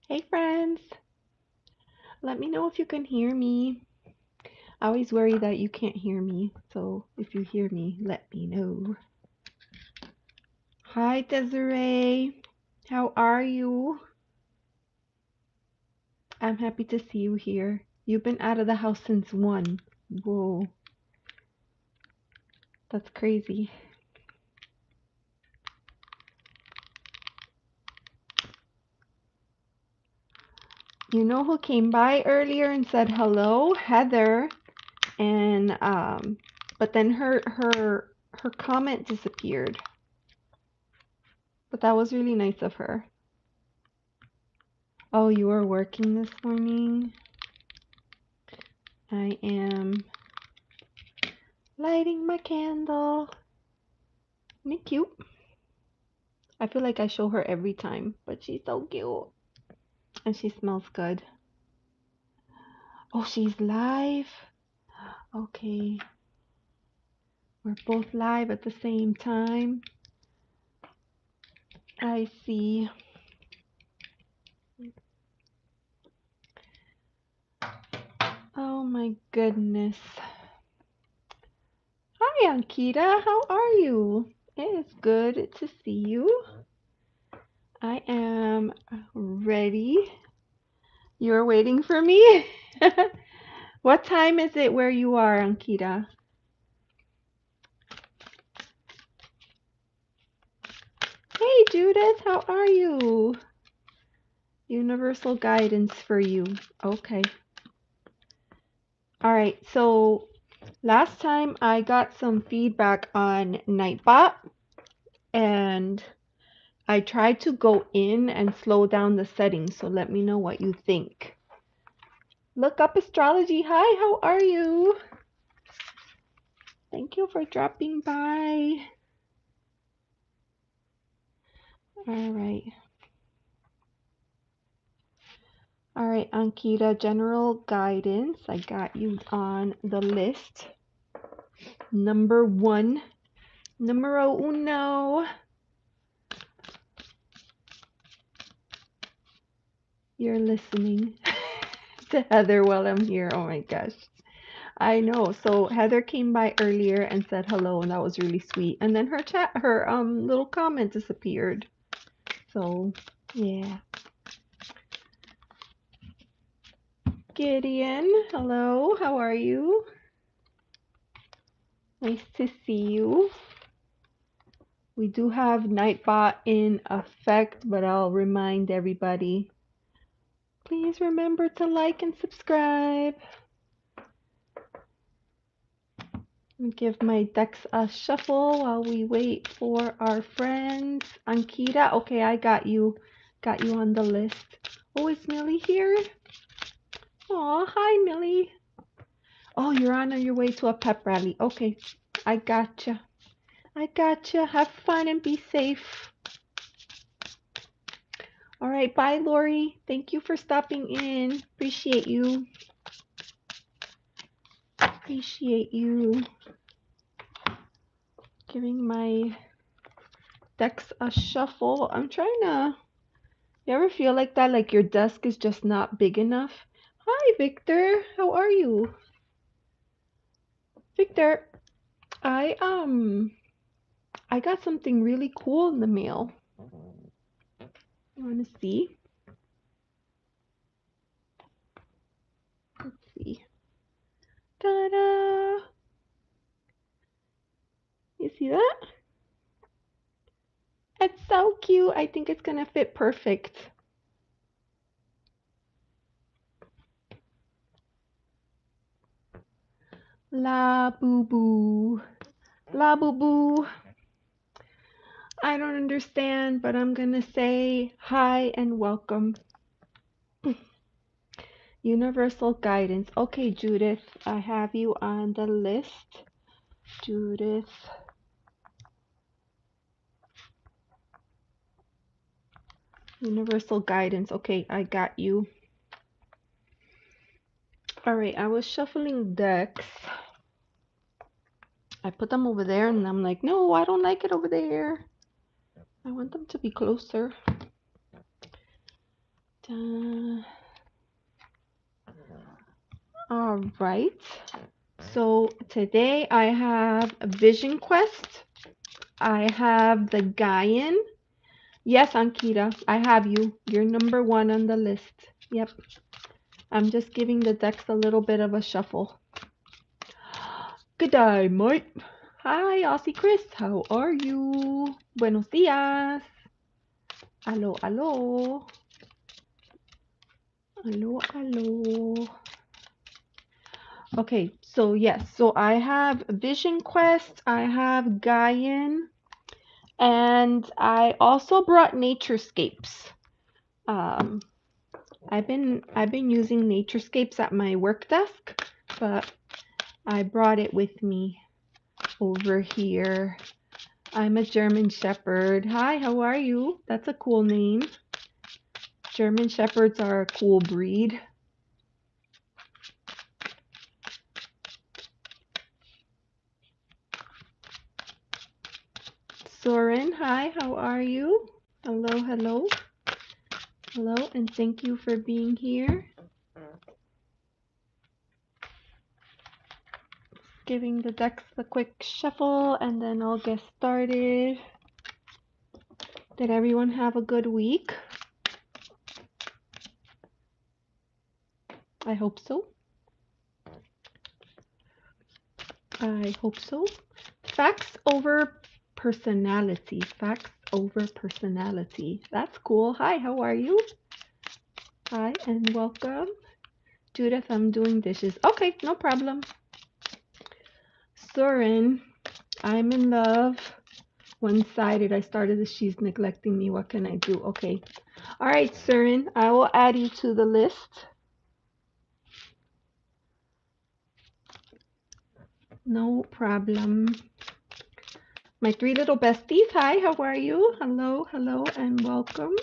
Hey friends, let me know if you can hear me. I always worry that you can't hear me, so if you hear me, let me know. Hi Desiree, how are you? I'm happy to see you here. You've been out of the house since 1. Whoa, that's crazy. You know who came by earlier and said hello? Heather. And but then her comment disappeared. But that was really nice of her. Oh, you are working this morning? I am lighting my candle. Isn't it cute? I feel like I show her every time, but she's so cute. And she smells good. Oh, she's live? Okay. We're both live at the same time. I see. Oh my goodness. Hi, Ankita. How are you? It is good to see you. I am ready. You're waiting for me? What time is it where you are, Ankita? Hey, Judith, how are you? Universal guidance for you. Okay. All right. So last time I got some feedback on Nightbot, and I tried to go in and slow down the settings. So let me know what you think. Look up astrology. Hi, how are you? Thank you for dropping by. All right. All right, Ankita, general guidance. I got you on the list. Number 1, numero uno. You're listening to Heather while I'm here. Oh my gosh. I know. So Heather came by earlier and said hello, and that was really sweet. And then her little comment disappeared. So yeah. Gideon, hello. How are you? Nice to see you. We do have Nightbot in effect, but I'll remind everybody. Please remember to like and subscribe. Give my decks a shuffle while we wait for our friends. Ankita, okay, I got you. Got you on the list. Oh, is Millie here? Oh, hi, Millie. Oh, you're on your way to a pep rally. Okay, I gotcha. I gotcha. Have fun and be safe. All right, bye, Lori. Thank you for stopping in. Appreciate you. Appreciate you. Giving my decks a shuffle. I'm trying to. You ever feel like that? Like your desk is just not big enough? Hi, Victor. How are you? Victor, I I got something really cool in the mail. You want to see? Let's see. Ta-da! You see that? It's so cute. I think it's gonna fit perfect. La boo boo. La boo boo. I don't understand, but I'm gonna say hi and welcome. Universal guidance. Okay, Judith, I have you on the list. Judith. Universal guidance. Okay, I got you. All right, I was shuffling decks. I put them over there and I'm like, no, I don't like it over there. I want them to be closer. All right. So today I have a Vision Quest. I have the Gaian. Yes, Ankita, I have you. You're number one on the list. Yep. I'm just giving the decks a little bit of a shuffle. Good day, mate. Hi, Aussie Chris. How are you? Buenos días. Aló, aló. Aló, aló. Okay, so yes, so I have Vision Quest, I have Gaian, and I also brought Naturescapes. I've been using Naturescapes at my work desk, but I brought it with me over here. I'm a German Shepherd. Hi, how are you? That's a cool name. German Shepherds are a cool breed. Soren, hi, how are you? Hello, hello. Hello, and thank you for being here. Giving the decks a quick shuffle, and then I'll get started. Did everyone have a good week? I hope so. I hope so. Facts over personality. Facts over personality. That's cool. Hi, how are you? Hi, and welcome. Judith, I'm doing dishes. Okay, no problem. Soren, I'm in love. One-sided. I started as she's neglecting me. What can I do? Okay. All right, Soren, I will add you to the list. No problem. My three little besties, hi, how are you? Hello, hello, and welcome.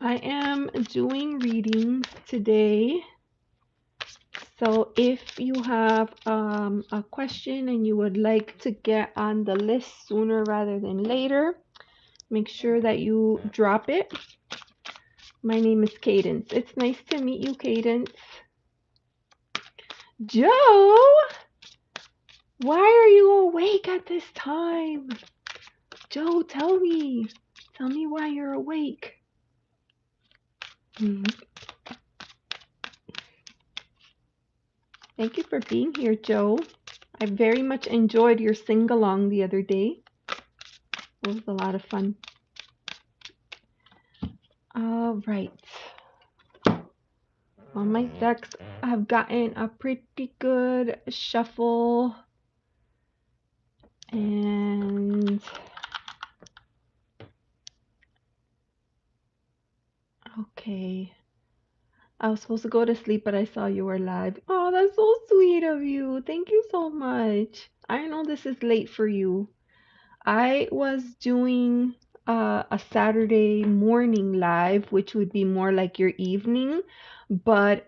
I am doing readings today. So if you have a question and you would like to get on the list sooner rather than later, make sure that you drop it. My name is Cadence. It's nice to meet you, Cadence. Joe, why are you awake at this time? Joe, tell me. Tell me why you're awake. Thank you for being here, Joe. I very much enjoyed your sing-along the other day. It was a lot of fun. All right. On my decks, I've gotten a pretty good shuffle. And okay. I was supposed to go to sleep, but I saw you were live. Oh, that's so sweet of you. Thank you so much. I know this is late for you. I was doing a Saturday morning live, which would be more like your evening, but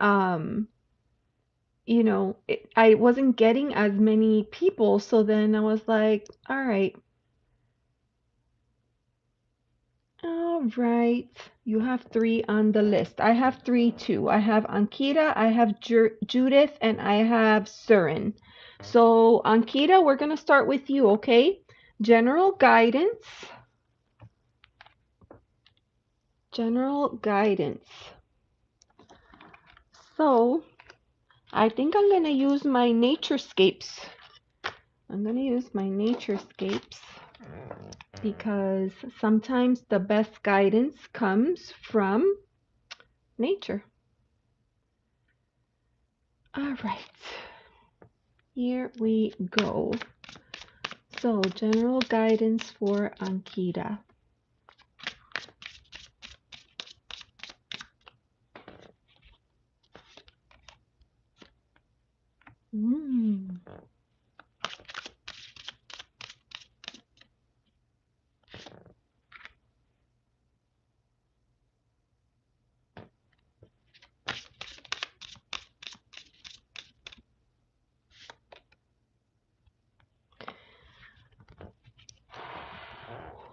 you know, I wasn't getting as many people, so then I was like, all right. All right, you have three on the list. I have three too. I have Ankita, I have Judith, and I have Surin. So, Ankita, we're going to start with you, okay? General guidance. General guidance. So, I think I'm going to use my Naturescapes. I'm going to use my Naturescapes because sometimes the best guidance comes from nature. All right, here we go. So, general guidance for Ankita.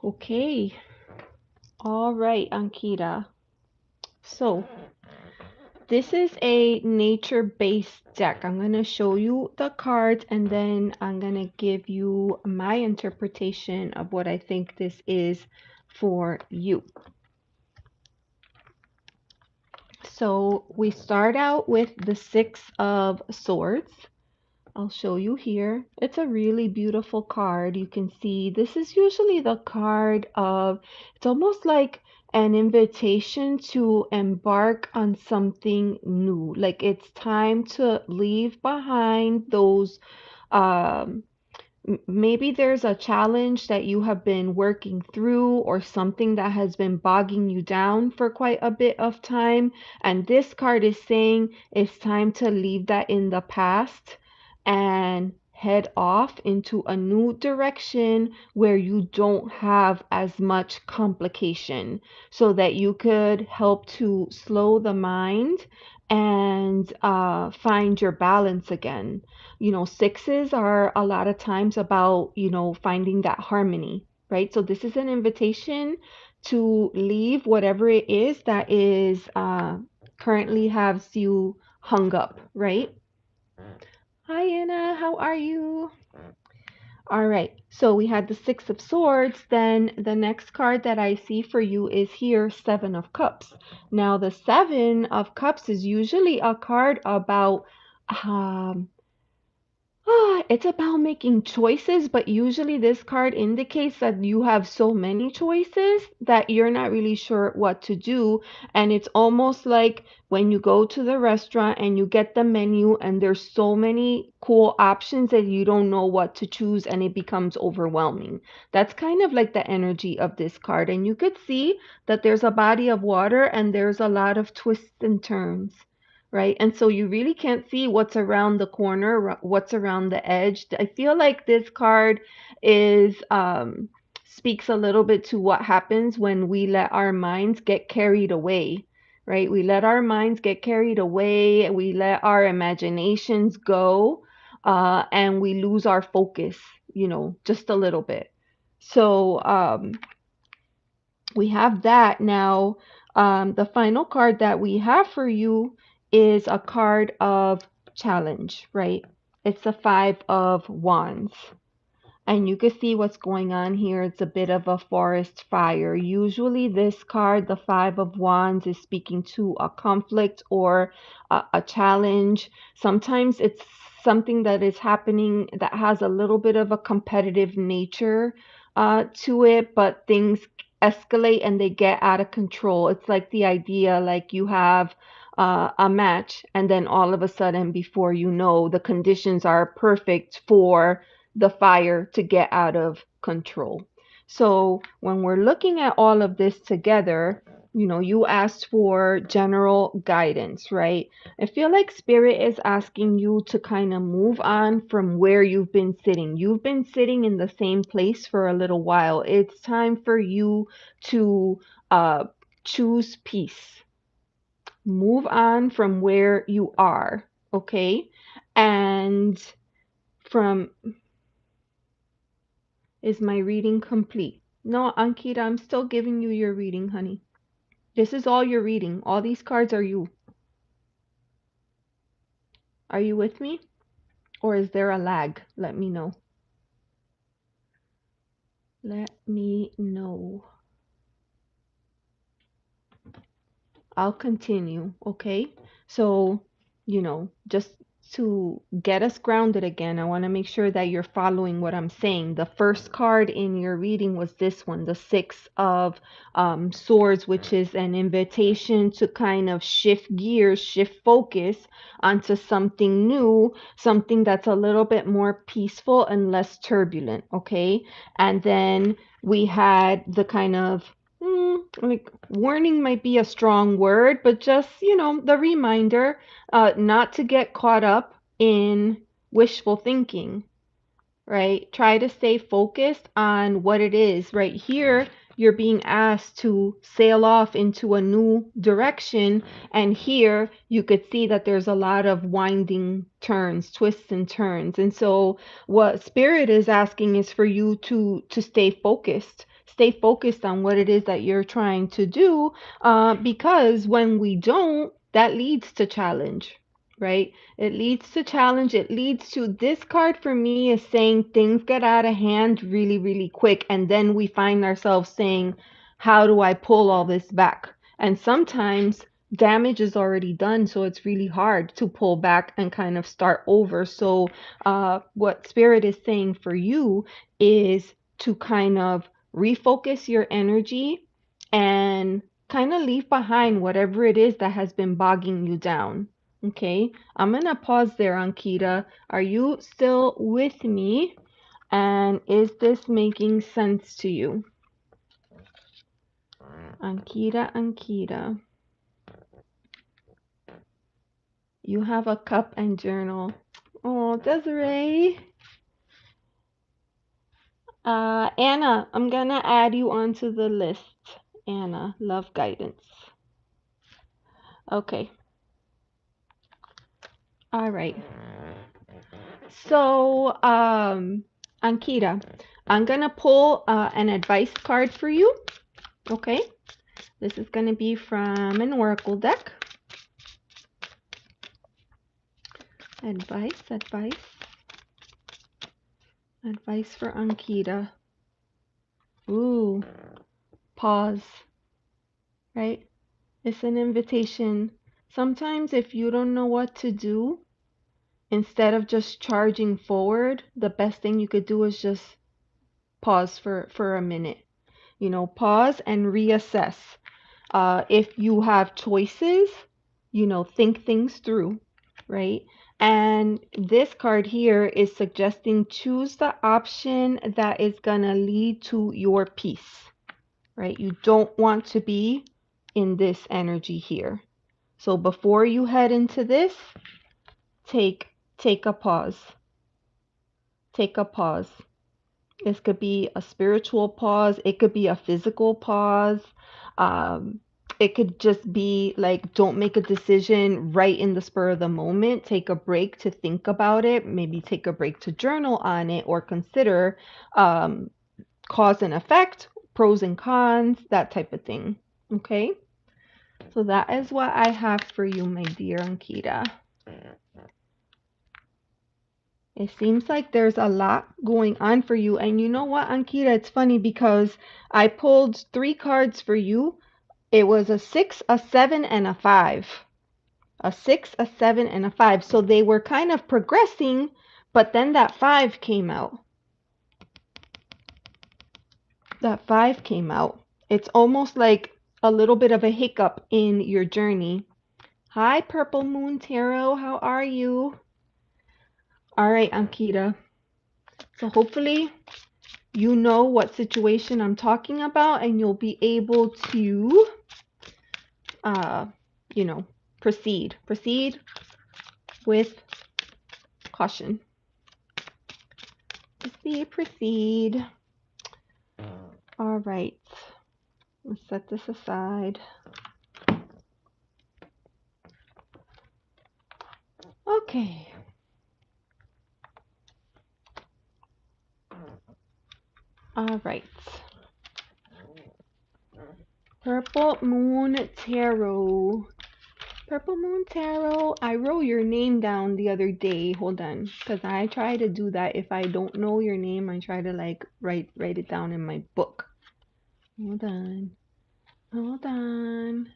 Okay. All right, Ankita. So this is a nature-based deck. I'm going to show you the cards and then I'm going to give you my interpretation of what I think this is for you. So we start out with the Six of Swords. I'll show you here. It's a really beautiful card. You can see this is usually the card of, it's almost like an invitation to embark on something new. Like it's time to leave behind those um, maybe there's a challenge that you have been working through or something that has been bogging you down for quite a bit of time. And this card is saying it's time to leave that in the past and head off into a new direction where you don't have as much complication so that you could help to slow the mind and find your balance again. Sixes are a lot of times about, finding that harmony, right? So this is an invitation to leave whatever it is that is currently has you hung up, right? Hi, Anna. How are you? All right. So we had the Six of Swords. Then the next card that I see for you is here, Seven of Cups. Now, the Seven of Cups is usually a card about um, it's about making choices, but usually this card indicates that you have so many choices that you're not really sure what to do. And it's almost like when you go to the restaurant and you get the menu and there's so many cool options that you don't know what to choose and it becomes overwhelming. That's kind of like the energy of this card. And you could see that there's a body of water and there's a lot of twists and turns, right? And so you really can't see what's around the corner, what's around the edge. I feel like this card is speaks a little bit to what happens when we let our minds get carried away, right? We let our minds get carried away, we let our imaginations go, and we lose our focus, just a little bit. So we have that now. The final card that we have for you is a card of challenge, right? It's the Five of Wands. And you can see what's going on here. It's a bit of a forest fire. Usually this card, the Five of Wands, is speaking to a conflict or a challenge. Sometimes it's something that is happening that has a little bit of a competitive nature to it, but things escalate and they get out of control. It's like the idea like you have a match and then all of a sudden, before you know, the conditions are perfect for the fire to get out of control. So when we're looking at all of this together, you asked for general guidance, right? I feel like Spirit is asking you to kind of move on from where you've been sitting. You've been sitting in the same place for a little while. It's time for you to choose peace. Move on from where you are, okay? And from Is my reading complete? No, Ankita, I'm still giving you your reading, honey. This is all your reading. All these cards are you. Are you with me? Or is there a lag? Let me know. Let me know. I'll continue, okay? So, just to get us grounded again, I want to make sure that you're following what I'm saying. The first card in your reading was this one, the Six of Swords, which is an invitation to kind of shift gears, shift focus onto something new, something that's a little bit more peaceful and less turbulent, okay? And then we had the kind of like warning might be a strong word, but just, the reminder not to get caught up in wishful thinking, right? Try to stay focused on what it is. Right here, you're being asked to sail off into a new direction. And here you could see that there's a lot of winding turns, twists and turns. And so what Spirit is asking is for you to stay focused. stay focused on what it is that you're trying to do, because when we don't, that leads to challenge, right? It leads to challenge. It leads to, this card for me is saying things get out of hand really, really quick. And then we find ourselves saying, how do I pull all this back? And sometimes damage is already done, so it's really hard to pull back and kind of start over. So what Spirit is saying for you is to kind of refocus your energy and kind of leave behind whatever it is that has been bogging you down. Okay, I'm gonna pause there, Ankita. Are you still with me? And is this making sense to you? Ankita, you have a cup and journal. Oh, Desiree. Anna, I'm gonna add you onto the list. Anna, love guidance. Okay. All right. So, Ankita, I'm gonna pull an advice card for you. Okay. This is gonna be from an oracle deck. Advice for Ankita. Ooh, pause, right? It's an invitation. Sometimes if you don't know what to do, instead of just charging forward, the best thing you could do is just pause for a minute. You know, pause and reassess. If you have choices, you know, think things through, right? And this card here is suggesting choose the option that is going to lead to your peace, right? You don't want to be in this energy here. So before you head into this, take a pause. Take a pause. This could be a spiritual pause. It could be a physical pause. Um, it could just be like, don't make a decision right in the spur of the moment. Take a break to think about it. Maybe take a break to journal on it or consider cause and effect, pros and cons, that type of thing. Okay? So that is what I have for you, my dear Ankita. It seems like there's a lot going on for you. And you know what, Ankita? It's funny because I pulled 3 cards for you. It was a 6, a 7, and a 5. A 6, a 7, and a 5. So they were kind of progressing, but then that 5 came out. That 5 came out. It's almost like a little bit of a hiccup in your journey. Hi, Purple Moon Tarot. How are you? All right, Ankita. So hopefully you know what situation I'm talking about and you'll be able to, you know, proceed with caution. Proceed. All right. Let's set this aside. Okay. All right. Purple Moon Tarot. Purple Moon Tarot. I wrote your name down the other day. Hold on, because I try to do that. If I don't know your name, I try to like write it down in my book. Hold on. Hold on.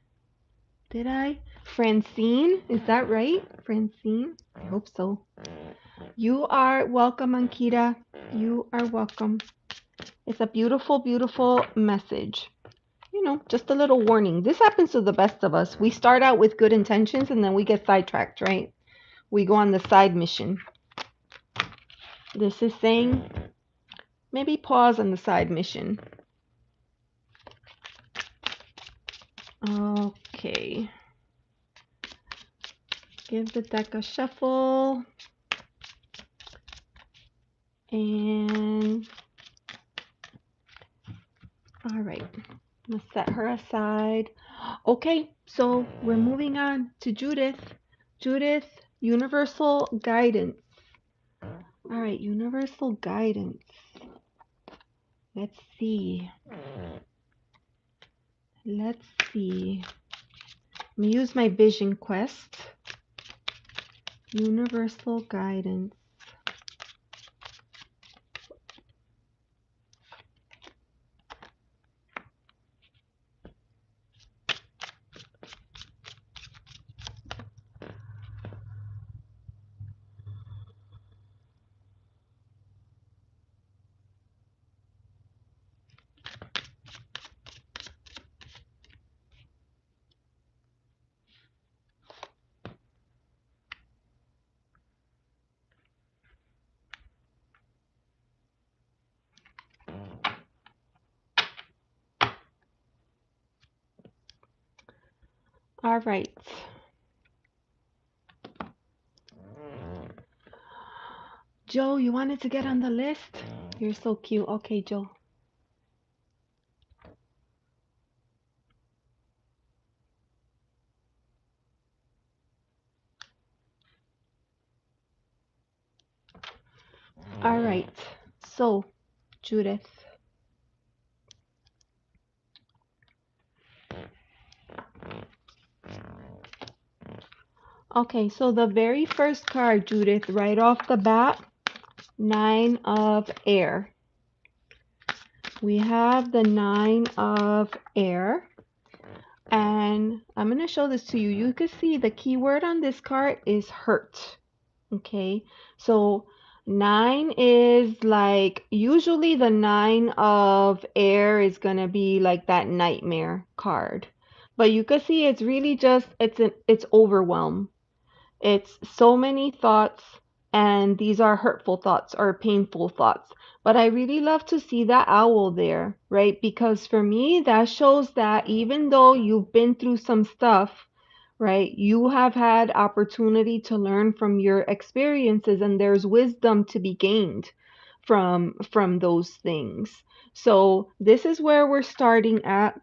Did I? Francine, is that right? Francine? I hope so. You are welcome, Ankita. You are welcome. It's a beautiful, beautiful message. You know, just a little warning. This happens to the best of us. We start out with good intentions and then we get sidetracked, right? We go on the side mission. This is saying maybe pause on the side mission. Okay. Give the deck a shuffle. And all right, let's set her aside. Okay, so we're moving on to Judith. Judith, universal guidance. All right, universal guidance. Let's see. Let's see. I'm gonna use my vision quest. Universal guidance. All right. Joe, you wanted to get on the list? You're so cute. Okay, Joe. All right. So, Judith. Okay, so the very first card, Judith, right off the bat, 9 of air. We have the 9 of air. And I'm going to show this to you. You can see the keyword on this card is hurt. Okay, so 9 is like, usually the 9 of air is going to be like that nightmare card. But you can see it's really just, it's overwhelm. It's so many thoughts, and these are hurtful thoughts or painful thoughts. But I really love to see that owl there, right? Because for me, that shows that even though you've been through some stuff, right, you have had opportunity to learn from your experiences, and there's wisdom to be gained from those things. So this is where we're starting at.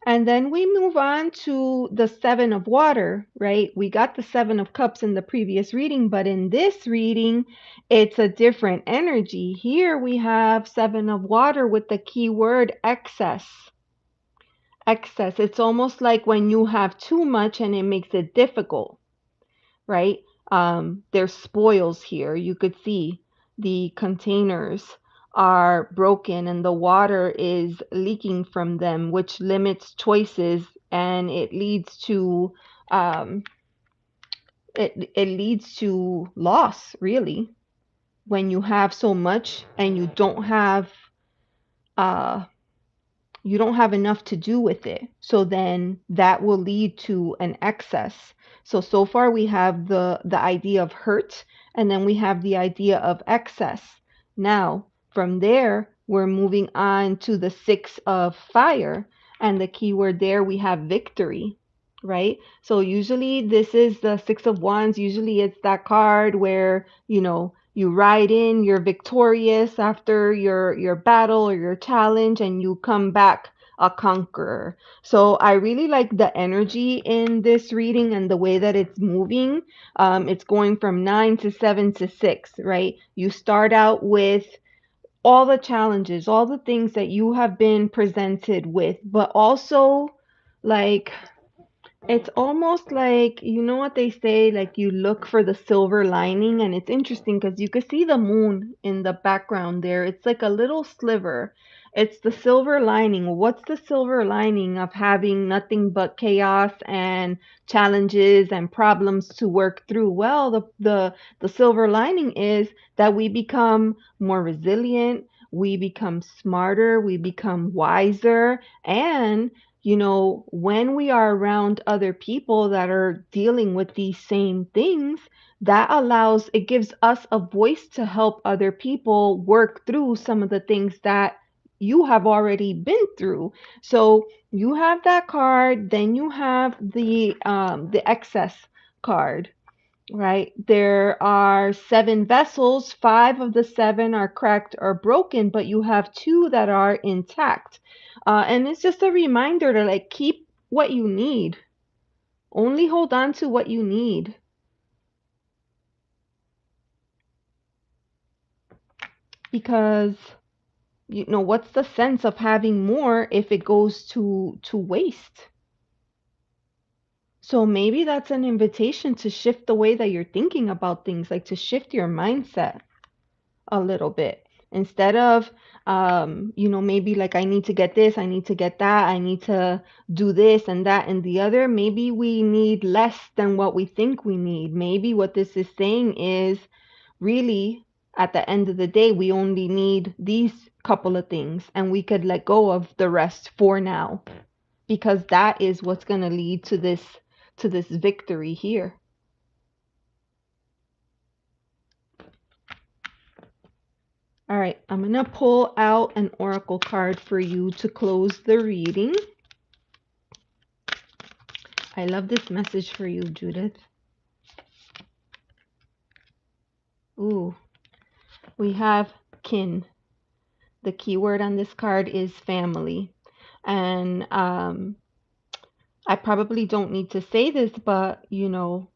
And then we move on to the 7 of water, right? We got the 7 of cups in the previous reading, but in this reading, it's a different energy. Here we have 7 of water with the keyword excess. Excess. It's almost like when you have too much and it makes it difficult, right? There's spoils here. You could see the containers are broken and the water is leaking from them, which limits choices, and it leads to it leads to loss, really, when you have so much and uh you don't have enough to do with it. So then that will lead to an excess. So far we have the idea of hurt, and then we have the idea of excess. Now, from there, we're moving on to the 6 of fire, and the keyword there we have victory, right? So usually this is the 6 of wands. Usually it's that card where, you ride in, you're victorious after your battle or your challenge, and you come back a conqueror. So I really like the energy in this reading and the way that it's moving. It's going from 9 to 7 to 6, right? You start out with all the challenges, all the things that you have been presented with, but also like it's almost like, you know what they say, like you look for the silver lining, and it's interesting because you can see the moon in the background there. It's like a little sliver. It's the silver lining. What's the silver lining of having nothing but chaos and challenges and problems to work through? Well, the silver lining is that we become more resilient, we become smarter, we become wiser, and when we are around other people that are dealing with these same things, it gives us a voice to help other people work through some of the things that you have already been through. So you have that card, then you have the excess card. Right. There are 7 vessels. 5 of the 7 are cracked or broken, but you have 2 that are intact. And it's just a reminder to like keep what you need. Only hold on to what you need. Because You know, what's the sense of having more if it goes to waste? So maybe that's an invitation to shift the way that you're thinking about things, like to shift your mindset a little bit. Instead of, you know, maybe like I need to get this, I need to get that, I need to do this and that and the other, maybe we need less than what we think we need. Maybe what this is saying is really, at the end of the day, we only need these couple of things and we could let go of the rest for now, because that is what's going to lead to this victory here. All right, I'm going to pull out an oracle card for you to close the reading. I love this message for you, Judith. Ooh, we have kin. The key word on this card is family. And I probably don't need to say this, but you know,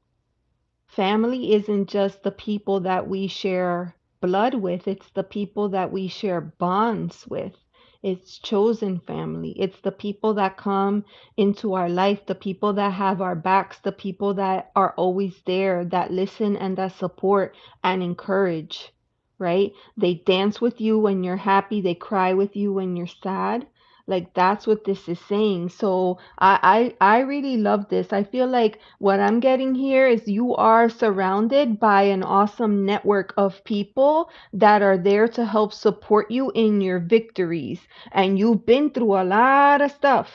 family isn't just the people that we share blood with, it's the people that we share bonds with. It's chosen family. It's the people that come into our life, the people that have our backs, the people that are always there, that listen and that support and encourage, right? They dance with you when you're happy, they cry with you when you're sad. Like that's what this is saying. So I really love this. I feel like what I'm getting here is you are surrounded by an awesome network of people that are there to help support you in your victories. And you've been through a lot of stuff.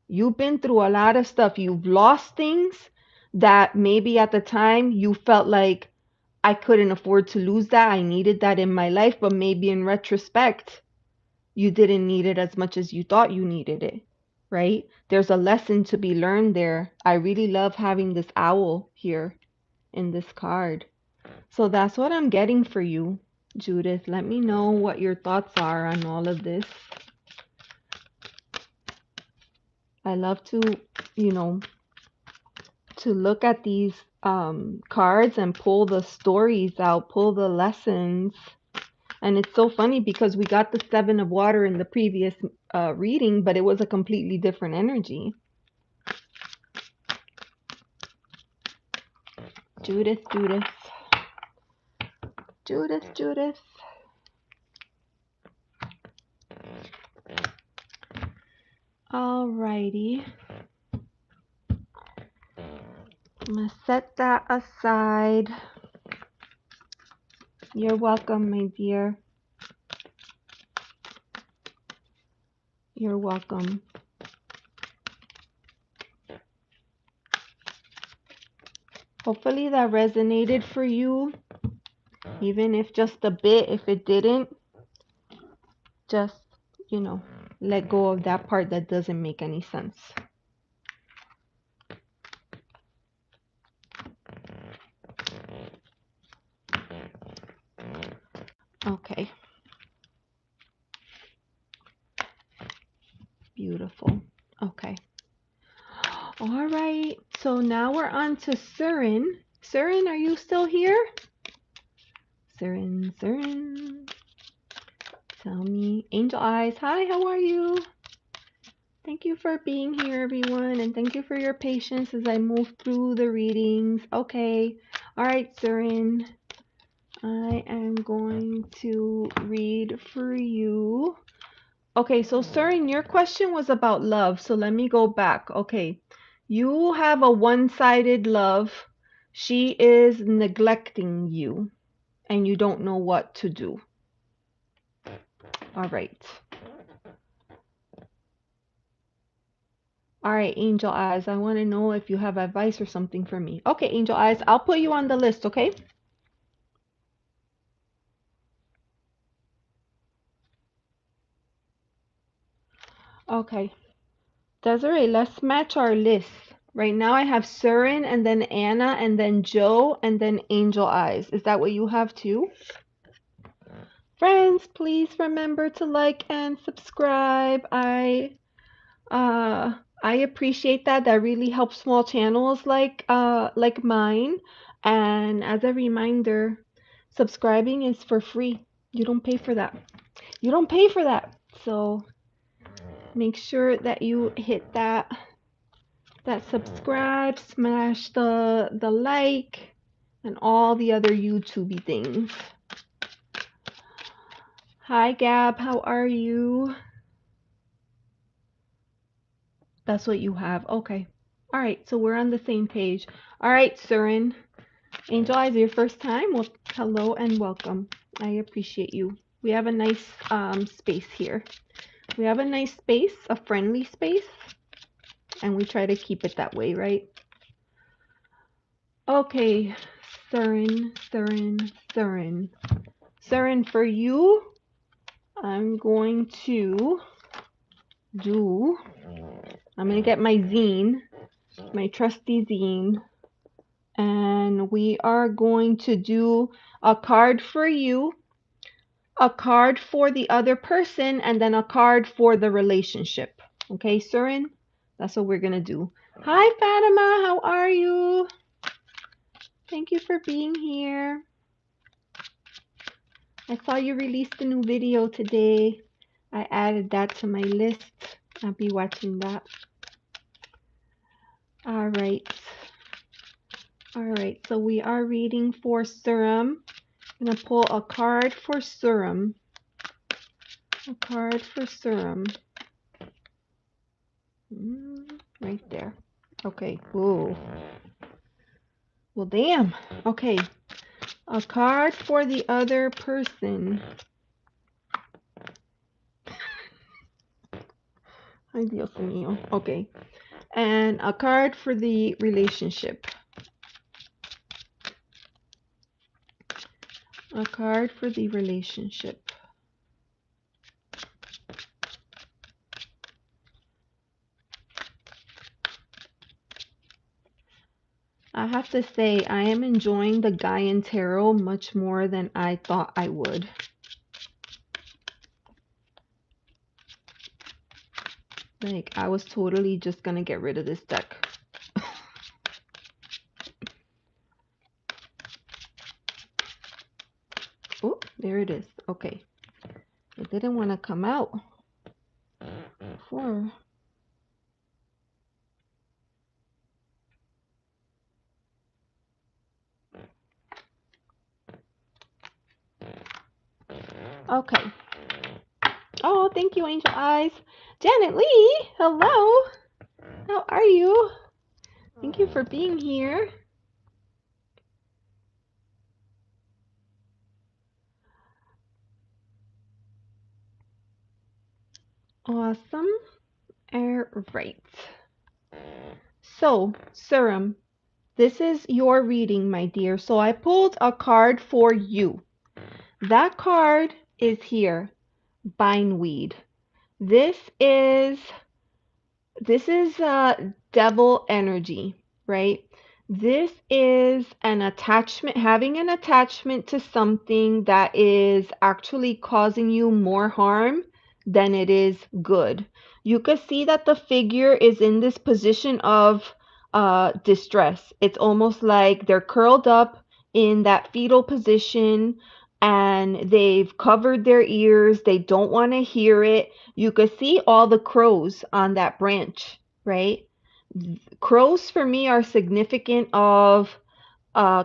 You've been through a lot of stuff. You've lost things that maybe at the time you felt like I couldn't afford to lose that. I needed that in my life, but maybe in retrospect, you didn't need it as much as you thought you needed it, right? There's a lesson to be learned there. I really love having this owl here in this card. So that's what I'm getting for you, Judith. Let me know what your thoughts are on all of this. I love to, you know, to look at these cards and pull the stories out, pull the lessons. And it's so funny because we got the Seven of Water in the previous reading, but it was a completely different energy. Judith, Judith. Judith, Judith. Alrighty. I'm going to set that aside. You're welcome, my dear. You're welcome. Hopefully that resonated for you, even if just a bit. If it didn't, just, you know, let go of that part that doesn't make any sense. Okay. Beautiful. Okay. All right. So now we're on to Surin. Surin, are you still here? Surin, Surin. Tell me. Angel Eyes. Hi, how are you? Thank you for being here, everyone. And thank you for your patience as I move through the readings. Okay. All right, Surin. I am going to read for you. Okay, so Surin, your question was about love. So let me go back. Okay. You have a one-sided love. She is neglecting you and you don't know what to do. All right. All right, Angel Eyes, I want to know if you have advice or something for me. Okay, Angel Eyes, I'll put you on the list, okay? Okay. Desiree, let's match our list. Right now I have Surin and then Anna and then Joe and then Angel Eyes. Is that what you have too? Friends, please remember to like and subscribe. I appreciate that. That really helps small channels like mine. And as a reminder, subscribing is for free. You don't pay for that. You don't pay for that. So make sure that you hit that subscribe, smash the like, and all the other YouTubey things. Hi Gab, how are you? That's what you have. Okay. All right, so we're on the same page. All right, Surin. Angel Eyes, your first time? Well, hello and welcome. I appreciate you. We have a nice space here. We have a nice space, a friendly space, and we try to keep it that way, right? Okay, Surin. Surin, for you, I'm going to get my zine, my trusty zine, and we are going to do a card for you, a card for the other person, and then a card for the relationship. Okay, Surin? That's what we're going to do. Hi, Fatima. How are you? Thank you for being here. I saw you released a new video today. I added that to my list. I'll be watching that. All right. All right, so we are reading for Surim. I'm going to pull a card for Surim. A card for Surim. Right there. Okay. Ooh. Well, damn. Okay. A card for the other person. Ay, Dios mío. Okay. And a card for the relationship. A card for the relationship. I have to say, I am enjoying the Gaian Tarot much more than I thought I would. Like, I was totally just gonna get rid of this deck. Oh, there it is. Okay. It didn't want to come out before. Okay. Oh, thank you, Angel Eyes. Janet Lee, hello. How are you? Thank you for being here. Awesome. All right. So, Surim, this is your reading, my dear. So I pulled a card for you. That card is here, bindweed. This is devil energy, right? This is an attachment, having an attachment to something that is actually causing you more harm than it is good. You could see that the figure is in this position of distress. It's almost like they're curled up in that fetal position and they've covered their ears. They don't want to hear it. You could see all the crows on that branch, right? Crows for me are significant of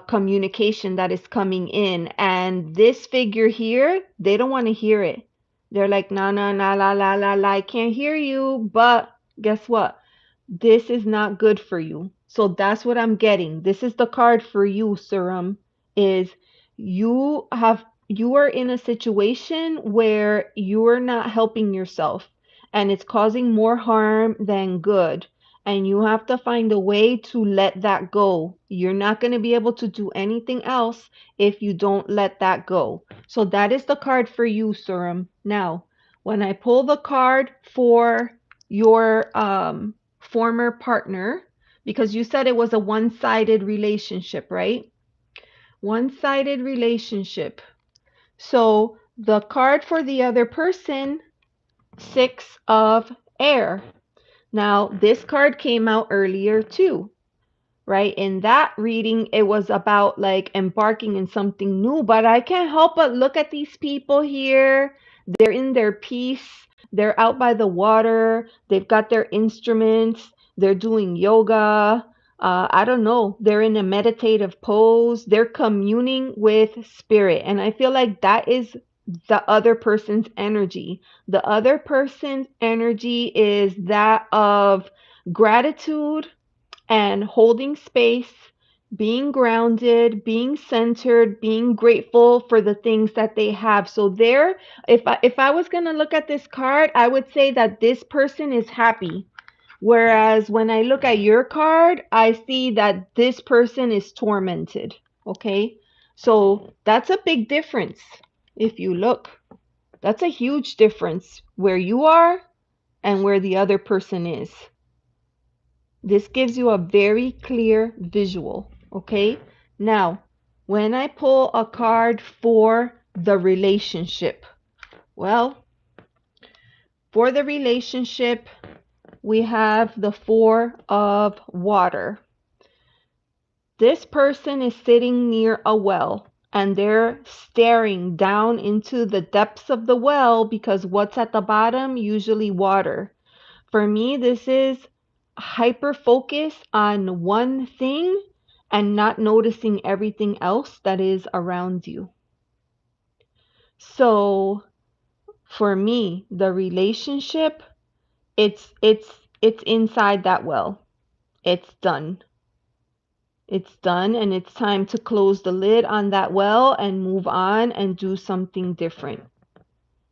communication that is coming in. And this figure here, they don't want to hear it. They're like, nah, nah, nah, la, la, la, la, I can't hear you. But guess what? This is not good for you. So that's what I'm getting. This is the card for you, Surim, is you are in a situation where you're not helping yourself and it's causing more harm than good. And you have to find a way to let that go. You're not going to be able to do anything else if you don't let that go. So that is the card for you, Surim. Now, when I pull the card for your former partner, because you said it was a one-sided relationship, right? One-sided relationship. So the card for the other person, 6 of air. Now, this card came out earlier too, right? In that reading, it was about like embarking in something new, but I can't help but look at these people here. They're in their peace. They're out by the water. They've got their instruments. They're doing yoga. I don't know. They're in a meditative pose. They're communing with spirit. And I feel like that is the other person's energy. The other person's energy is that of gratitude and holding space, being grounded, being centered, being grateful for the things that they have. So there, if I was going to look at this card, I would say that this person is happy. Whereas when I look at your card, I see that this person is tormented. Okay? So that's a big difference. If you look, that's a huge difference where you are and where the other person is. This gives you a very clear visual, okay? Now, when I pull a card for the relationship, well, for the relationship, we have the Four of Water. This person is sitting near a well and they're staring down into the depths of the well because what's at the bottom? Usually water. For me, this is hyper focus on one thing and not noticing everything else that is around you. So for me, the relationship, it's inside that well. It's done. It's done and it's time to close the lid on that well and move on and do something different.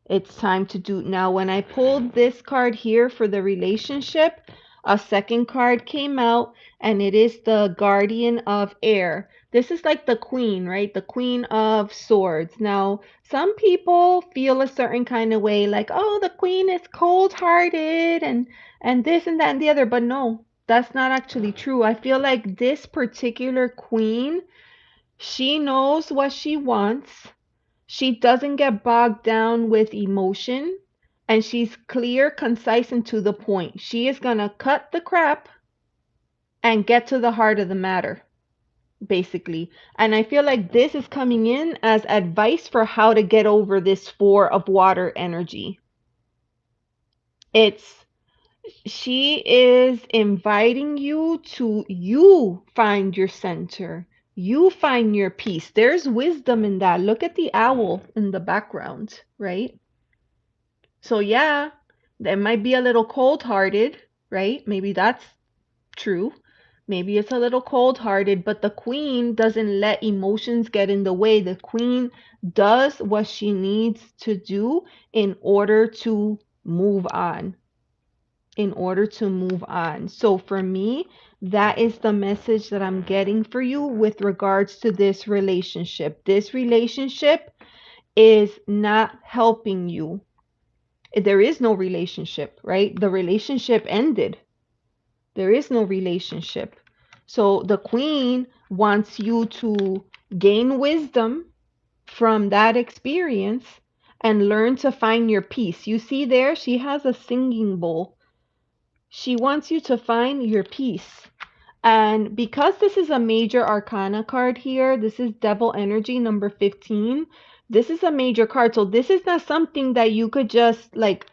It's time to do now. When I pulled this card here for the relationship, a second card came out and it is the Guardian of Air. This is like the queen, right? The Queen of Swords. Now, some people feel a certain kind of way like, "Oh, the queen is cold-hearted and this and that and the other." But no, that's not actually true. I feel like this particular queen, she knows what she wants. She doesn't get bogged down with emotion and she's clear, concise, and to the point. She is going to cut the crap and get to the heart of the matter, basically. And I feel like this is coming in as advice for how to get over this Four of Water energy. It's she is inviting you find your center. You find your peace. There's wisdom in that. Look at the owl in the background, right? So yeah, that might be a little cold-hearted, right? Maybe that's true. Maybe it's a little cold-hearted, but the queen doesn't let emotions get in the way. The queen does what she needs to do in order to move on. In order to move on. So for me, that is the message that I'm getting for you with regards to this relationship. This relationship is not helping you. There is no relationship, right? The relationship ended. There is no relationship. So the queen wants you to gain wisdom from that experience and learn to find your peace. You see there, she has a singing bowl. She wants you to find your peace. And because this is a major arcana card here, this is devil energy number 15. This is a major card. So this is not something that you could just like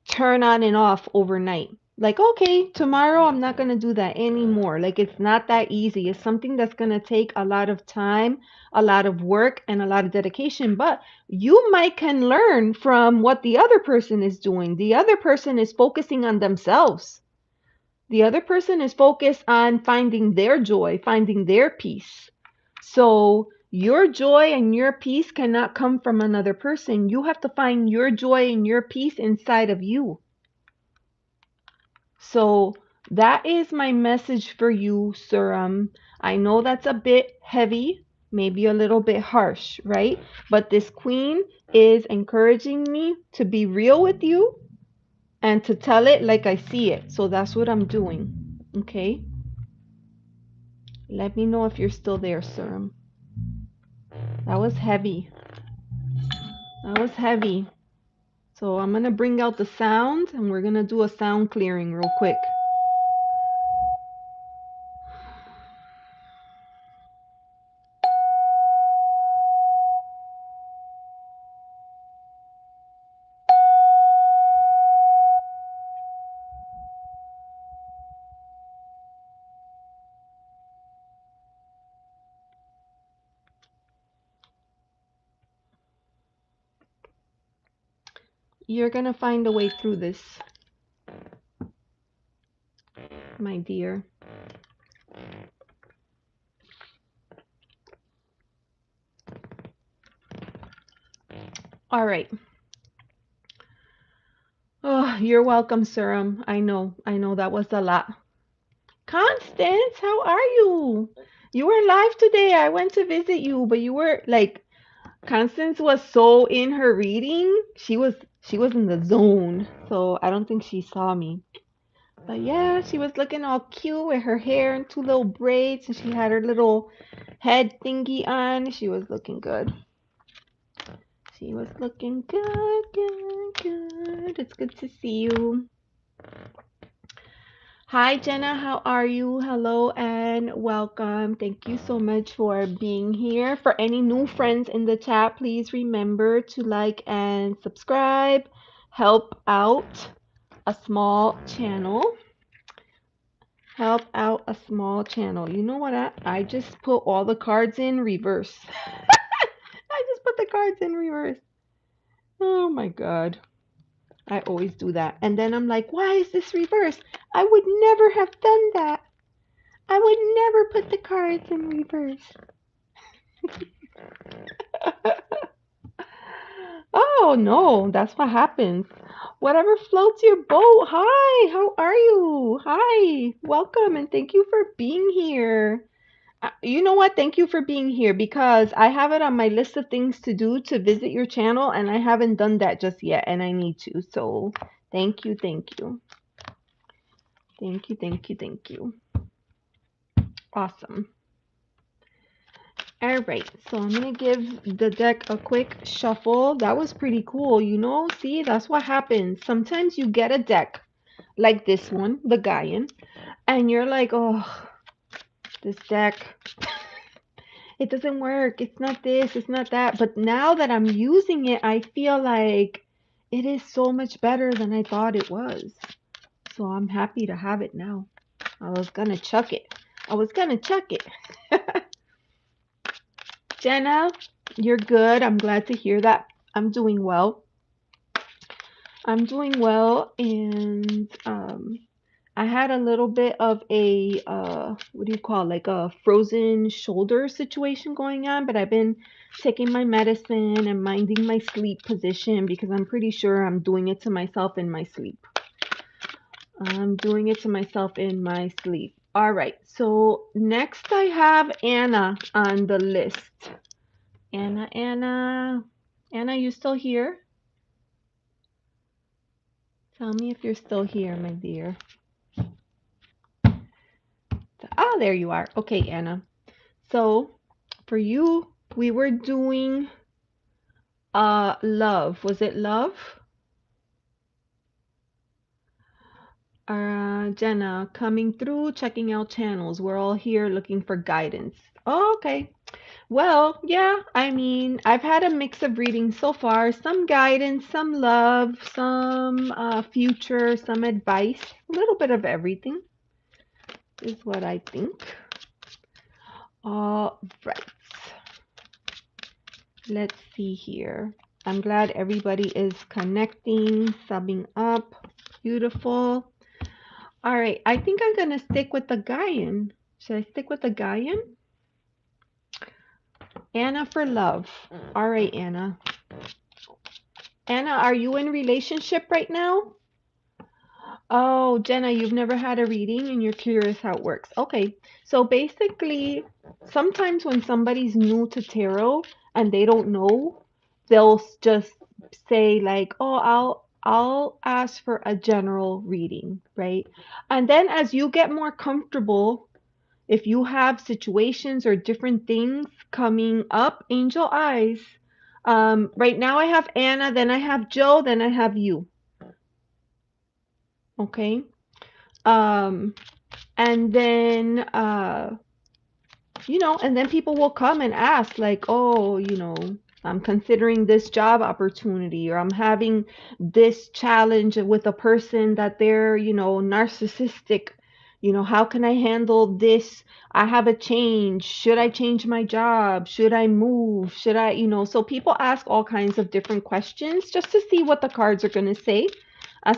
turn on and off overnight. Like, okay, tomorrow I'm not going to do that anymore. Like, it's not that easy. It's something that's going to take a lot of time, a lot of work, and a lot of dedication. But you might can learn from what the other person is doing. The other person is focusing on themselves. The other person is focused on finding their joy, finding their peace. So your joy and your peace cannot come from another person. You have to find your joy and your peace inside of you. So that is my message for you, Suram. I know that's a bit heavy, maybe a little bit harsh, right? But this queen is encouraging me to be real with you and to tell it like I see it. So that's what I'm doing. Okay? Let me know if you're still there, Suram. That was heavy. That was heavy. So I'm going to bring out the sound and we're going to do a sound clearing real quick. You're gonna find a way through this, my dear. All right. Oh, you're welcome, Serum. I know that was a lot. Constance, how are you? You were live today. I went to visit you, but you were like Constance was so in her reading. She was in the zone. So I don't think she saw me. But yeah, she was looking all cute with her hair and two little braids, and she had her little head thingy on. She was looking good. She was looking good, good, good. It's good to see you. Hi, Jenna. How are you? Hello and welcome. Thank you so much for being here. For any new friends in the chat, please remember to like and subscribe. Help out a small channel. Help out a small channel. You know what? I just put all the cards in reverse. I just put the cards in reverse. Oh my God. I always do that. And then I'm like, why is this reverse? I would never have done that. I would never put the cards in reverse. Oh no, that's what happens. Whatever floats your boat. Hi, how are you? Hi, welcome and thank you for being here. You know what? Thank you for being here because I have it on my list of things to do to visit your channel and I haven't done that just yet and I need to. So thank you, thank you. Thank you, thank you, thank you. Awesome. All right, so I'm gonna give the deck a quick shuffle. That was pretty cool, you know? See, that's what happens. Sometimes you get a deck like this one, the Gaian, and you're like, oh, this deck, it doesn't work. It's not this, it's not that. But now that I'm using it, I feel like it is so much better than I thought it was. So I'm happy to have it now. I was gonna chuck it. I was gonna chuck it. Jenna, you're good. I'm glad to hear that. I'm doing well. I'm doing well, and I had a little bit of a what do you call it? Like a frozen shoulder situation going on, but I've been taking my medicine and minding my sleep position because I'm pretty sure I'm doing it to myself in my sleep. I'm doing it to myself in my sleep. All right, so next I have Anna on the list. Anna, you still here? Tell me if you're still here, my dear. Ah, there you are. Okay, Anna. So for you, we were doing love. Was it love? Jenna, coming through, checking out channels. We're all here looking for guidance. Oh, okay. Well, yeah, I mean, I've had a mix of readings so far. Some guidance, some love, some future, some advice. A little bit of everything is what I think. All right. Let's see here. I'm glad everybody is connecting, subbing up. Beautiful. All right. I think I'm going to stick with the Gaian. Should I stick with the Gaian? Anna for love. All right, Anna. Anna, are you in relationship right now? Oh, Jenna, you've never had a reading and you're curious how it works. Okay. So basically, sometimes when somebody's new to tarot and they don't know, they'll just say like, "Oh, I'll ask for a general reading," right? And then as you get more comfortable, if you have situations or different things coming up, angel eyes. Right now I have Anna, then I have Joe, then I have you. Okay. Um, and then and then people will come and ask like, oh, I'm considering this job opportunity, or I'm having this challenge with a person that they're narcissistic, How can I handle this? I have a change. Should I change my job? Should I move? Should I, so people ask all kinds of different questions just to see what the cards are going to say.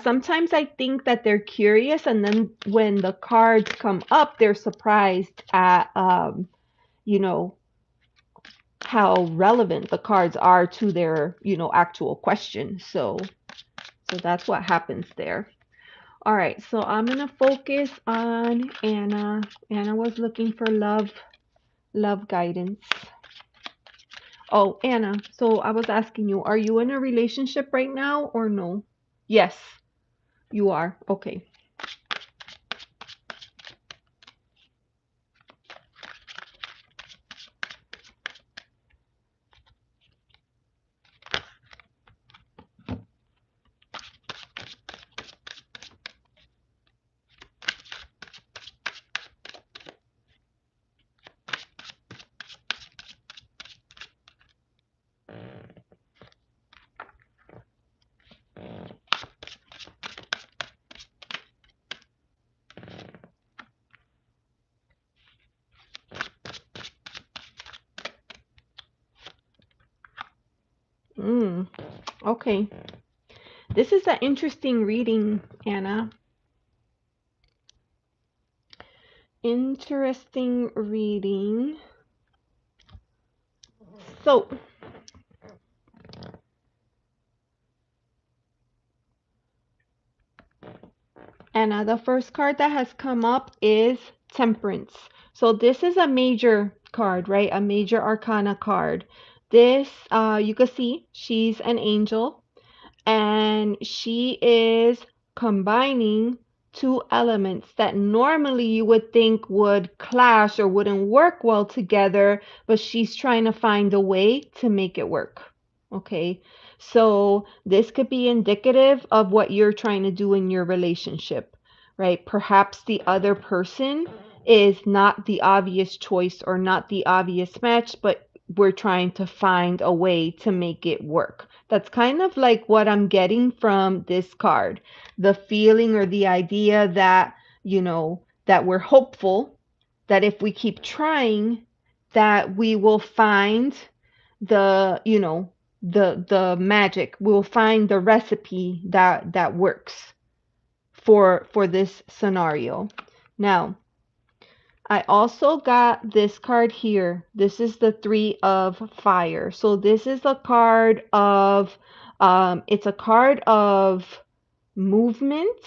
Sometimes I think that they're curious, and then when the cards come up, they're surprised at, you know, how relevant the cards are to their, actual question. So that's what happens there. All right, so I'm gonna focus on Anna. Anna was looking for love guidance. Oh, Anna, so I was asking you, are you in a relationship right now or no? Yes, you are. Okay. Mm, okay. This is an interesting reading, Anna. Interesting reading. So, Anna, the first card that has come up is Temperance. So this is a major card, right? A major arcana card. This, you can see she's an angel, and she is combining two elements that normally you would think would clash or wouldn't work well together, but she's trying to find a way to make it work. Okay, so this could be indicative of what you're trying to do in your relationship, right? Perhaps the other person is not the obvious choice or not the obvious match, but we're trying to find a way to make it work. That's kind of like what I'm getting from this card. The feeling or the idea that, that we're hopeful that if we keep trying, that we will find the, the magic. We'll find the recipe that works for this scenario. Now, I also got this card here. This is the Three of Fire. So this is a card of, it's a card of movement,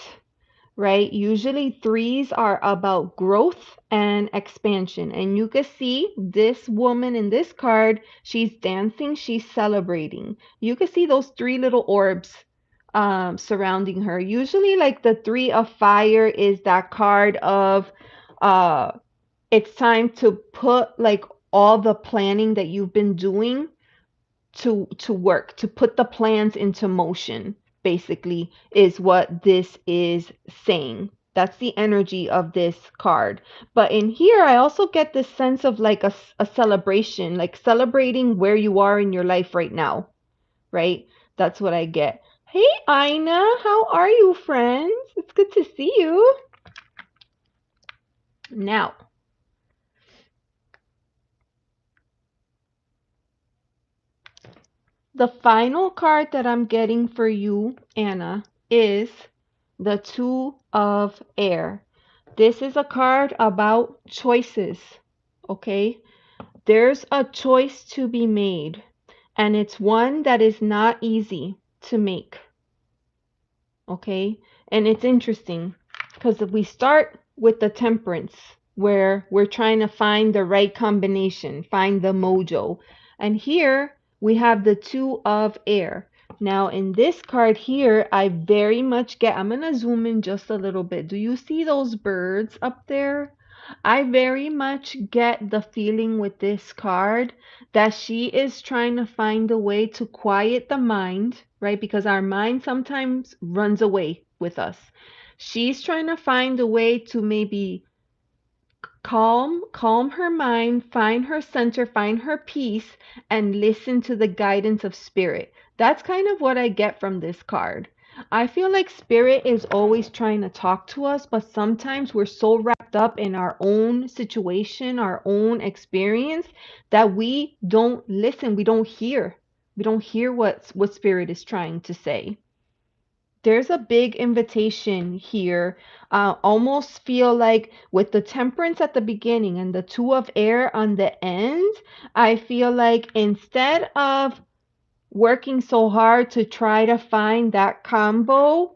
right? Usually threes are about growth and expansion. And you can see this woman in this card, she's dancing, she's celebrating. You can see those three little orbs surrounding her. Usually, like the Three of Fire is that card of, uh, it's time to put like all the planning that you've been doing to work, to put the plans into motion, basically is what this is saying. That's the energy of this card. But in here I also get this sense of like a celebration, like celebrating where you are in your life right now, right? That's what I get. Hey Ina, how are you, friends? It's good to see you. Now, the final card that I'm getting for you, Anna, is the Two of Air. This is a card about choices, okay? There's a choice to be made, and it's one that is not easy to make, okay? And it's interesting because we start with the Temperance, where we're trying to find the right combination, find the mojo. And here we have the Two of Air. Now, in this card here, I very much get, I'm going to zoom in just a little bit. Do you see those birds up there? I very much get the feeling with this card that she is trying to find a way to quiet the mind, right? Because our mind sometimes runs away with us. She's trying to find a way to maybe calm her mind, find her center, find her peace, and listen to the guidance of spirit. That's kind of what I get from this card. I feel like spirit is always trying to talk to us, but sometimes we're so wrapped up in our own situation, our own experience, that we don't listen, we don't hear. We don't hear what spirit is trying to say. There's a big invitation here. Almost feel like with the temperance at the beginning and the two of air on the end, I feel like instead of working so hard to try to find that combo,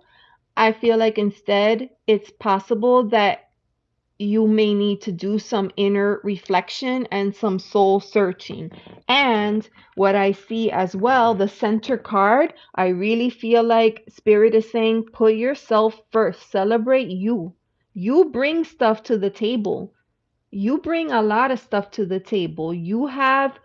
I feel like instead it's possible that you may need to do some inner reflection and some soul searching. And what I see as well, the center card, I really feel like Spirit is saying, put yourself first, celebrate you. You bring stuff to the table. You bring a lot of stuff to the table. You have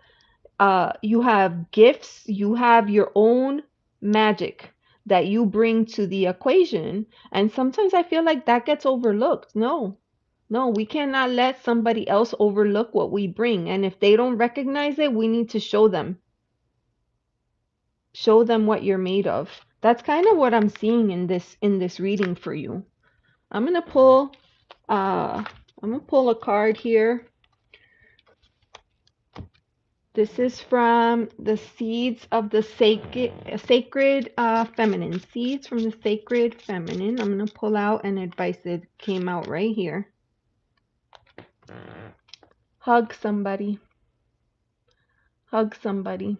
gifts, you have your own magic that you bring to the equation. And sometimes I feel like that gets overlooked. No, we cannot let somebody else overlook what we bring. And if they don't recognize it, we need to show them. Show them what you're made of. That's kind of what I'm seeing in this reading for you. I'm gonna pull I'm gonna pull a card here. This is from the Seeds of the Sacred Feminine. Seeds from the Sacred Feminine. I'm going to pull out an advice that came out right here. Hug somebody. Hug somebody.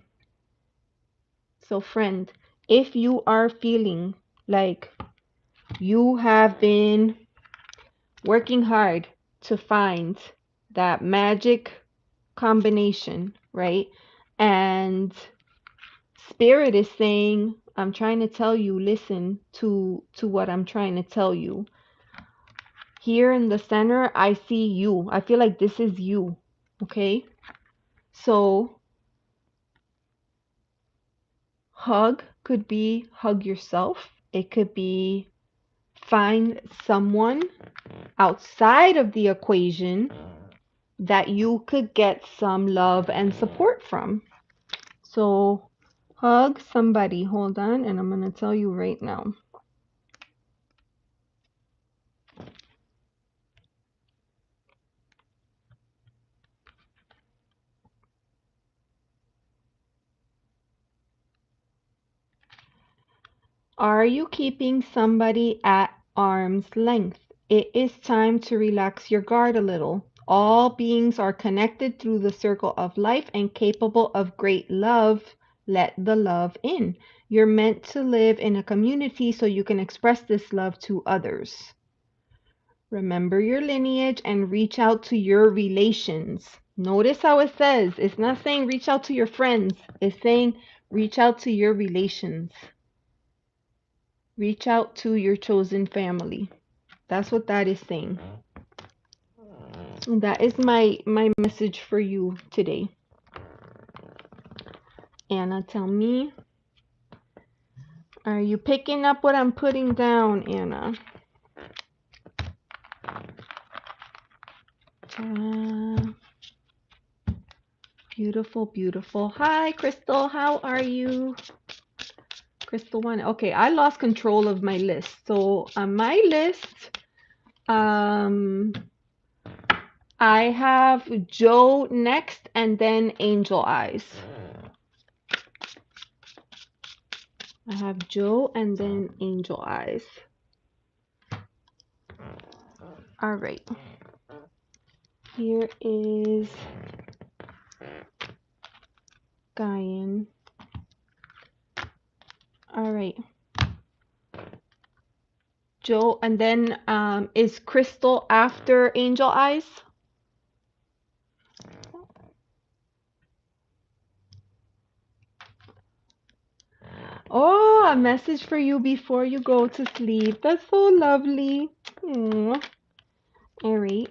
So, friend, if you are feeling like you have been working hard to find that magic combination, right? And Spirit is saying, I'm trying to tell you, listen to what I'm trying to tell you. Here in the center, I see you. I feel like this is you. Okay? So, hug could be hug yourself. It could be find someone outside of the equation that you could get some love and support from. So, hug somebody. Hold on, and I'm going to tell you right now. Are you keeping somebody at arm's length? It is time to relax your guard a little. All beings are connected through the circle of life and capable of great love. Let the love in. You're meant to live in a community so you can express this love to others. Remember your lineage and reach out to your relations. Notice how it says, it's not saying reach out to your friends, it's saying reach out to your relations. Reach out to your chosen family. That's what that is saying. That is my message for you today. Anna, tell me, are you picking up what I'm putting down, Anna? Beautiful, beautiful. Hi, Crystal. How are you? Crystal one. Okay, I lost control of my list. So on my list, I have Joe next and then Angel Eyes. I have Joe and then Angel Eyes. All right. Here is Guyan. All right. Joe, and then is Crystal after Angel Eyes? Oh, a message for you before you go to sleep. That's so lovely. Aww. All right.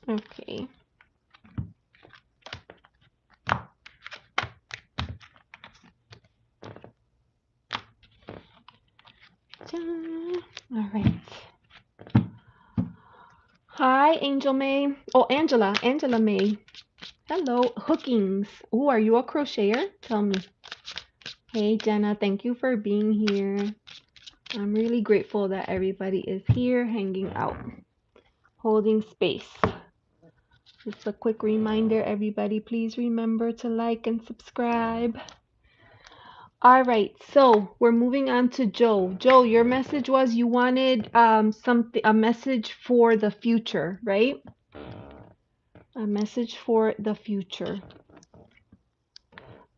Okay. All right. Hi, Angel May. Oh, Angela. Angela May. Hello, Hookings. Oh, are you a crocheter? Tell me. Hey, Jenna, thank you for being here. I'm really grateful that everybody is here hanging out, holding space. Just a quick reminder, everybody, please remember to like and subscribe. All right, so we're moving on to Joe. Joe, your message was you wanted a message for the future, right? A message for the future.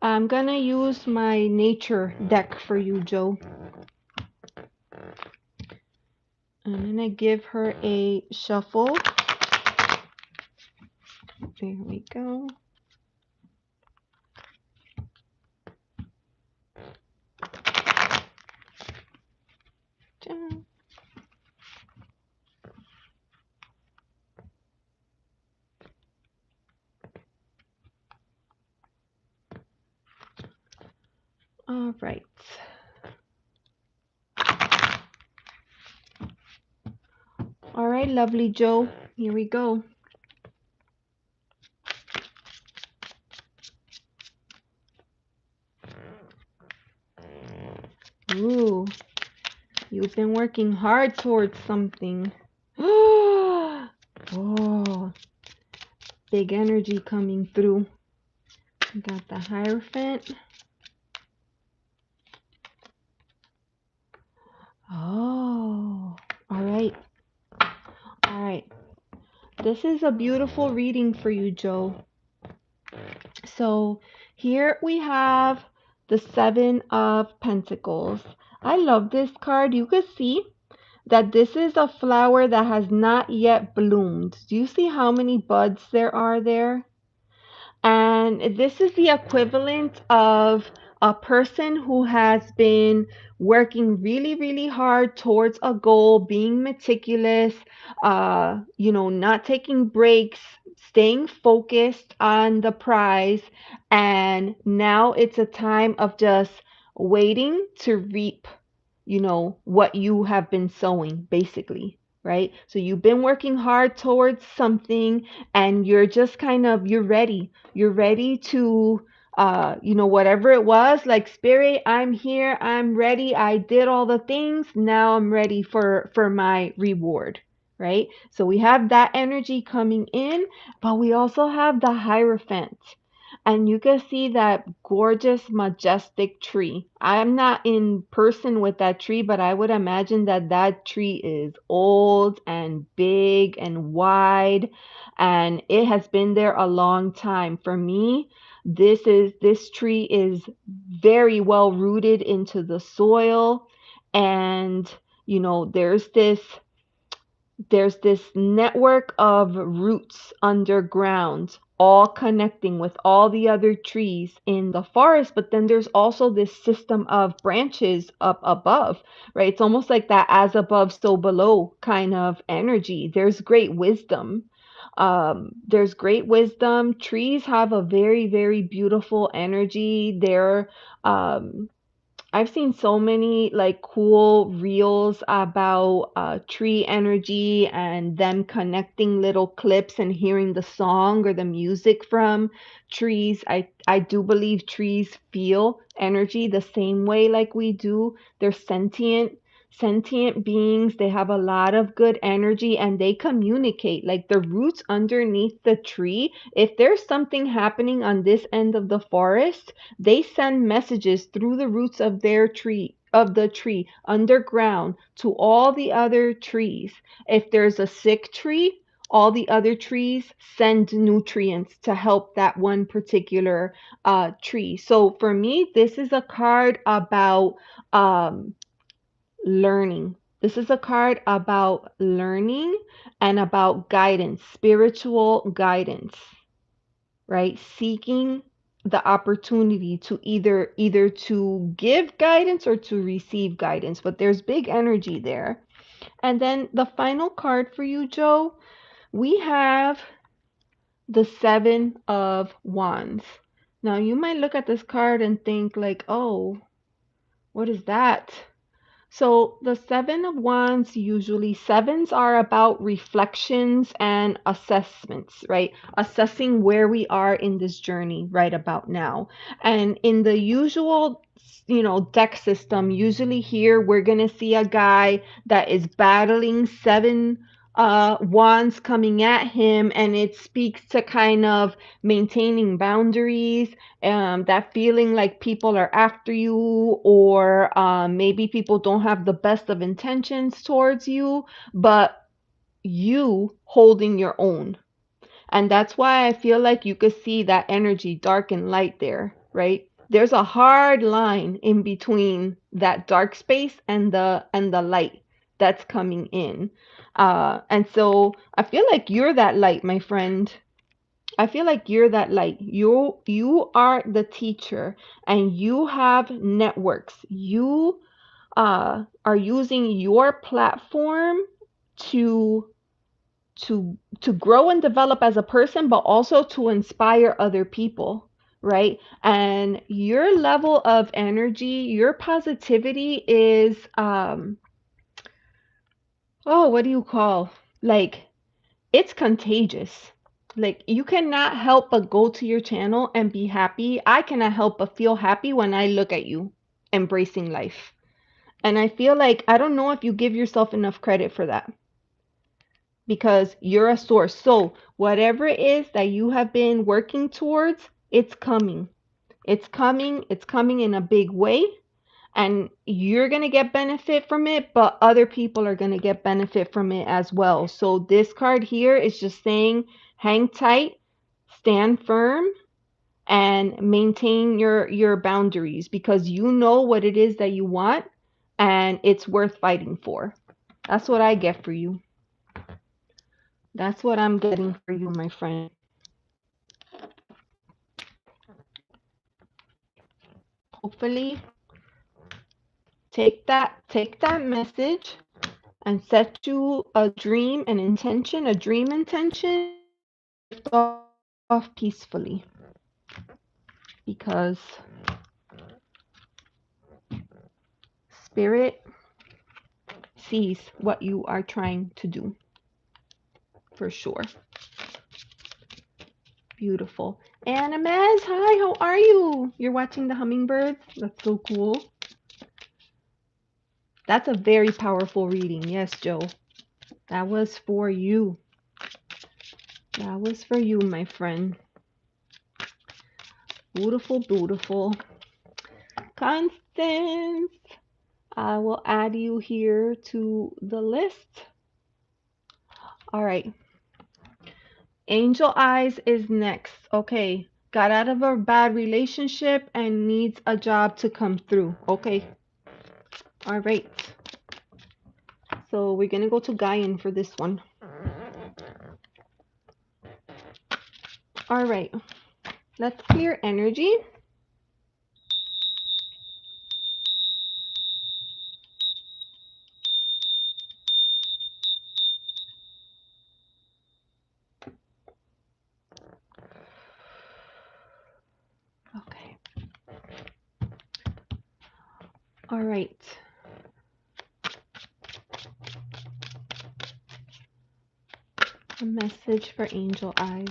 I'm gonna use my nature deck for you, Joe. I'm gonna give her a shuffle. There we go. All right. All right, lovely Joe. Here we go. Ooh, you've been working hard towards something. Oh, big energy coming through. We got the Hierophant. Oh, all right. All right. This is a beautiful reading for you, Joe. So here we have the Seven of Pentacles. I love this card. You can see that this is a flower that has not yet bloomed. Do you see how many buds there are there? And this is the equivalent of a person who has been working really, really hard towards a goal, being meticulous, not taking breaks, staying focused on the prize. And now it's a time of just waiting to reap, what you have been sowing, basically. Right? So you've been working hard towards something and you're just you're ready. You're ready to, whatever it was, like spirit, I'm here, I'm ready, I did all the things, now I'm ready for my reward, right? So we have that energy coming in, but we also have the Hierophant. And you can see that gorgeous, majestic tree. I'm not in person with that tree, but I would imagine that that tree is old and big and wide, and it has been there a long time. For me, this tree is very well rooted into the soil, and there's this network of roots underground, all connecting with all the other trees in the forest. But then there's also this system of branches up above, right? It's almost like that as above, so below kind of energy. There's great wisdom. There's great wisdom. Trees have a very, very beautiful energy. I've seen so many like cool reels about tree energy and them connecting little clips and hearing the song or the music from trees. I do believe trees feel energy the same way like we do. They're sentient beings. They have a lot of good energy and they communicate. Like the roots underneath the tree, if there's something happening on this end of the forest, they send messages through the roots of the tree underground to all the other trees. If there's a sick tree, all the other trees send nutrients to help that one particular tree. So for me, this is a card about learning. This is a card about learning and about guidance, spiritual guidance, right? Seeking the opportunity to either to give guidance or to receive guidance, but there's big energy there. And then the final card for you, Joe, we have the Seven of Wands. Now you might look at this card and think like, oh, what is that? So the Seven of Wands, usually sevens are about reflections and assessments, right? Assessing where we are in this journey right about now. And in the usual, deck system, usually here we're going to see a guy that is battling seven wands coming at him, and it speaks to kind of maintaining boundaries, that feeling like people are after you, or maybe people don't have the best of intentions towards you, but you holding your own. And that's why I feel like you could see that energy, dark and light there, right? There's a hard line in between that dark space and the light that's coming in. And so I feel like you're that light, my friend. I feel like you're that light. You are the teacher, and you have networks. You are using your platform to to grow and develop as a person, but also to inspire other people, right? And your level of energy, your positivity is oh, what do you call? Like, it's contagious. Like, you cannot help but go to your channel and be happy. I cannot help but feel happy when I look at you embracing life. And I feel like I don't know if you give yourself enough credit for that, because you're a source. So, whatever it is that you have been working towards, it's coming. It's coming. It's coming in a big way. And you're going to get benefit from it, but other people are going to get benefit from it as well. So this card here is just saying hang tight, stand firm, and maintain your boundaries, because you know what it is that you want, and it's worth fighting for. That's what I get for you. That's what I'm getting for you, my friend. Hopefully, take that message and set you a dream, an intention, a dream intention, off peacefully, because spirit sees what you are trying to do, for sure. Beautiful. Animez, hi, how are you? You're watching the hummingbirds? That's so cool. That's a very powerful reading. Yes, Joe. That was for you. That was for you, my friend. Beautiful, beautiful. Constance, I will add you here to the list. All right. Angel Eyes is next. Okay. Got out of a bad relationship and needs a job to come through. Okay. All right. So we're going to go to Guyan for this one. All right. Let's clear energy. Okay. All right. A message for Angel Eyes.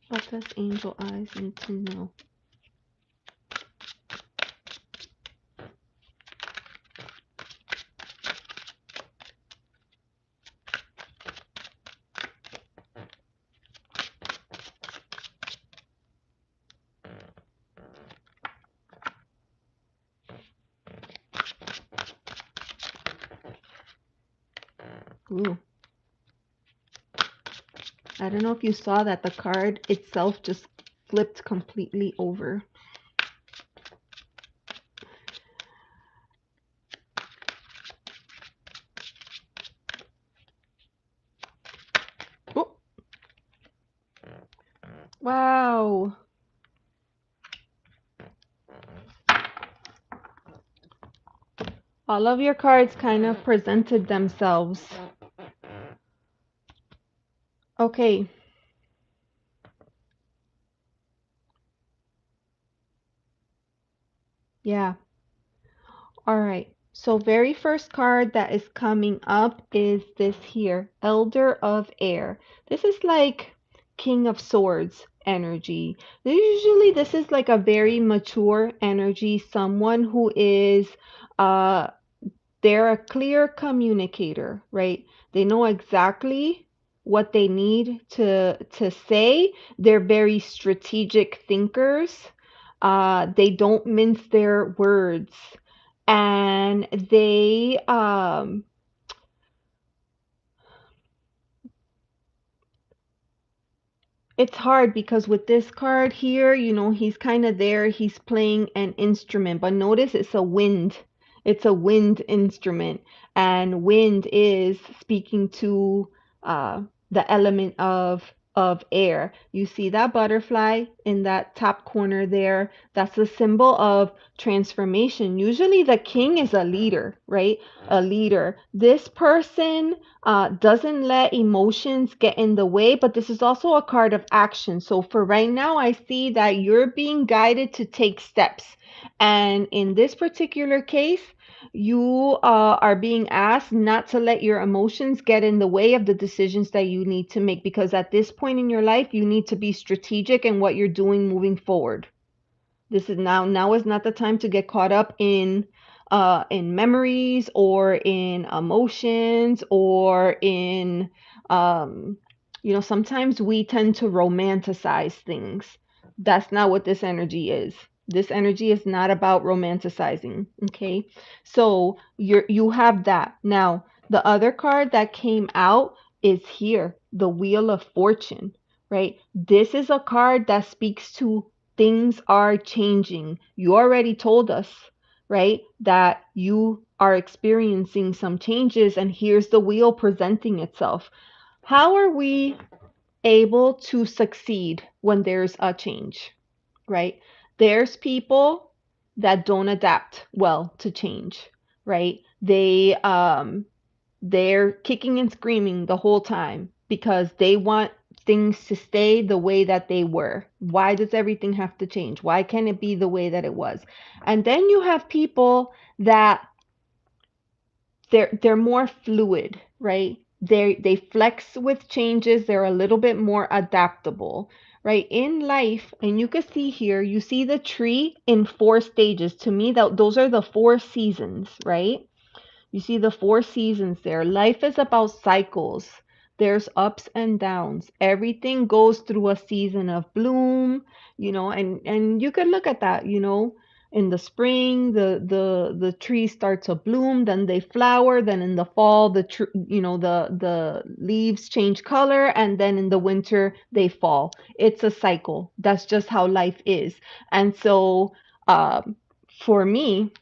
What does Angel Eyes need to know? Ooh. I don't know if you saw that the card itself just flipped completely over. Oh. Wow. All of your cards kind of presented themselves. Okay. Yeah. All right. So very first card that is coming up is this here, Elder of Air. This is like King of Swords energy. Usually this is like a very mature energy, someone who is uh they're a clear communicator, right? They know exactly what they need to say. They're very strategic thinkers. They don't mince their words, and it's hard because with this card here, he's kind of there. He's playing an instrument, but notice it's a wind. It's a wind instrument, and wind is speaking to uh, the element of air. You see that butterfly in that top corner there? That's a symbol of transformation. Usually, the king is a leader, right? A leader. This person doesn't let emotions get in the way, but this is also a card of action. So for right now, I see that you're being guided to take steps. And in this particular case, you are being asked not to let your emotions get in the way of the decisions that you need to make, because at this point in your life, you need to be strategic in what you're doing moving forward. This is now is not the time to get caught up in memories or in emotions or in um sometimes we tend to romanticize things. That's not what this energy is. This energy is not about romanticizing, okay? So you have that. Now, the other card that came out is here, the Wheel of Fortune, right? This is a card that speaks to things are changing. You already told us, right, that you are experiencing some changes, and here's the wheel presenting itself. How are we able to succeed when there's a change, right? There's people that don't adapt well to change, right? They're kicking and screaming the whole time because they want things to stay the way that they were. Why does everything have to change? Why can't it be the way that it was? And then you have people that they're more fluid, right? They flex with changes. They're a little bit more adaptable, right? In life, and you can see here, you see the tree in four stages. To me, that those are the four seasons, right? You see the four seasons there. Life is about cycles. There's ups and downs. Everything goes through a season of bloom, and you can look at that, in the spring, the trees start to bloom, then they flower, then in the fall, the leaves change color, and then in the winter they fall. It's a cycle. That's just how life is. And so, for me,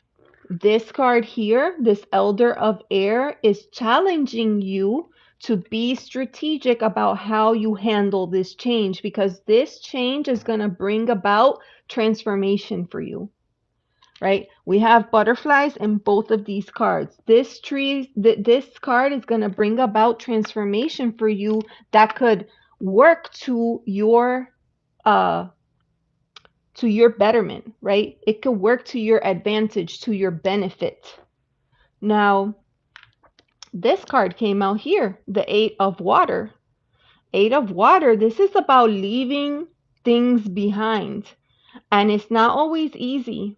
this card here, this Elder of Air, is challenging you to be strategic about how you handle this change, because this change is going to bring about transformation for you, right? We have butterflies in both of these cards. This card is going to bring about transformation for you that could work uh to your betterment, right? It could work to your advantage, to your benefit. Now, this card came out here, the Eight of Water. Eight of Water, this is about leaving things behind. And it's not always easy.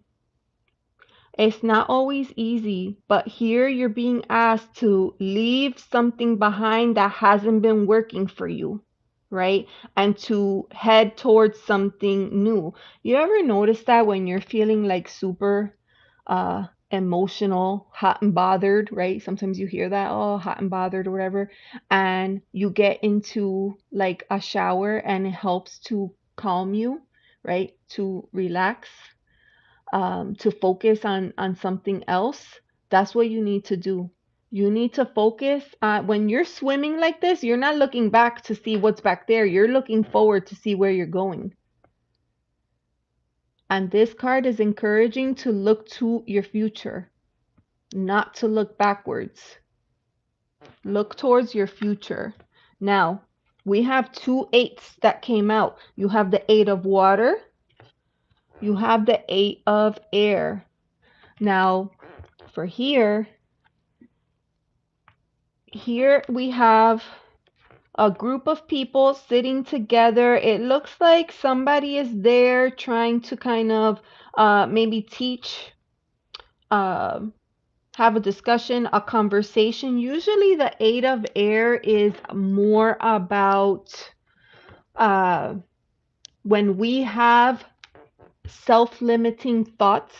It's not always easy, but here you're being asked to leave something behind that hasn't been working for you, right? And to head towards something new. You ever notice that when you're feeling like super emotional, hot and bothered, right? Sometimes you hear that, oh, hot and bothered or whatever, and you get into like a shower and it helps to calm you, right? To relax, to focus on something else. That's what you need to do. You need to focus. When you're swimming like this, you're not looking back to see what's back there. You're looking forward to see where you're going. And this card is encouraging to look to your future, not to look backwards. Look towards your future. Now, we have two eights that came out. You have the Eight of Water. You have the Eight of Air. Now, For here we have a group of people sitting together. It looks like somebody is there trying to kind of maybe teach, uh, have a discussion, a conversation. Usually the Eight of Air is more about uh, when we have self-limiting thoughts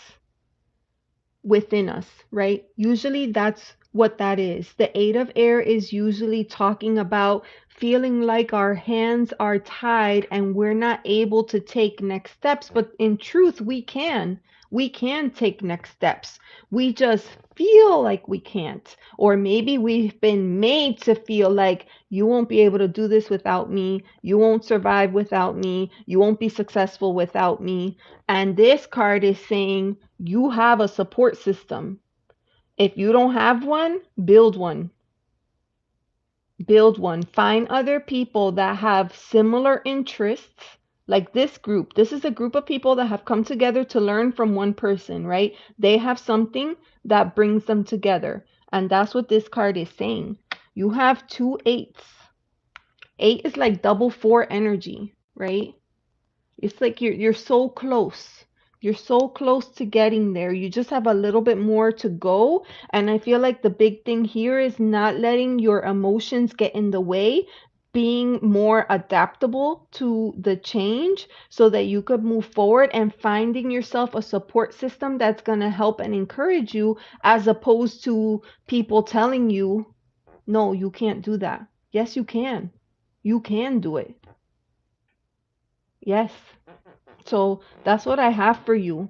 within us, right? Usually that's what that is. The Eight of Air is usually talking about feeling like our hands are tied and we're not able to take next steps. But in truth, we can. We can take next steps. We just feel like we can't. Or maybe we've been made to feel like you won't be able to do this without me. You won't survive without me. You won't be successful without me. And this card is saying you have a support system. If you don't have one, build one. Build one. Find other people that have similar interests, like this group. This is a group of people that have come together to learn from one person, right? They have something that brings them together. And that's what this card is saying. You have two eights. Eight is like double four energy, right? It's like you're so close. You're so close to getting there. You just have a little bit more to go. And I feel like the big thing here is not letting your emotions get in the way, being more adaptable to the change so that you could move forward and finding yourself a support system that's going to help and encourage you as opposed to people telling you, no, you can't do that. Yes, you can. You can do it. Yes. So that's what I have for you.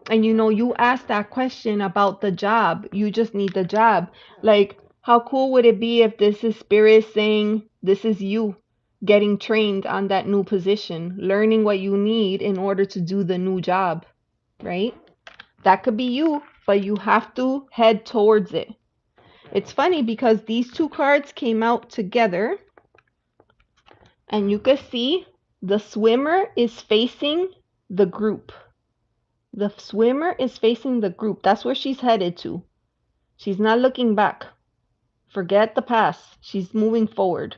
And you asked that question about the job. You just need the job. Like, how cool would it be if this is spirit saying, this is you getting trained on that new position, learning what you need in order to do the new job, right? That could be you, but you have to head towards it. It's funny because these two cards came out together, and you can see the swimmer is facing the group. The swimmer is facing the group. That's where she's headed to. She's not looking back. Forget the past. She's moving forward.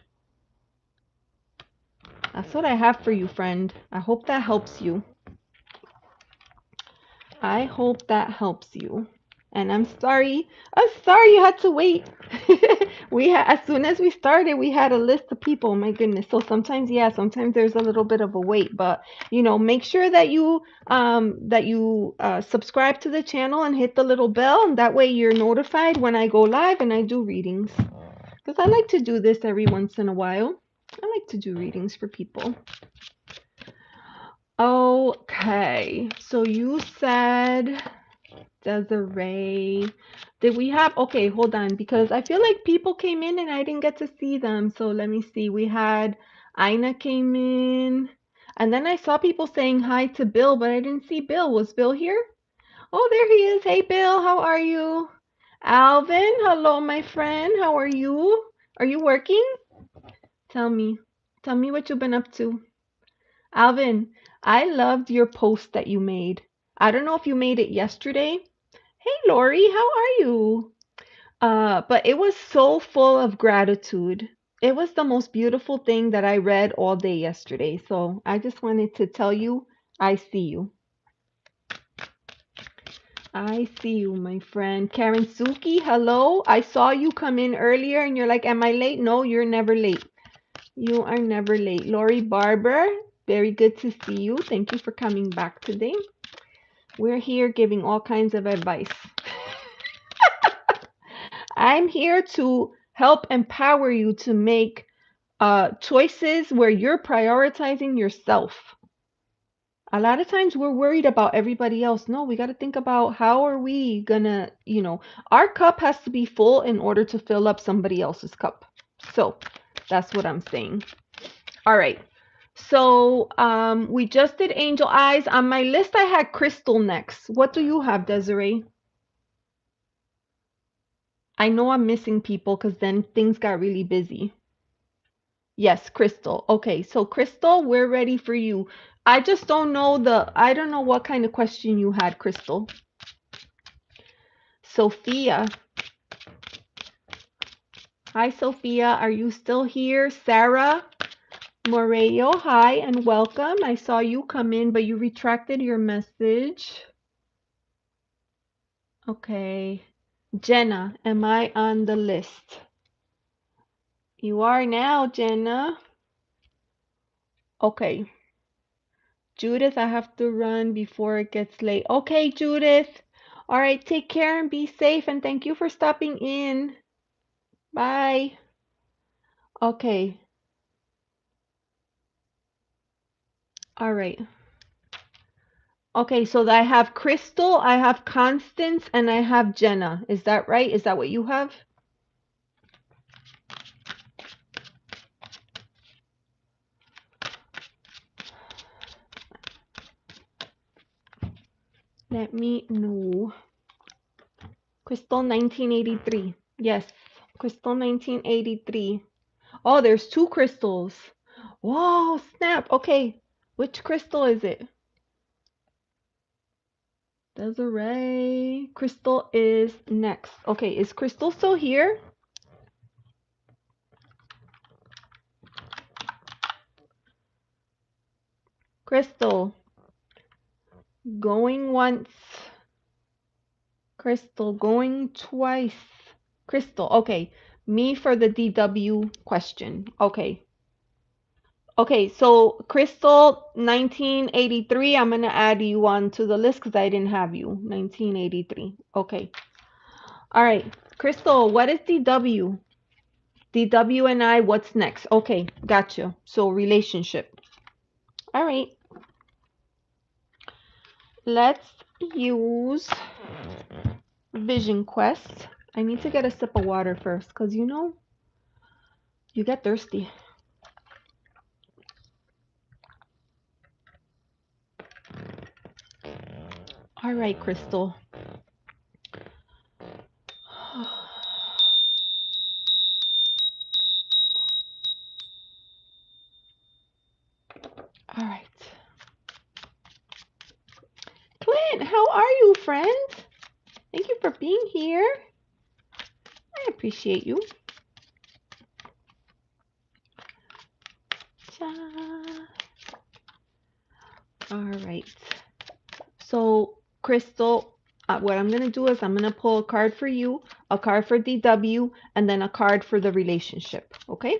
That's what I have for you, friend. I hope that helps you. I hope that helps you. And I'm sorry. I'm sorry you had to wait. As soon as we started, we had a list of people. My goodness. So sometimes, yeah, sometimes there's a little bit of a wait, but make sure that you subscribe to the channel and hit the little bell, and that way you're notified when I go live and I do readings. Because I like to do this every once in a while. I like to do readings for people. Okay. So you said Desiree. Did we have, okay, hold on, because I feel like people came in and I didn't get to see them. So let me see. We had Ina came in, and then I saw people saying hi to Bill, but I didn't see Bill. Was Bill here? Oh, there he is. Hey, Bill, how are you? Alvin, hello, my friend. How are you? Are you working? Tell me. Tell me what you've been up to. Alvin, I loved your post that you made. I don't know if you made it yesterday. Hey, Lori, how are you? But it was so full of gratitude. It was the most beautiful thing that I read all day yesterday. So I just wanted to tell you, I see you. I see you, my friend. Karen Suki, hello. I saw you come in earlier and you're like, am I late? No, you're never late. You are never late. Lori Barber, very good to see you. Thank you for coming back today. We're here giving all kinds of advice. I'm here to help empower you to make choices where you're prioritizing yourself. A lot of times we're worried about everybody else. No, we got to think about how are we gonna, our cup has to be full in order to fill up somebody else's cup. So that's what I'm saying. All right. So we just did angel eyes. On my list, I had crystal next. What do you have, Desiree? I know I'm missing people because then things got really busy. Yes, Crystal. Okay, so Crystal, we're ready for you. I just don't know I don't know what kind of question you had, Crystal. Sophia. Hi, Sophia. Are you still here? Sarah Moreo, hi and welcome. I saw you come in, but you retracted your message. Okay. Jenna, am I on the list? You are now, Jenna. Okay. Judith, I have to run before it gets late. Okay, Judith. All right, take care and be safe, and thank you for stopping in. Bye. Okay. All right. Okay, so I have Crystal, I have Constance, and I have Jenna. Is that right? Is that what you have? Let me know. Crystal 1983. Yes, Crystal 1983. Oh, there's two crystals. Whoa, snap. Okay, which crystal is it? Desiree. Crystal is next. Okay, is Crystal still here? Crystal. Going once. Crystal going twice. Crystal. Okay, me for the DW question. Okay. Okay, so Crystal 1983, I'm gonna add you on to the list because I didn't have you. 1983. Okay. All right. Crystal, what is DW? DW and I, what's next? Okay, gotcha. So relationship. All right. Let's use Vision Quest. I need to get a sip of water first because you know, you get thirsty. All right, Crystal. All right. Clint, how are you, friend? Thank you for being here. I appreciate you. All right. So, Crystal, what I'm going to do is I'm going to pull a card for you, a card for DW, and then a card for the relationship. Okay?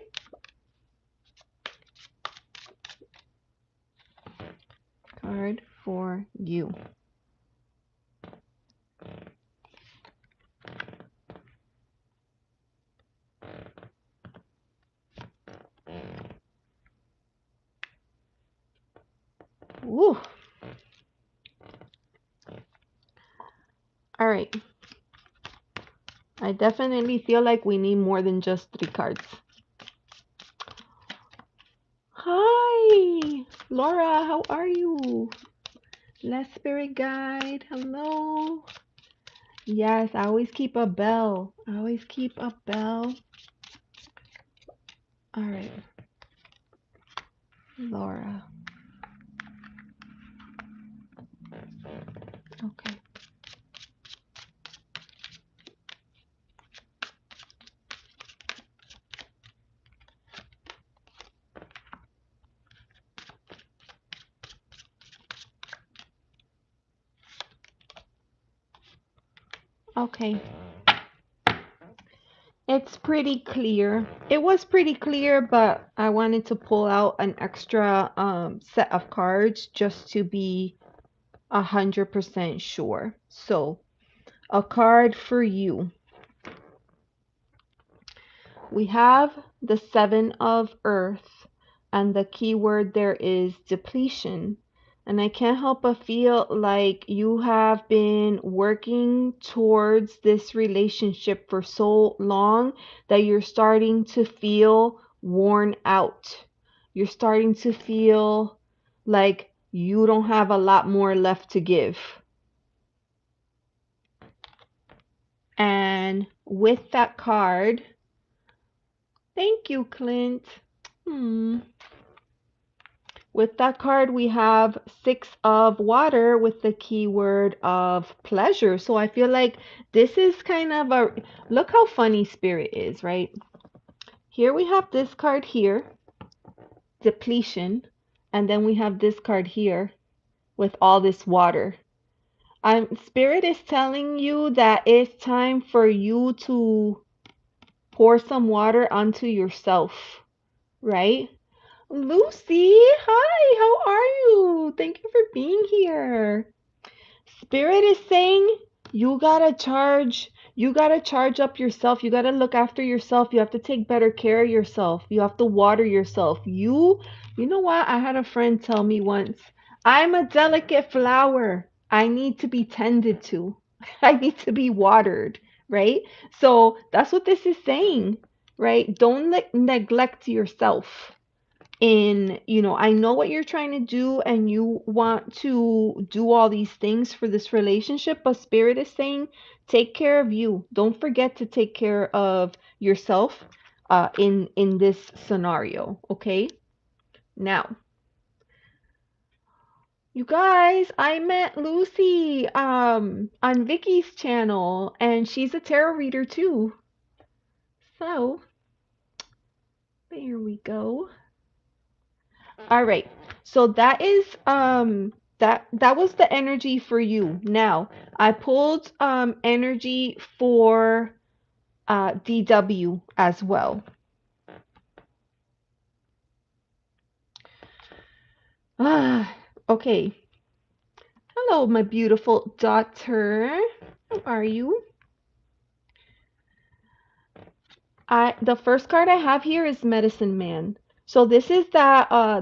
Card for you. Woo. All right. I definitely feel like we need more than just 3 cards. Hi, Laura, how are you? Last Spirit Guide, hello. Yes, I always keep a bell. I always keep a bell. All right, Laura. Okay. Okay. It's pretty clear. It was pretty clear, but I wanted to pull out an extra set of cards just to be 100% sure. So, a card for you. We have the 7 of Earth, and the keyword there is depletion. And I can't help but feel like you have been working towards this relationship for so long that you're starting to feel worn out. You're starting to feel like you don't have a lot more left to give. And with that card, thank you, Clint. With that card, we have Six of Water with the keyword of pleasure. So I feel like this is kind of a look how funny Spirit is, right? Here we have this card here, depletion, and then we have this card here with all this water. Spirit is telling you that it's time for you to pour some water onto yourself, right? Lucy, hi, how are you? Thank you for being here. Spirit is saying you gotta charge up yourself. You gotta look after yourself. You have to take better care of yourself. You have to water yourself. You know what? I had a friend tell me once, I'm a delicate flower. I need to be tended to. I need to be watered, right? So that's what this is saying, right? Don't neglect yourself. I know what you're trying to do and you want to do all these things for this relationship, but Spirit is saying take care of you. Don't forget to take care of yourself in this scenario, okay? Now, you guys, I met Lucy on Vicky's channel, and she's a tarot reader too. So, there we go. All right. So that is that was the energy for you. Now, I pulled energy for DW as well. Okay. Hello, my beautiful daughter. How are you? The first card I have here is Medicine Man. So this is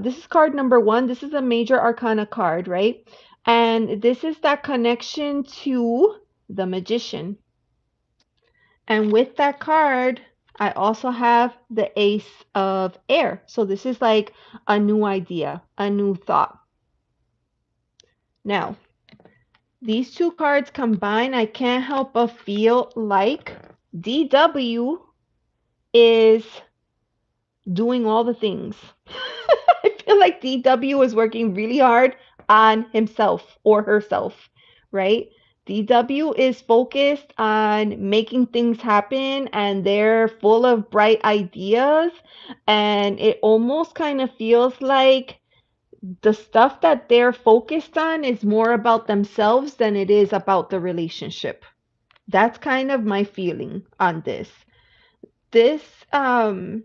this is card number 1. This is a major arcana card, right? And this is that connection to the Magician. And with that card, I also have the Ace of Air. So this is like a new idea, a new thought. Now, these two cards combined, I can't help but feel like DW is doing all the things. I feel like DW is working really hard on himself or herself, right? DW is focused on making things happen and they're full of bright ideas. And it almost kind of feels like the stuff that they're focused on is more about themselves than it is about the relationship. That's kind of my feeling on this. This um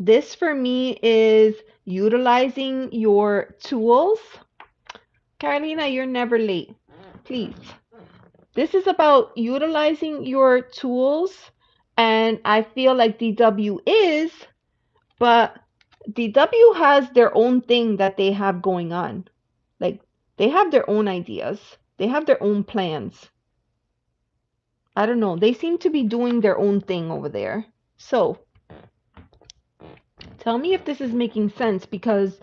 this for me is utilizing your tools. Carolina, you're never late. Please. This is about utilizing your tools, and I feel like DW is, but DW has their own thing that they have going on. Like, they have their own ideas, they have their own plans. I don't know. They seem to be doing their own thing over there. So, tell me if this is making sense because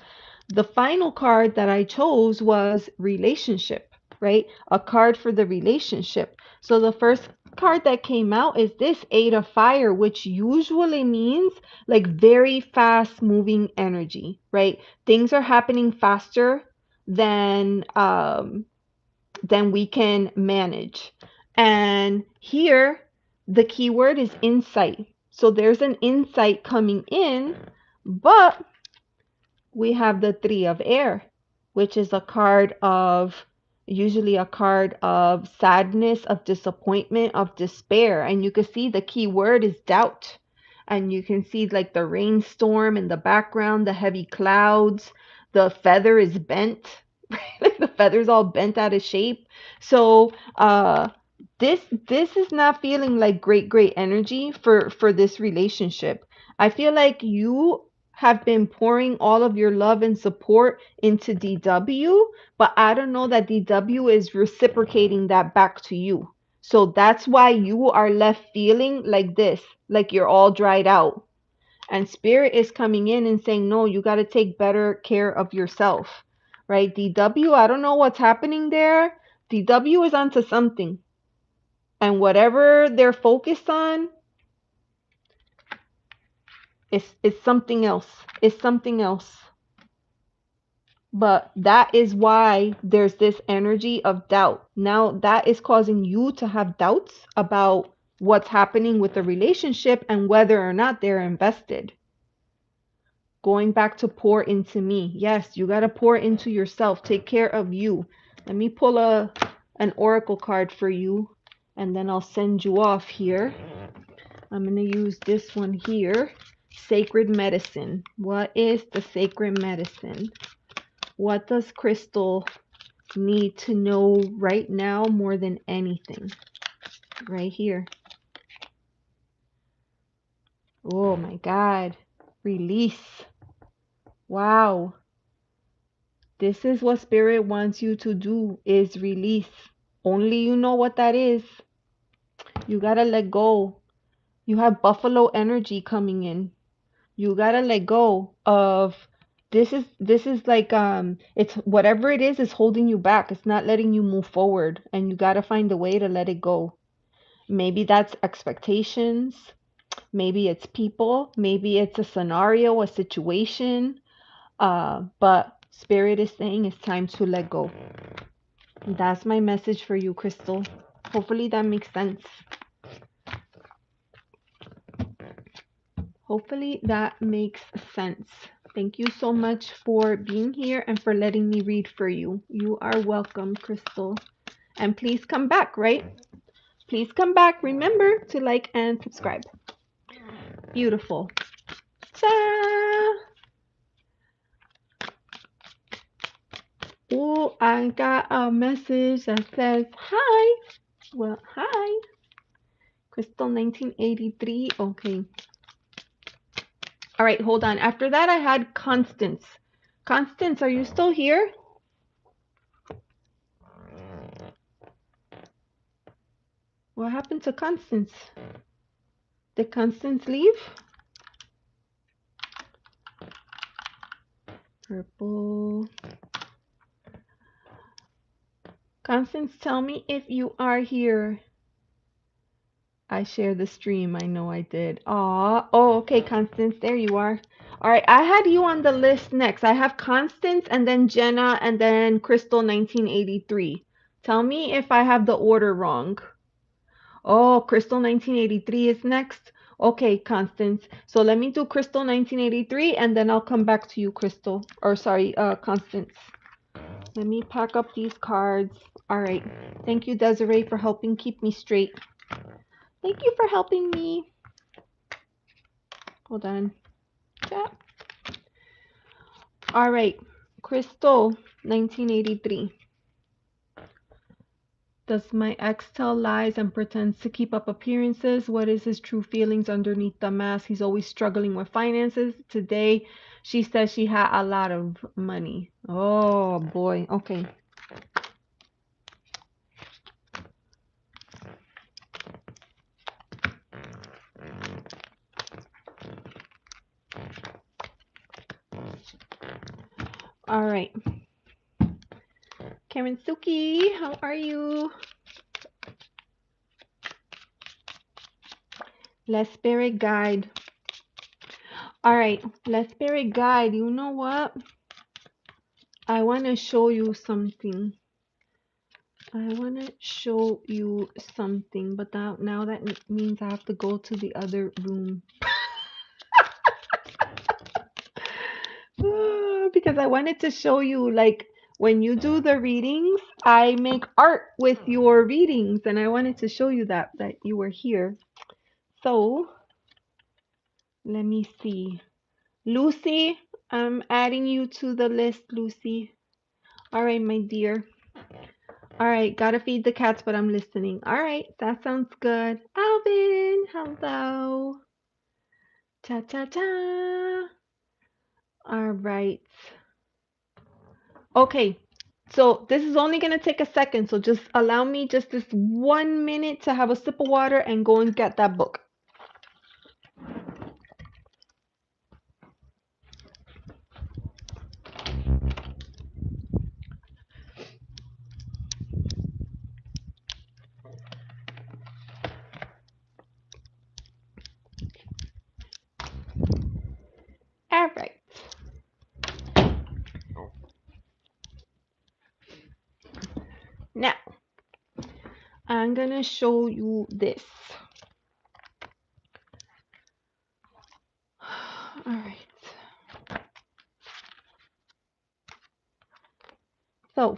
the final card that I chose was relationship, right? A card for the relationship. So the first card that came out is this Eight of Fire, which usually means like very fast moving energy, right? Things are happening faster than we can manage. And here the keyword is insight. So there's an insight coming in, but we have the Three of Air, which is usually a card of sadness, of disappointment, of despair. And you can see the key word is doubt. And you can see like the rainstorm in the background, the heavy clouds, the feather is bent, like the feather's all bent out of shape. So this is not feeling like great energy for this relationship. I feel like you have been pouring all of your love and support into DW, but I don't know that DW is reciprocating that back to you. So that's why you are left feeling like this, like you're all dried out. And Spirit is coming in and saying, no, you got to take better care of yourself, right? DW, I don't know what's happening there. DW is onto something. And whatever they're focused on is something else. It's something else. But that is why there's this energy of doubt. Now that is causing you to have doubts about what's happening with the relationship and whether or not they're invested. Going back to pour into me. Yes, you got to pour into yourself. Take care of you. Let me pull an oracle card for you, and then I'll send you off here. I'm going to use this one here. Sacred medicine. What is the sacred medicine? What does Crystal need to know right now more than anything? Right here. Oh my God. Release. Wow. This is what Spirit wants you to do, is release. Only you know what that is. You gotta let go. You have buffalo energy coming in. You gotta let go of this is like it's whatever it is holding you back. It's not letting you move forward, and you gotta find a way to let it go. Maybe that's expectations, maybe it's people, maybe it's a scenario, a situation. But Spirit is saying it's time to let go. That's my message for you, Crystal. Hopefully that makes sense. Hopefully that makes sense. Thank you so much for being here and for letting me read for you. You are welcome, Crystal. And please come back, right? Please come back. Remember to like and subscribe. Beautiful. Ta! Oh, I got a message that says, hi. Well, hi. Crystal 1983. Okay. All right, hold on. After that, I had Constance. Constance, are you still here? What happened to Constance? Did Constance leave? Purple. Constance, tell me if you are here. I shared the stream. I know I did. Aw. Oh, okay, Constance. There you are. All right. I had you on the list next. I have Constance and then Jenna and then Crystal 1983. Tell me if I have the order wrong. Oh, Crystal 1983 is next. Okay, Constance. So let me do Crystal 1983 and then I'll come back to you, Crystal. Or sorry, Constance. Let me pack up these cards. All right. Thank you, Desiree, for helping keep me straight. Thank you for helping me. Hold on. Chat. All right. Crystal 1983. Does my ex tell lies and pretends to keep up appearances? What is his true feelings underneath the mask? He's always struggling with finances. Today, she says she had a lot of money. Oh, boy. Okay. All right. Karen Suki, how are you? Let Spirit guide. All right. Let Spirit guide. You know what? I want to show you something. I want to show you something, but now that means I have to go to the other room. Because I wanted to show you, like, when you do the readings, I make art with your readings, and I wanted to show you that you were here. So, let me see. Lucy, I'm adding you to the list, Lucy. All right, my dear. All right, gotta feed the cats, but I'm listening. All right, that sounds good. Alvin, hello. Cha cha cha. All right. Okay, so this is only gonna take a second, so just allow me just this 1 minute to have a sip of water and go and get that book. All right. I'm gonna show you this. All right. So,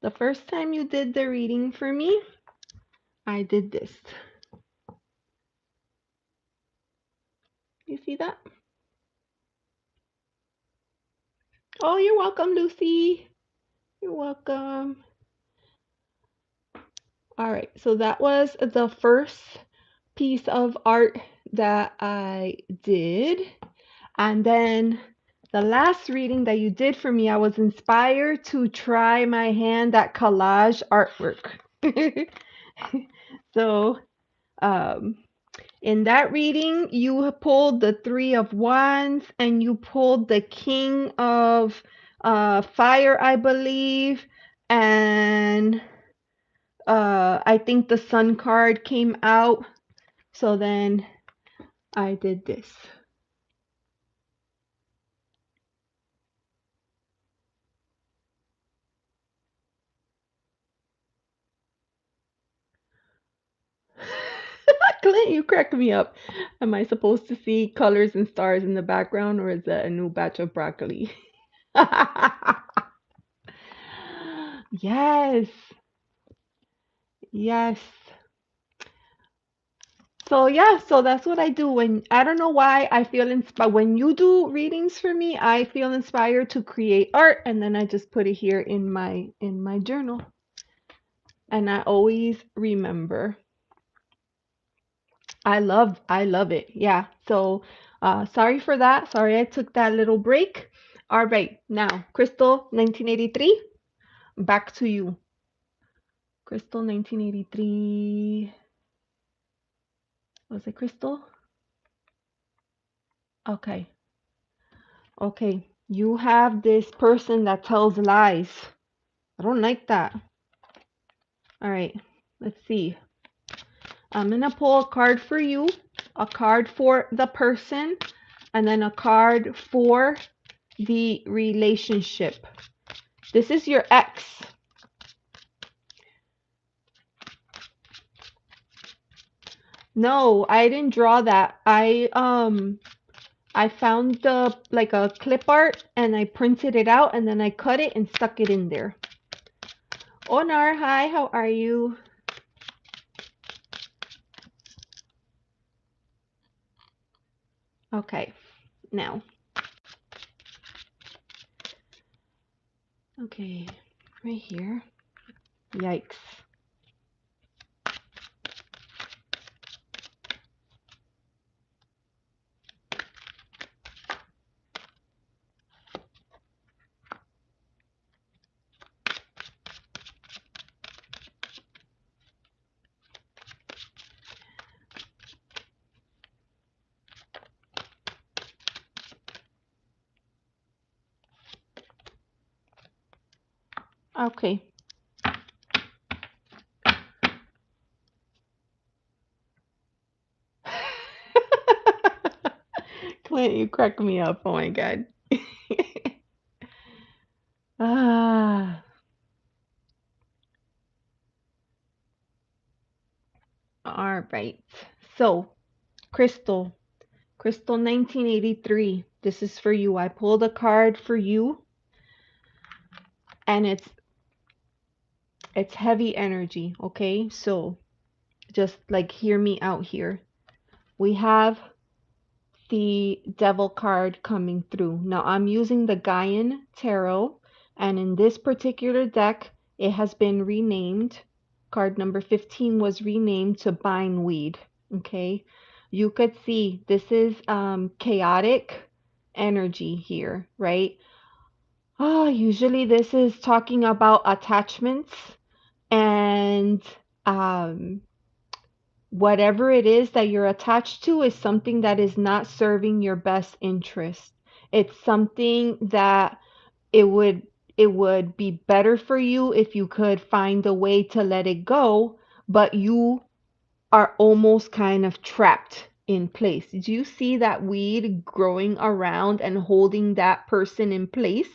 the first time you did the reading for me, I did this. You see that? Oh, you're welcome, Lucy. You're welcome. All right, so that was the first piece of art that I did. And then the last reading that you did for me, I was inspired to try my hand at collage artwork. So, um, in that reading, you pulled the Three of Wands and you pulled the King of Fire, I believe. And I think the Sun card came out. So then I did this. Clint, you crack me up. Am I supposed to see colors and stars in the background, or is that a new batch of broccoli? Yes, yes. So yeah, so that's what I do when I don't know why I feel inspired. When you do readings for me, I feel inspired to create art, and then I just put it here in my journal, and I always remember. I love it. Yeah. So sorry for that. Sorry I took that little break. All right. Now, Crystal 1983, back to you. Crystal 1983. Was it Crystal? Okay. Okay. You have this person that tells lies. I don't like that. All right. Let's see. I'm going to pull a card for you, a card for the person, and then a card for the relationship. This is your ex. No, I didn't draw that. I found the like a clip art and I printed it out and then I cut it and stuck it in there. Onar, hi, how are you? Okay, now. Okay, right here. Yikes. Okay. Clint, you crack me up. Oh my God. Ah. All right. So, Crystal, Crystal 1983. This is for you. I pulled a card for you and it's heavy energy, okay? So, just like hear me out here. We have the Devil card coming through. Now, I'm using the Gaian Tarot, and in this particular deck, it has been renamed. Card number 15 was renamed to Bindweed, okay? You could see this is chaotic energy here, right? Oh, usually this is talking about attachments and whatever it is that you're attached to is something that is not serving your best interest. It's something that it would it would be better for you if you could find a way to let it go, but you are almost kind of trapped in place. Do you see that weed growing around and holding that person in place?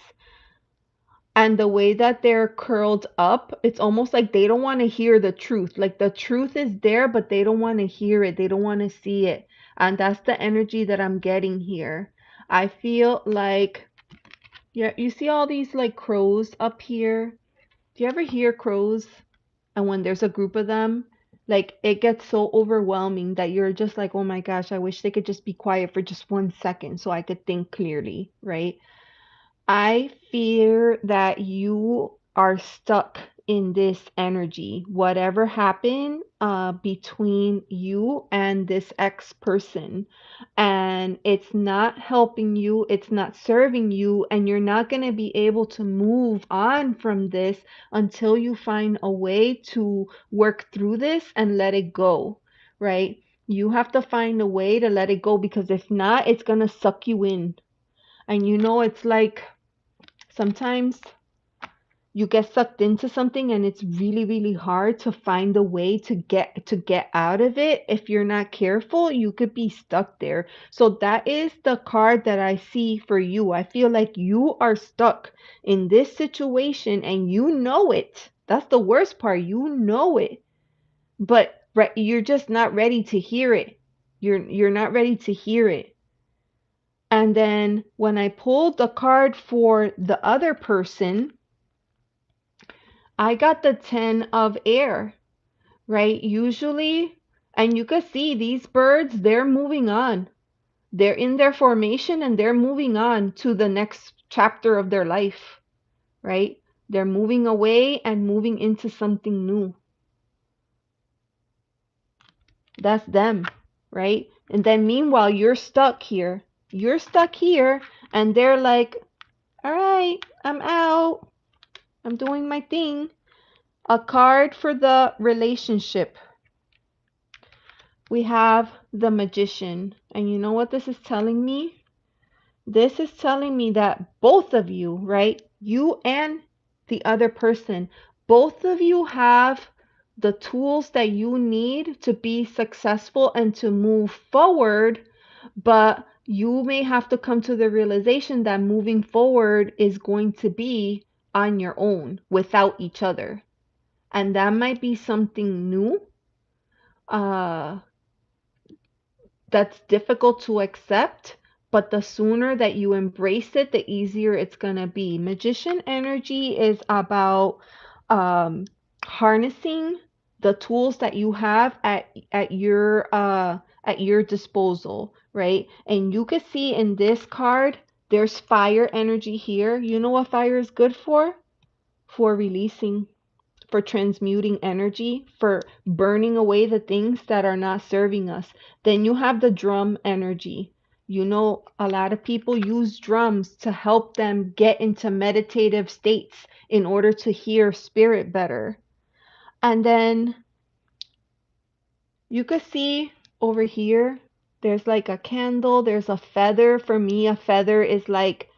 And the way that they're curled up, it's almost like they don't want to hear the truth. Like the truth is there, but they don't want to hear it. They don't want to see it. And that's the energy that I'm getting here. I feel like, yeah, you see all these like crows up here? Do you ever hear crows? And when there's a group of them, like it gets so overwhelming that you're just like, oh my gosh, I wish they could just be quiet for just 1 second so I could think clearly, right? I fear that you are stuck in this energy. Whatever happened between you and this ex person, and it's not helping you, it's not serving you, and you're not going to be able to move on from this until you find a way to work through this and let it go, right? You have to find a way to let it go because if not, it's going to suck you in. And you know, it's like, sometimes you get sucked into something and it's really really hard to find a way to get out of it. If you're not careful, you could be stuck there. So that is the card that I see for you. I feel like you are stuck in this situation and you know it. That's the worst part. You know it, but you're just not ready to hear it. You're not ready to hear it. And then when I pulled the card for the other person, I got the 10 of air, right? Usually, and you can see these birds, they're moving on. They're in their formation and they're moving on to the next chapter of their life, right? They're moving away and moving into something new. That's them, right? And then meanwhile, you're stuck here. You're stuck here, and they're like, all right, I'm out. I'm doing my thing. A card for the relationship. We have the Magician. And you know what this is telling me? This is telling me that both of you, right? You and the other person, both of you have the tools that you need to be successful and to move forward, but you may have to come to the realization that moving forward is going to be on your own without each other. And that might be something new. Uh, that's difficult to accept, but the sooner that you embrace it, the easier it's going to be. Magician energy is about um, harnessing the tools that you have at your disposal, right? And you can see in this card, there's fire energy here. You know what fire is good for? For releasing, for transmuting energy, for burning away the things that are not serving us. Then you have the drum energy. You know, a lot of people use drums to help them get into meditative states in order to hear spirit better. And then you could see over here, there's like a candle, there's a feather. For me, a feather is like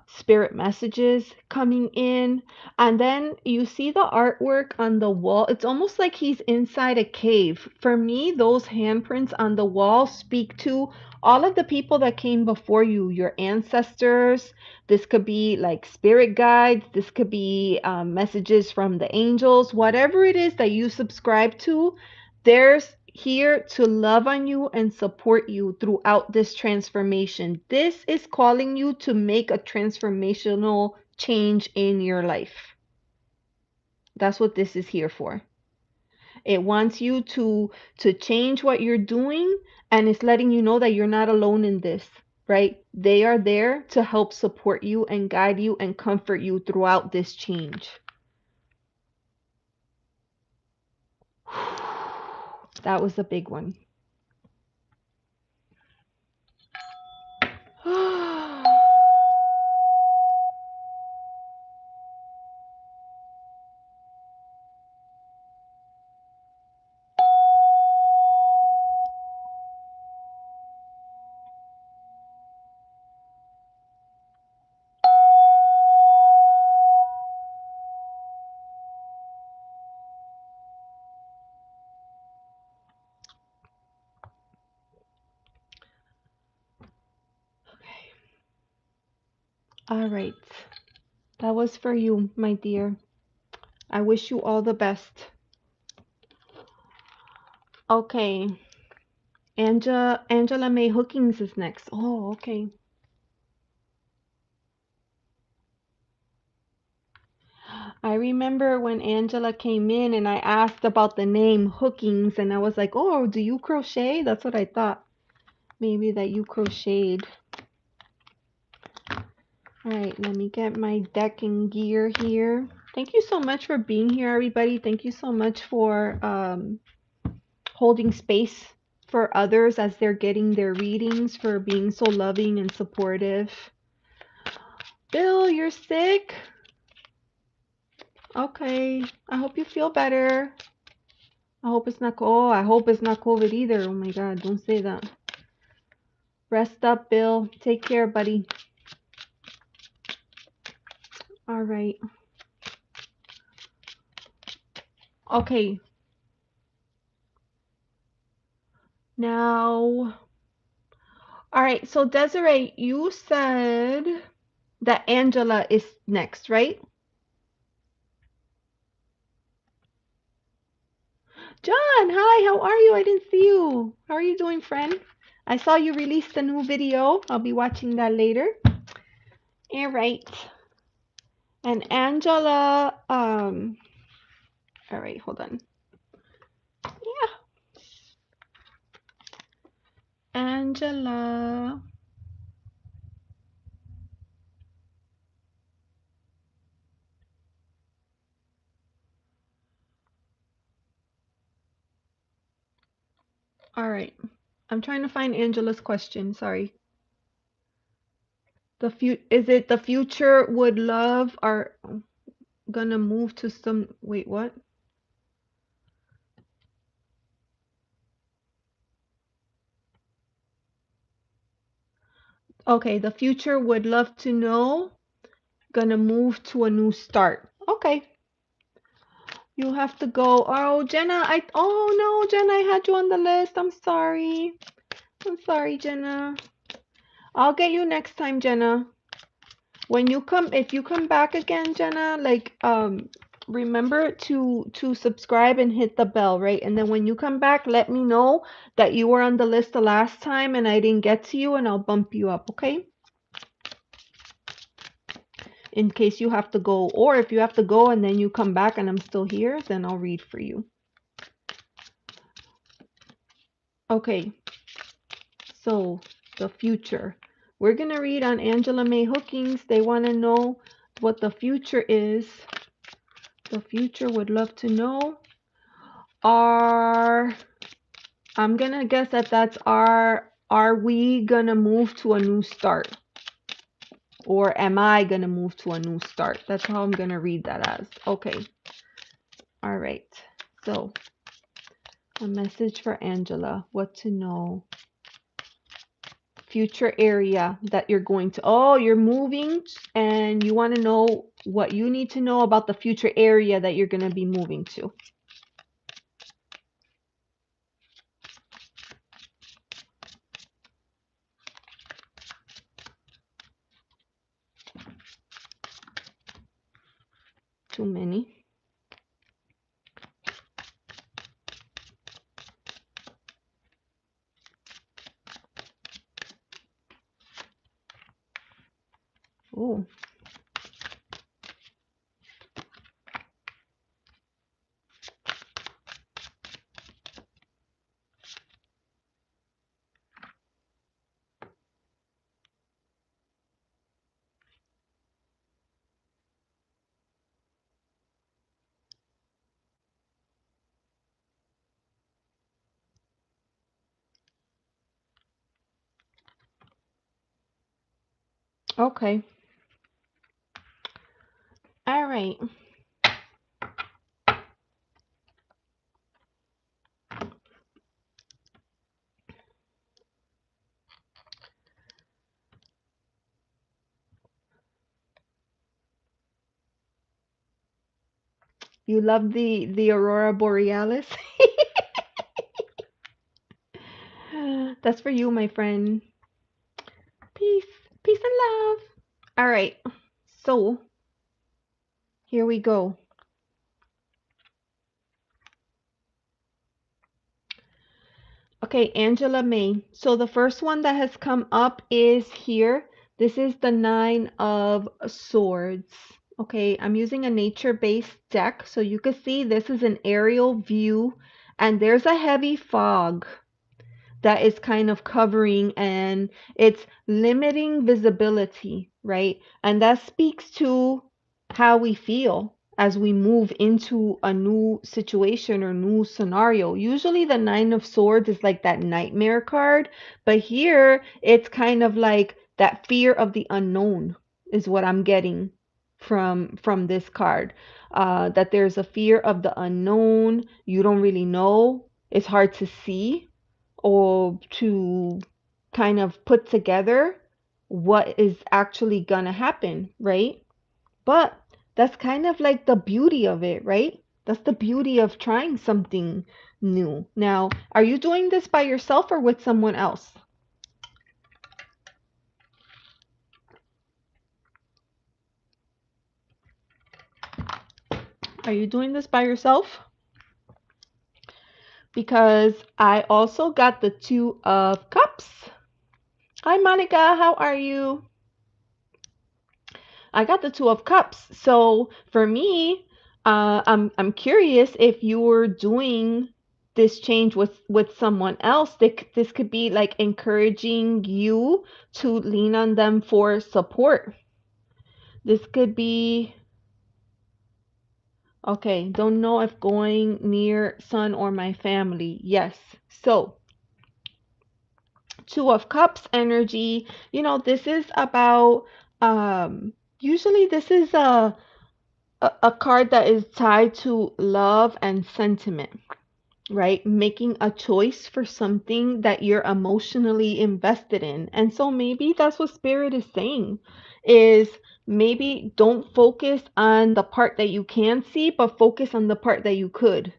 spirit messages coming in. And then you see the artwork on the wall. It's almost like he's inside a cave. For me, those handprints on the wall speak to all of the people that came before you, your ancestors. This could be like spirit guides, this could be messages from the angels, whatever it is that you subscribe to. There's here to love on you and support you throughout this transformation. This is calling you to make a transformational change in your life. That's what this is here for. It wants you to change what you're doing, and it's letting you know that you're not alone in this, right? They are there to help support you and guide you and comfort you throughout this change. That was a big one. All right. That was for you, my dear. I wish you all the best. Okay. Angela May Hookings is next. Oh, okay. I remember when Angela came in and I asked about the name Hookings and I was like, "Oh, do you crochet?" That's what I thought. Maybe that you crocheted. All right, let me get my deck in gear here. Thank you so much for being here, everybody. Thank you so much for holding space for others as they're getting their readings, for being so loving and supportive. Bill, you're sick? Okay, I hope you feel better. I hope it's not I hope it's not COVID either. Oh my God, don't say that. Rest up, Bill. Take care, buddy. All right. Okay. Now, all right. So Desiree, you said that Angela is next, right? John, hi. How are you? I didn't see you. How are you doing, friend? I saw you released a new video. I'll be watching that later. All right. And Angela, all right, hold on. Yeah. Angela. All right. I'm trying to find Angela's question. Sorry. Is it the future would love are gonna move to some wait, what? Okay, the future would love to know gonna move to a new start. Okay. You have to go. Oh, Jenna, oh no, Jenna, I had you on the list. I'm sorry. I'm sorry, Jenna. I'll get you next time, Jenna. When you come, if you come back again, Jenna, like remember to subscribe and hit the bell, right? And then when you come back, let me know that you were on the list the last time and I didn't get to you and I'll bump you up, okay? In case you have to go, or if you have to go and then you come back and I'm still here, then I'll read for you. Okay, so the future. We're gonna read on Angela May Hookings. They want to know what the future is. The future would love to know. I'm gonna guess that that's are we gonna move to a new start? Or am I gonna move to a new start? That's how I'm gonna read that as. Okay. All right. So a message for Angela. What to know? Future area that you're going to. Oh, you're moving and you want to know what you need to know about the future area that you're gonna be moving to. Too many. Oh. Okay. All right. You love the aurora borealis? That's for you, my friend. Peace. Peace and love. All right. So, Here we go. Okay, Angela May. So the first one that has come up is here. This is the Nine of Swords. Okay, I'm using a nature-based deck. So you can see this is an aerial view and there's a heavy fog that is kind of covering and it's limiting visibility, right? And that speaks to how we feel as we move into a new situation or new scenario. Usually the Nine of Swords is like that nightmare card, but here it's kind of like that fear of the unknown is what I'm getting from this card. That there's a fear of the unknown. You don't really know. It's hard to see or to kind of put together what is actually gonna happen, right? But that's kind of like the beauty of it, right? That's the beauty of trying something new. Now, are you doing this by yourself or with someone else? Are you doing this by yourself? Because I also got the Two of Cups. Hi, Monica. How are you? I got the Two of Cups. So for me, I'm curious if you were doing this change with someone else. This could be like encouraging you to lean on them for support. This could be okay. Don't know if going near son or my family. Yes. So Two of Cups energy. You know, this is about usually this is a card that is tied to love and sentiment, right? Making a choice for something that you're emotionally invested in. And so maybe that's what spirit is saying is maybe don't focus on the part that you can see, but focus on the part that you could.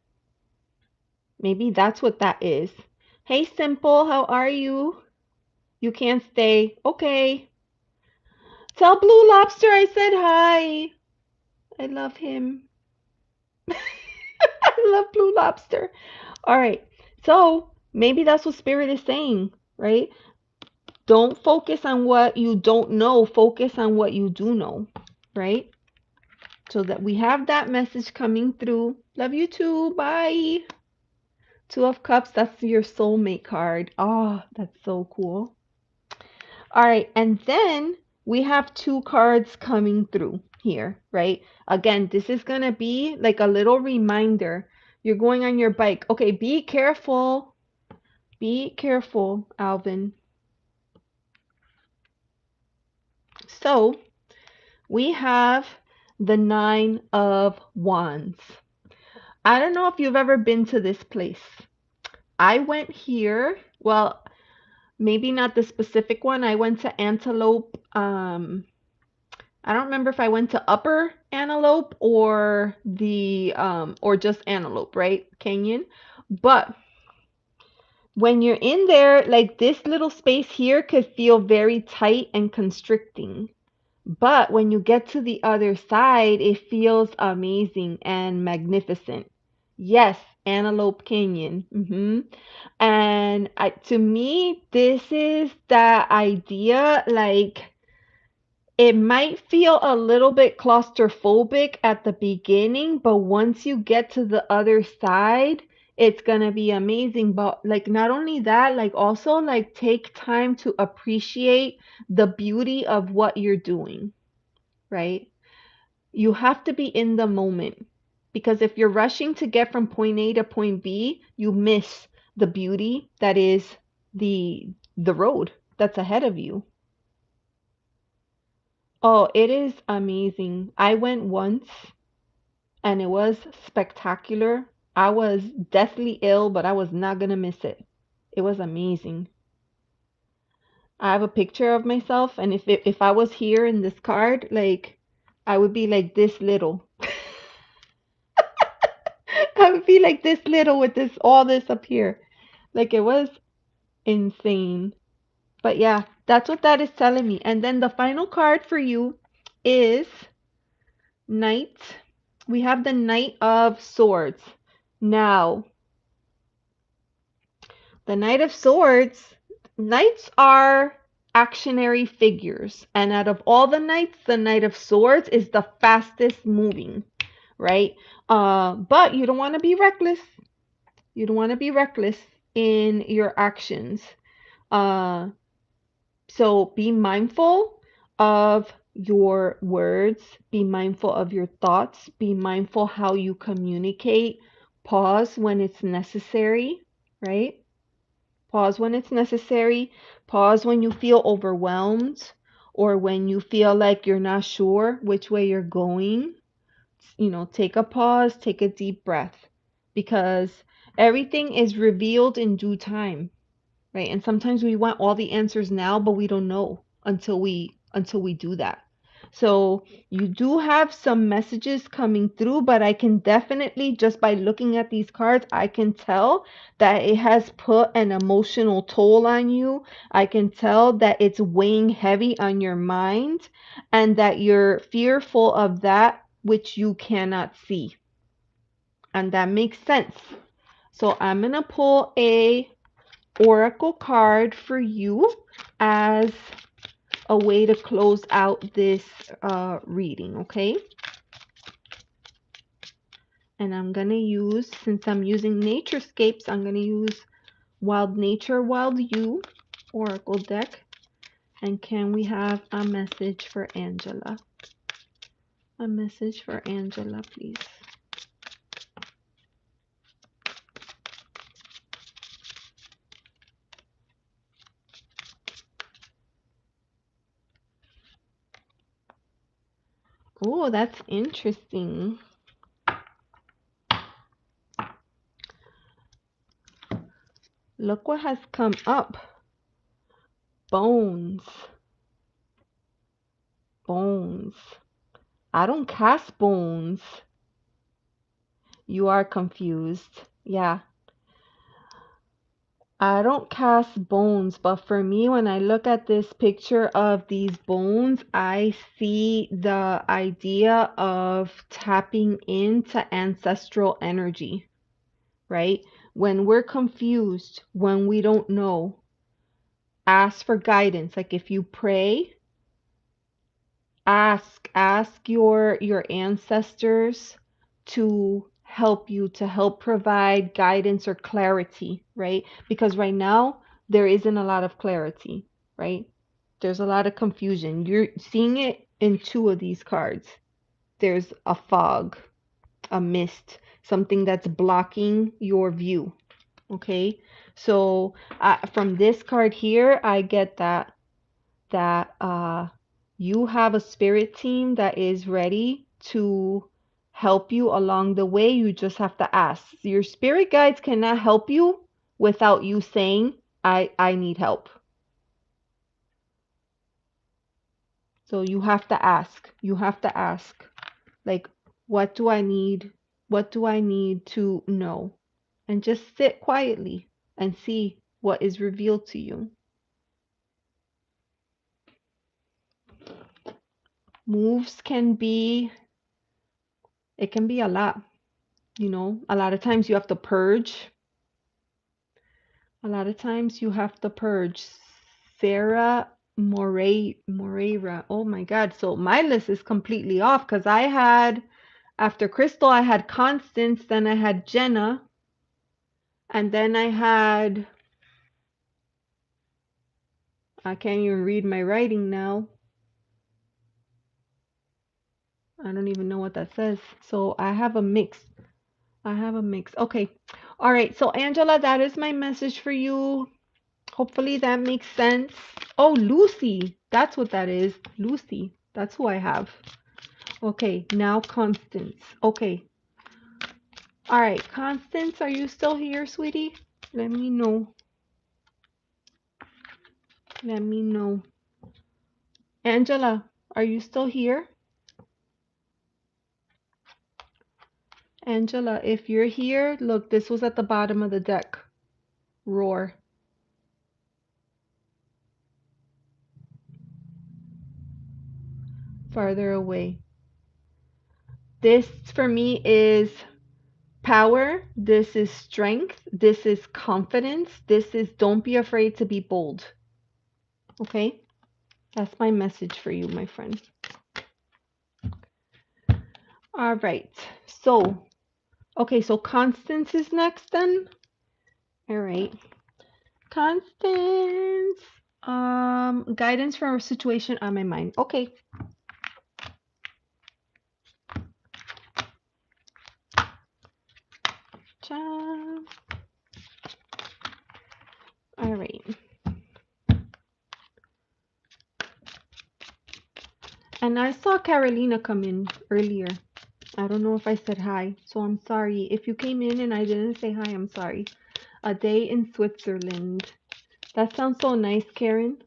Maybe that's what that is. Hey, Simple, how are you? You can't stay. Okay. Tell Blue Lobster I said hi. I love him. I love Blue Lobster. All right. So maybe that's what spirit is saying, right? Don't focus on what you don't know, focus on what you do know, right? So that we have that message coming through. Love you too. Bye. Two of Cups, that's your soulmate card. Oh, that's so cool. All right. And then we have two cards coming through here, right? Again, this is going to be like a little reminder. You're going on your bike. Okay, be careful. Be careful, Alvin. So we have the Nine of Wands. I don't know if you've ever been to this place. I went here. Well, maybe not the specific one. I went to Antelope. I don't remember if I went to Upper Antelope or the or just Antelope, right? Canyon. But when you're in there, like this little space here could feel very tight and constricting. But when you get to the other side, it feels amazing and magnificent. Yes, Antelope Canyon. And to me, this is that idea like it might feel a little bit claustrophobic at the beginning, but once you get to the other side, it's gonna be amazing. But like not only that, like also like take time to appreciate the beauty of what you're doing, right? You have to be in the moment because if you're rushing to get from point A to point B, you miss the beauty that is the road that's ahead of you. Oh, it is amazing. I went once and it was spectacular. I was deathly ill, but I was not gonna miss it. It was amazing. I have a picture of myself, and if I was here in this card, like I would be like this little. I would be like this little with this all this up here. Like it was insane. But yeah, that's what that is telling me. And then the final card for you is Knight. We have the Knight of Swords. Now, the Knight of Swords, knights are actionary figures. And out of all the knights, the Knight of Swords is the fastest moving, right? But you don't want to be reckless. You don't want to be reckless in your actions. Uh, so be mindful of your words, be mindful of your thoughts, be mindful how you communicate. Pause when it's necessary, right? Pause when it's necessary. Pause when you feel overwhelmed or when you feel like you're not sure which way you're going. Take a pause, take a deep breath because everything is revealed in due time, right? And sometimes we want all the answers now, but we don't know until we do that. So you do have some messages coming through, but I can definitely, just by looking at these cards, I can tell that it has put an emotional toll on you. I can tell that it's weighing heavy on your mind and that you're fearful of that which you cannot see. And that makes sense. So I'm going to pull a oracle card for you as a way to close out this reading, okay? And I'm going to use, since I'm using Naturescapes, I'm going to use Wild Nature, Wild You oracle deck. And can we have a message for Angela? A message for Angela, please. Oh, that's interesting. Look what has come up. Bones. Bones. I don't cast bones. You are confused. Yeah. I don't cast bones, but for me, when I look at this picture of these bones, I see the idea of tapping into ancestral energy, right? When we're confused, when we don't know, ask for guidance. Like if you pray, ask your ancestors to help you, to help provide guidance or clarity, right? Because right now there isn't a lot of clarity, right? There's a lot of confusion. You're seeing it in two of these cards. There's a fog, a mist, something that's blocking your view. Okay, so from this card here, I get that you have a spirit team that is ready to help you along the way. You just have to ask. Your spirit guides cannot help you without you saying, I need help. So you have to ask. You have to ask. Like, what do I need? What do I need to know? And just sit quietly and see what is revealed to you. Moves can be, it can be a lot. A lot of times you have to purge. A lot of times you have to purge. Sarah Moreira. Oh my God. So my list is completely off because after Crystal, I had Constance, then I had Jenna, and then I can't even read my writing now. I don't even know what that says. So I have a mix. Okay. All right. So Angela, that is my message for you. Hopefully that makes sense. Oh, Lucy. That's what that is. Lucy. That's who I have. Okay, now Constance. Okay. All right, Constance, are you still here, sweetie? Let me know. Let me know. Angela, are you still here? Angela, if you're here, look, this was at the bottom of the deck. Roar. Farther away. This for me is power. This is strength. This is confidence. This is don't be afraid to be bold. Okay? That's my message for you, my friend. All right. So, okay, so Constance is next then. All right. Constance. Guidance for a situation on my mind. Okay. All right. And I saw Carolina come in earlier. I don't know if I said hi, so I'm sorry. If you came in and I didn't say hi, I'm sorry. A day in Switzerland. That sounds so nice, Karen.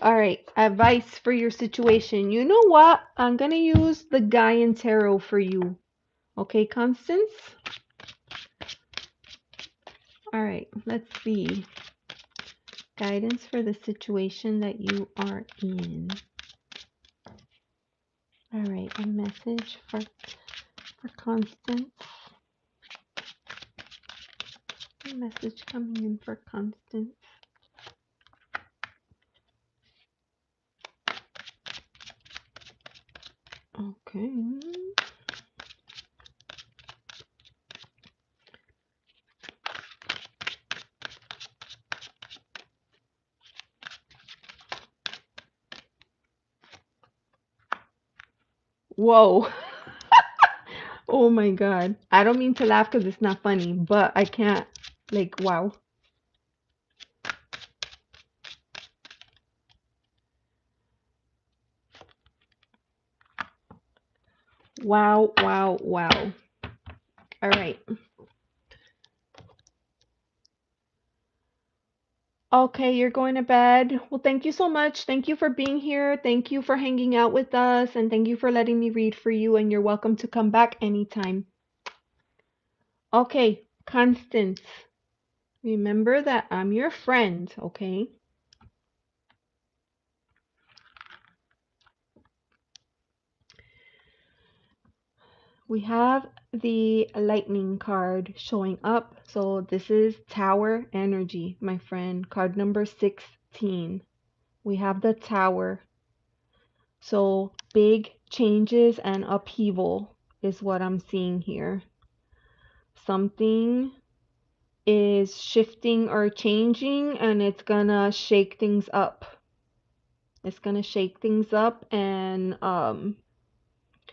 All right, advice for your situation. You know what? I'm gonna use the Gaian Tarot for you. Okay, Constance? All right, let's see. Guidance for the situation that you are in. All right, a message for Constance. A message coming in for Constance. Okay. Whoa. Oh my God. I don't mean to laugh because it's not funny, but I can't. Like, wow. Wow, wow, wow. All right. Okay, you're going to bed. Well, thank you so much. Thank you for being here. Thank you for hanging out with us. And thank you for letting me read for you. And you're welcome to come back anytime. Okay, Constance. Remember that I'm your friend, okay? We have the lightning card showing up. So this is Tower Energy, my friend. Card number 16. We have the Tower. So big changes and upheaval is what I'm seeing here. Something is shifting or changing and it's gonna shake things up. It's gonna shake things up and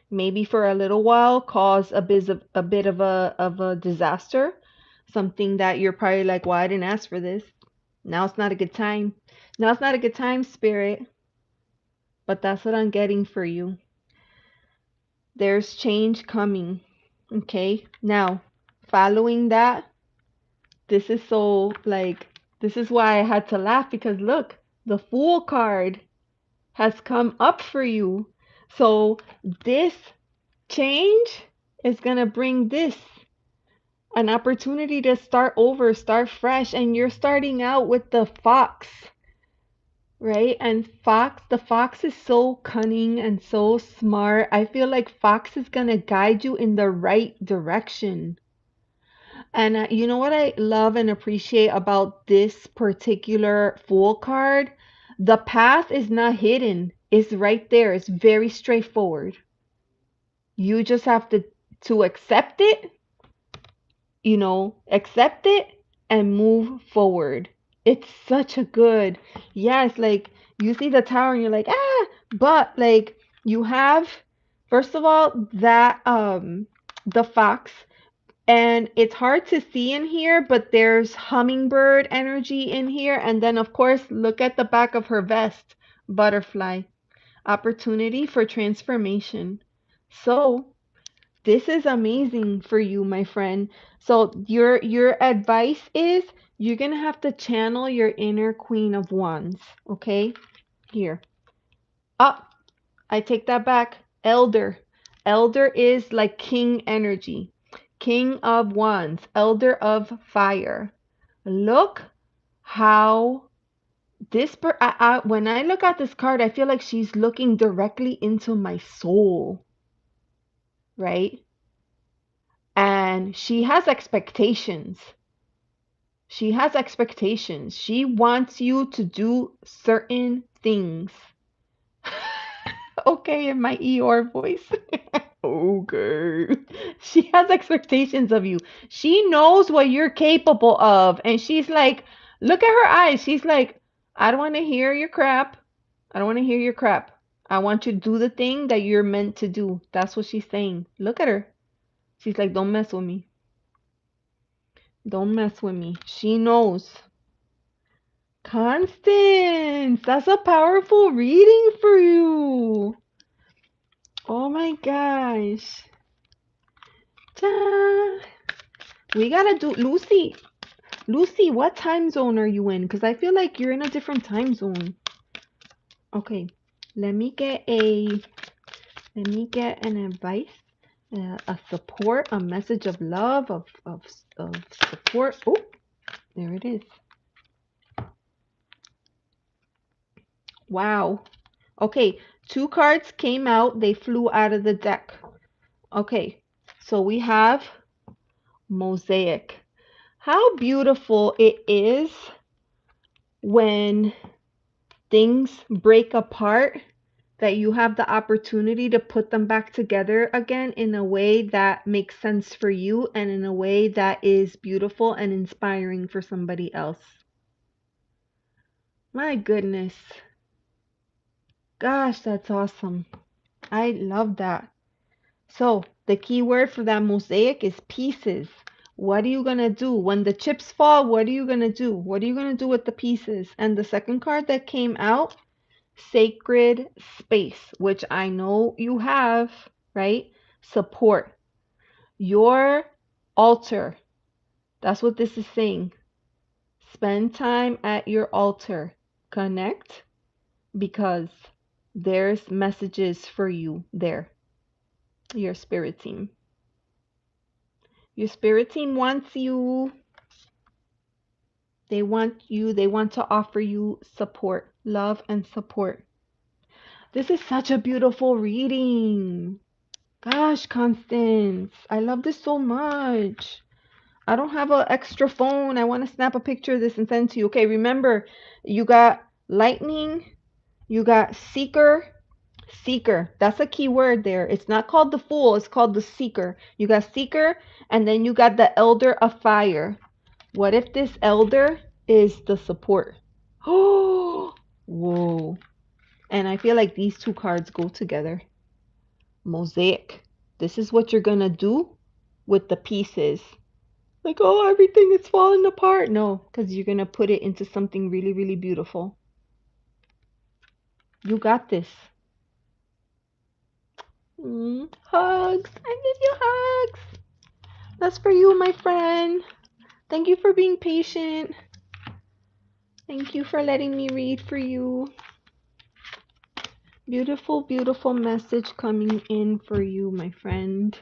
maybe for a little while cause a bit of a disaster. Something that you're probably like, well, I didn't ask for this. Now it's not a good time. Now it's not a good time, spirit. But that's what I'm getting for you. There's change coming. Okay? Now, following that, this is so like this is why I had to laugh because look, the Fool card has come up for you. So this change is going to bring this an opportunity to start over, start fresh, and you're starting out with the fox, right? And the fox is so cunning and so smart. I feel like fox is going to guide you in the right direction. And you know what I love and appreciate about this particular Fool card? The path is not hidden. It's right there. It's very straightforward. You just have to accept it, accept it and move forward. It's such a good, yes, like you see the tower and you're like, but like you have, first of all, that the fox, and it's hard to see in here, but there's hummingbird energy in here. And then of course, look at the back of her vest, butterfly, opportunity for transformation. So this is amazing for you, my friend. So your advice is you're going to have to channel your inner Queen of Wands, okay? Here. Up. I take that back. Elder. Elder is like king energy. King of Wands, elder of fire. Look how When I look at this card, I feel like she's looking directly into my soul, right? And she has expectations. She has expectations. She wants you to do certain things. Okay, in my Eeyore voice. Okay. She has expectations of you. She knows what you're capable of. And she's like, look at her eyes. She's like, I don't want to hear your crap. I don't want to hear your crap. I want you to do the thing that you're meant to do. That's what she's saying. Look at her. She's like, don't mess with me. Don't mess with me. She knows. Constance, that's a powerful reading for you. Oh my gosh. Ta. We gotta do Lucy. Lucy, what time zone are you in? Because I feel like you're in a different time zone. Okay, let me get an advice, a support, a message of love, of support. Oh, there it is. Wow. Okay, two cards came out. They flew out of the deck. Okay, so we have Mosaic. How beautiful it is when things break apart, that you have the opportunity to put them back together again in a way that makes sense for you and in a way that is beautiful and inspiring for somebody else. My goodness. Gosh, that's awesome. I love that. So, the key word for that mosaic is pieces. What are you going to do? When the chips fall, what are you going to do? What are you going to do with the pieces? And the second card that came out, sacred space, which I know you have, right? Support. Your altar. That's what this is saying. Spend time at your altar. Connect, because there's messages for you there. Your spirit team. Your spirit team wants you. They want you. They want to offer you support, love, and support. This is such a beautiful reading. Gosh, Constance, I love this so much. I don't have an extra phone. I want to snap a picture of this and send to you. Okay, remember, you got lightning, you got seeker. Seeker, that's a key word there. It's not called the fool, it's called the seeker. You got seeker, and then you got the elder of fire. What if this elder is the support? Oh, whoa. And I feel like these two cards go together. Mosaic. This is what you're going to do with the pieces. Like, oh, everything is falling apart. No, because you're going to put it into something really, really beautiful. You got this. Hugs. I give you hugs. That's for you, my friend. Thank you for being patient. Thank you for letting me read for you. Beautiful, beautiful message coming in for you, my friend.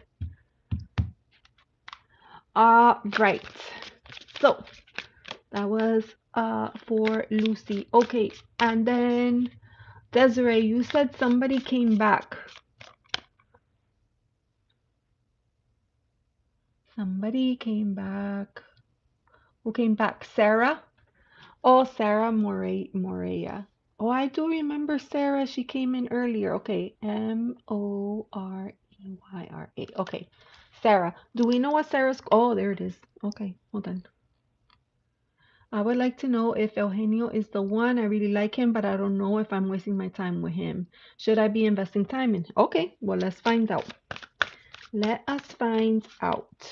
Right. So, that was for Lucy. Okay, and then Desiree, you said somebody came back. Somebody came back. Who came back? Sarah? Oh, Sarah Morea. Oh, I do remember Sarah. She came in earlier. Okay, Moreyra. Okay, Sarah. Do we know what Sarah's? Oh, there it is. Okay, hold on. I would like to know if Eugenio is the one. I really like him, but I don't know if I'm wasting my time with him. Should I be investing time in? Okay, well, let's find out. Let us find out.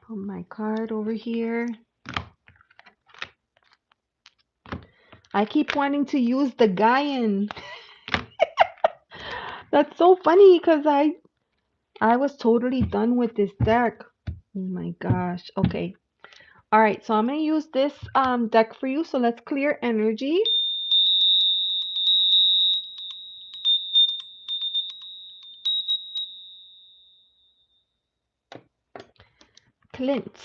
Put my card over here. I keep wanting to use the Gaian. That's so funny because I was totally done with this deck. Oh my gosh. Okay. All right. So I'm going to use this deck for you. So let's clear energy. Clint.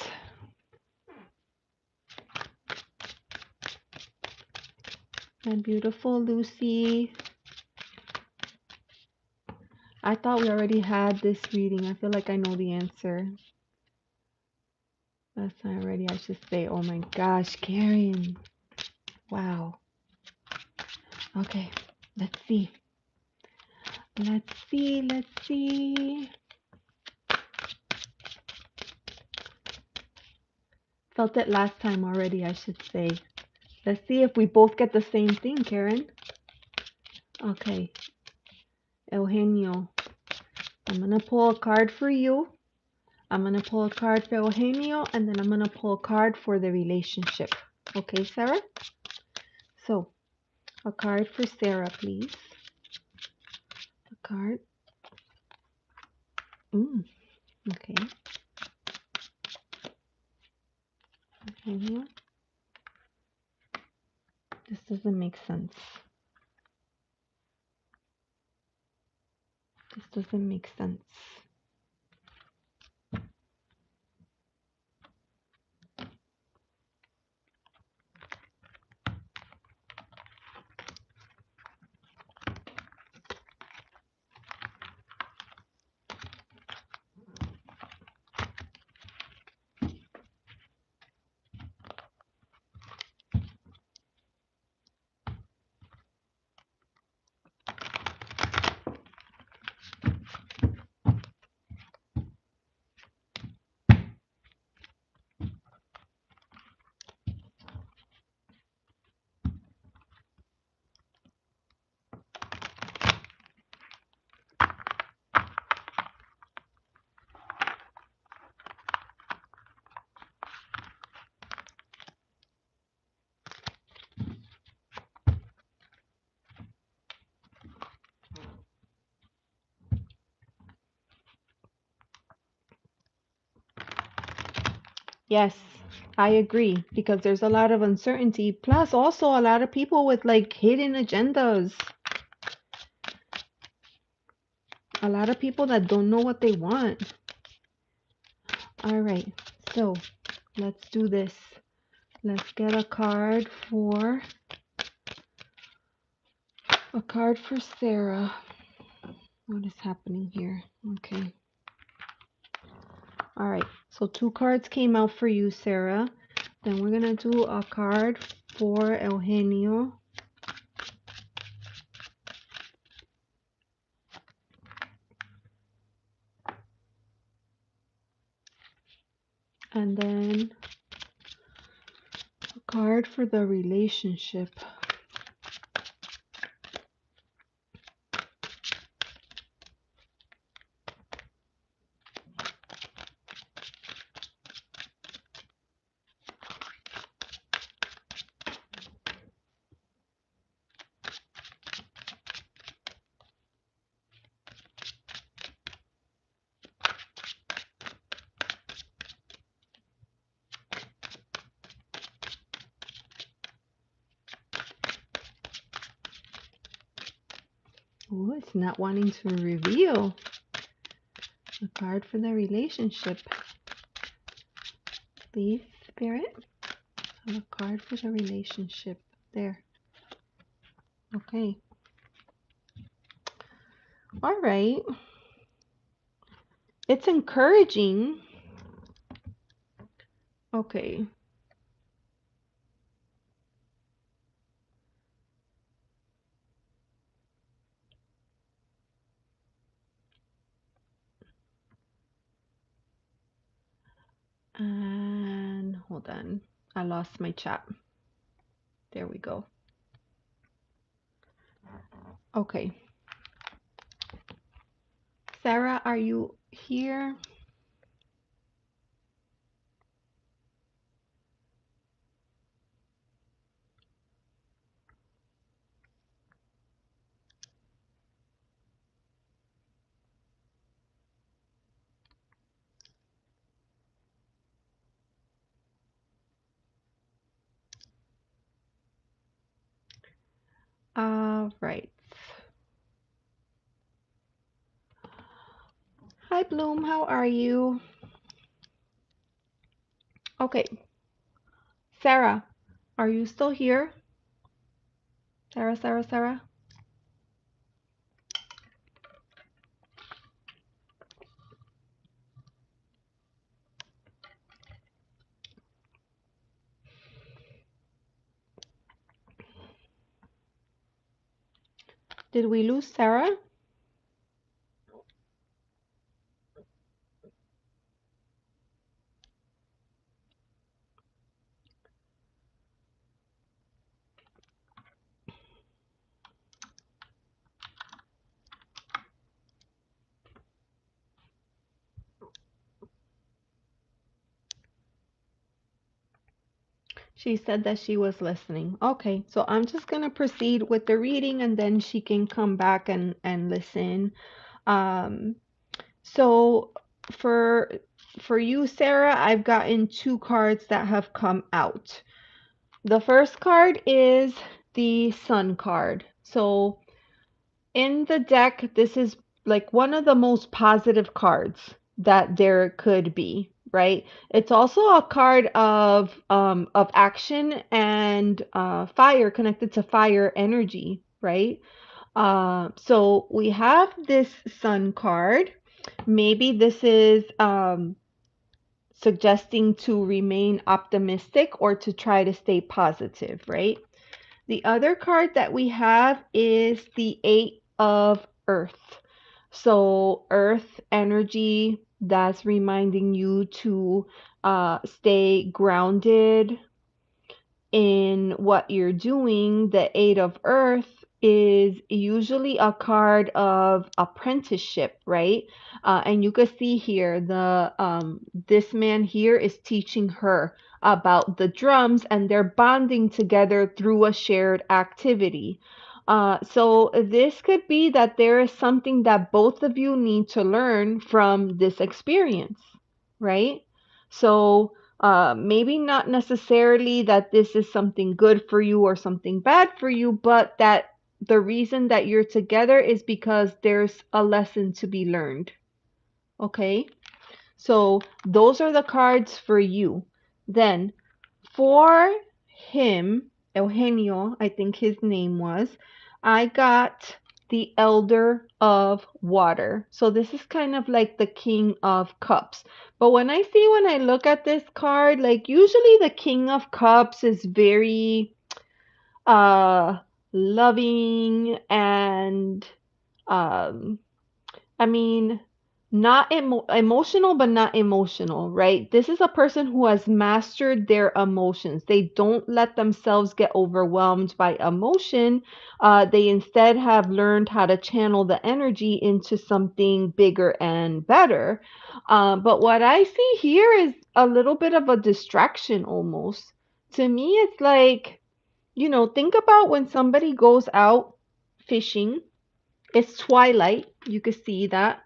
And beautiful Lucy. I thought we already had this reading. I feel like I know the answer. That's not ready, I should say. Oh my gosh, Karen. Wow. Okay, let's see. Let's see, let's see. Felt it last time already, I should say. Let's see if we both get the same thing, Karen. Okay. Eugenio. I'm going to pull a card for you. I'm going to pull a card for Eugenio, and then I'm going to pull a card for the relationship. Okay, Sarah? So, a card for Sarah, please. A card. Okay. Eugenio. This doesn't make sense. This doesn't make sense. Yes, I agree because there's a lot of uncertainty. Plus, also a lot of people with like hidden agendas. A lot of people that don't know what they want. All right, so let's do this. Let's get a card for Sarah. What is happening here? Okay. All right, so 2 cards came out for you, Sarah. Then we're gonna do a card for Eugenio. And then a card for the relationship. Oh, it's not wanting to reveal. A card for the relationship. Please, Spirit. A card for the relationship. There. Okay. All right. It's encouraging. Okay. And hold on. I lost my chat. There we go. Okay. Sarah, are you here? All right. Hi, Bloom. How are you? Okay. Sarah, are you still here? Sarah, Sarah, Sarah. Did we lose Sarah? She said that she was listening. Okay, so I'm just gonna proceed with the reading and then she can come back and listen. Um, so for for you, Sarah, I've gotten two cards that have come out. The first card is the Sun card. So in the deck, this is like one of the most positive cards that there could be, right? It's also a card of action and fire, connected to fire energy, right? So we have this Sun card. Maybe this is suggesting to remain optimistic or to try to stay positive, right? The other card that we have is the Eight of Earth. So, Earth energy, that's reminding you to stay grounded in what you're doing. The Eight of Earth is usually a card of apprenticeship, right? And you can see here the this man here is teaching her about the drums, and they're bonding together through a shared activity. So this could be that there is something that both of you need to learn from this experience, right? So maybe not necessarily that this is something good for you or something bad for you, but that the reason that you're together is because there's a lesson to be learned. Okay? So those are the cards for you. Then for him, Eugenio, I think his name was, I got the Elder of Water. So this is kind of like the King of Cups. But when I look at this card, like usually the King of Cups is very uh loving and um I mean, not emotional, but not emotional, right? This is a person who has mastered their emotions. They don't let themselves get overwhelmed by emotion. They instead have learned how to channel the energy into something bigger and better. But what I see here is a little bit of a distraction almost. To me, it's like, think about when somebody goes out fishing. It's twilight. You can see that.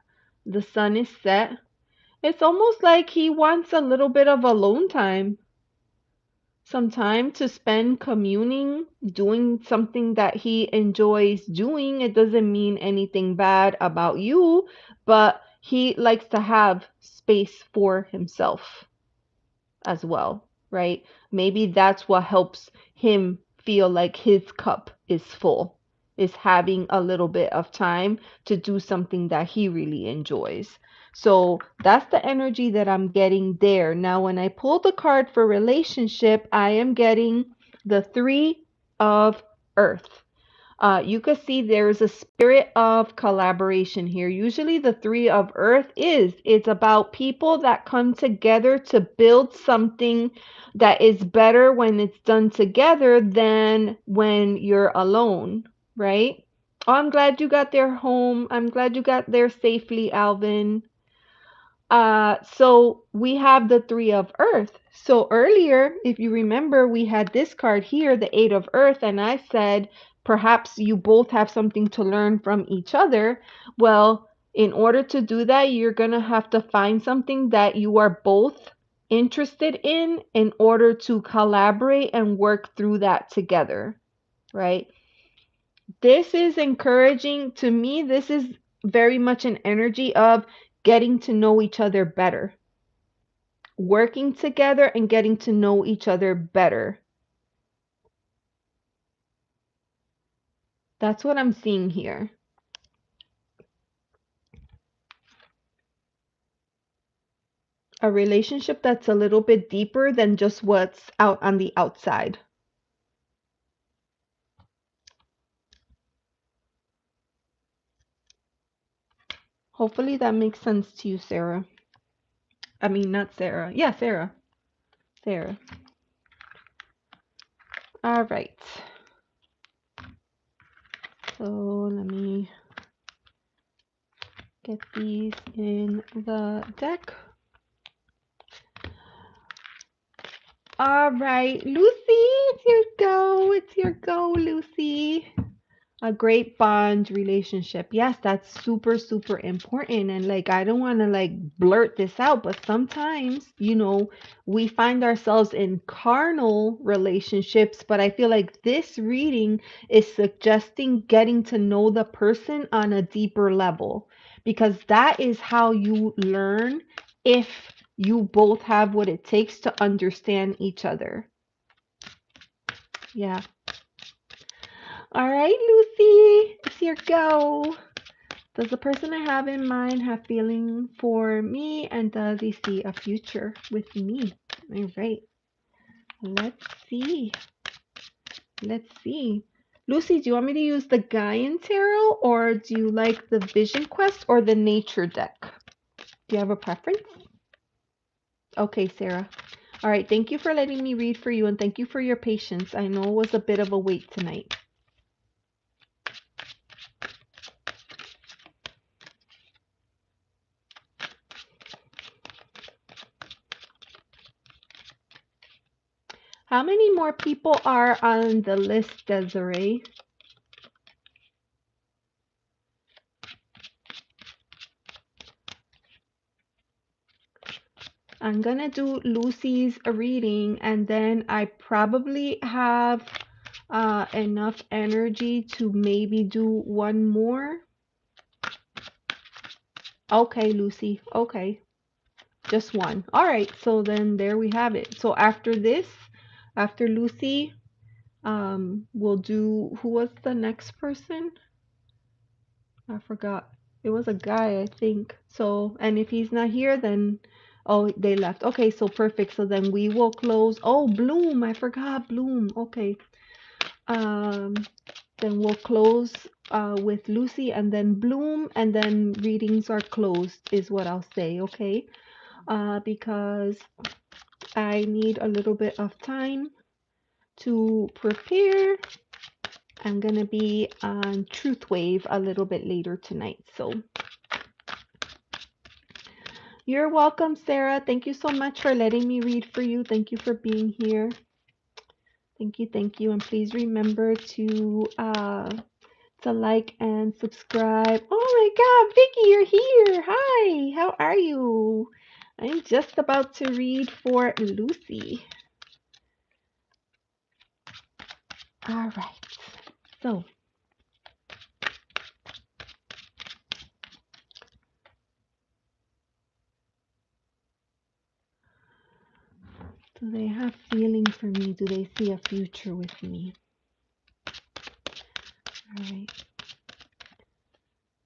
The sun is set. It's almost like he wants a little bit of alone time. Some time to spend communing, doing something that he enjoys doing. It doesn't mean anything bad about you, but he likes to have space for himself as well, right? Maybe that's what helps him feel like his cup is full, is having a little bit of time to do something that he really enjoys. So that's the energy that I'm getting there. Now, when I pull the card for relationship, I am getting the Three of Earth. You can see there's a spirit of collaboration here. Usually the Three of Earth it's about people that come together to build something that is better when it's done together than when you're alone, right? Oh, I'm glad you got there home. I'm glad you got there safely, Alvin. So we have the Three of Earth. So earlier, if you remember, we had this card here, the Eight of Earth, and I said perhaps you both have something to learn from each other. Well, in order to do that, you're gonna have to find something that you are both interested in order to collaborate and work through that together, right? This is encouraging to me. This is very much an energy of getting to know each other better, working together and getting to know each other better. That's what I'm seeing here. A relationship that's a little bit deeper than just what's out on the outside. Hopefully that makes sense to you, Sarah. I mean, not Sarah. Yeah, Sarah. Sarah. All right. So let me get these in the deck. All right, Lucy, it's your go. It's your go, Lucy. A great bond relationship. Yes, that's super, super important. And like, I don't want to like blurt this out, but sometimes, we find ourselves in carnal relationships. But I feel like this reading is suggesting getting to know the person on a deeper level because that is how you learn if you both have what it takes to understand each other. Yeah. All right, Lucy, it's your go. Does the person I have in mind have feeling for me and does he see a future with me? All right. Let's see. Let's see. Lucy, do you want me to use the Gaian Tarot or do you like the Vision Quest or the Nature deck? Do you have a preference? Okay, Sarah. All right. Thank you for letting me read for you and thank you for your patience. I know it was a bit of a wait tonight. How many more people are on the list, Desiree? I'm gonna do Lucy's reading and then I probably have enough energy to maybe do one more. Okay, Lucy. Okay. Just one. All right. So then there we have it. So after this, after Lucy, we'll do, who was the next person? I forgot. It was a guy, I think. So, and if he's not here, then, oh, they left. Okay, so perfect. So then we will close. Oh, Bloom. I forgot Bloom. Okay. Um, then we'll close with Lucy and then Bloom, and then readings are closed, is what I'll say, okay? Because I need a little bit of time to prepare. I'm gonna be on Truth Wave a little bit later tonight, so. You're welcome, Sarah. Thank you so much for letting me read for you. Thank you for being here. Thank you, thank you. And please remember to like and subscribe. Oh my God, Vicky, you're here. Hi, how are you? I'm just about to read for Lucy. All right. So, do they have feeling for me? Do they see a future with me? All right.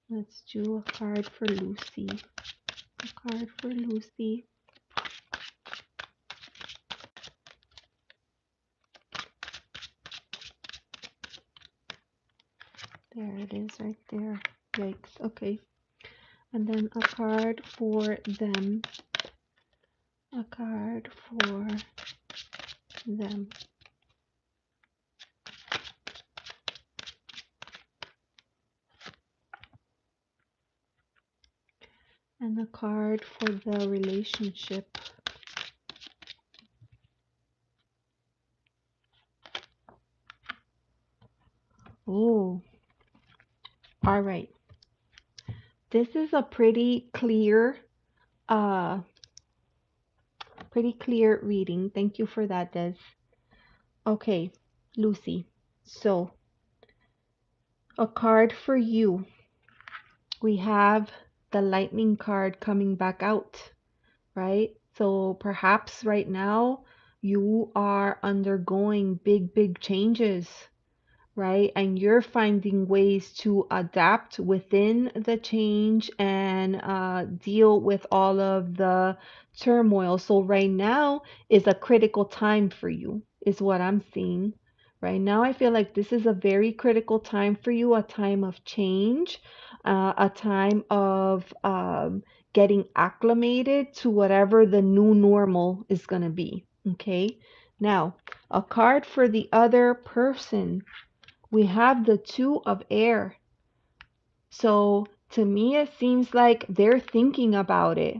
Let's do a card for Lucy. A card for Lucy. There it is right there. Yikes. Okay. And then a card for them. A card for them. And a card for the relationship. Oh, all right. This is a pretty clear reading. Thank you for that, Des. Okay, Lucy. So, a card for you. We have the lightning card coming back out, right? So perhaps right now you are undergoing big, big changes, right? And you're finding ways to adapt within the change and deal with all of the turmoil. So, right now is a critical time for you, is what I'm seeing. Right now, I feel like this is a very critical time for you, a time of change, a time of getting acclimated to whatever the new normal is going to be. Okay. Now, a card for the other person, we have the two of air. So to me, it seems like they're thinking about it.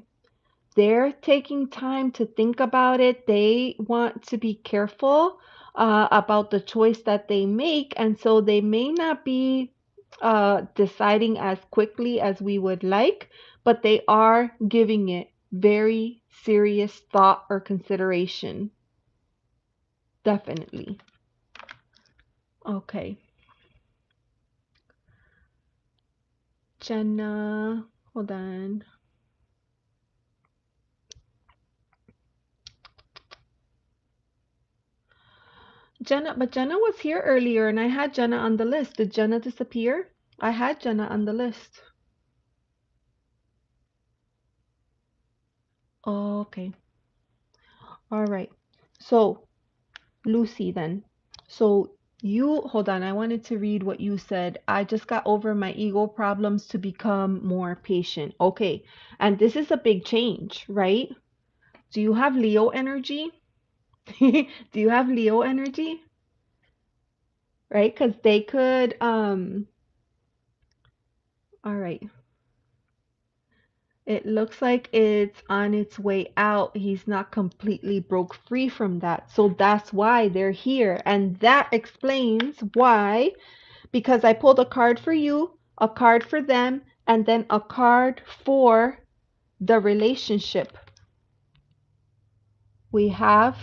They're taking time to think about it. They want to be careful about the choice that they make. And so they may not be deciding as quickly as we would like, but they are giving it very serious thought or consideration. Definitely. Okay. Jenna, hold on. But Jenna was here earlier and I had Jenna on the list. Did Jenna disappear? I had Jenna on the list. Okay. All right. So, Lucy then. So, hold on, I wanted to read what you said. I just got over my ego problems to become more patient. Okay. And this is a big change, right? Do you have Leo energy? Do you have Leo energy? Right? Because they could, all right. It looks like it's on its way out. He's not completely broke free from that. So that's why they're here. And that explains why, because I pulled a card for you, a card for them, and then a card for the relationship. We have,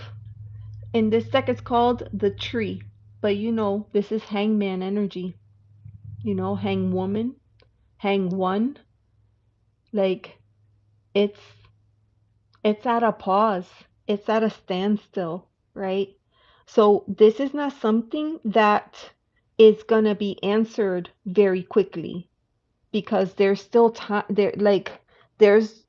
in this deck, it's called the tree. But this is hangman energy. Hang woman, hang one. Like, it's it's at a pause, it's at a standstill, right? So this is not something that is going to be answered very quickly because there's still time there, like there's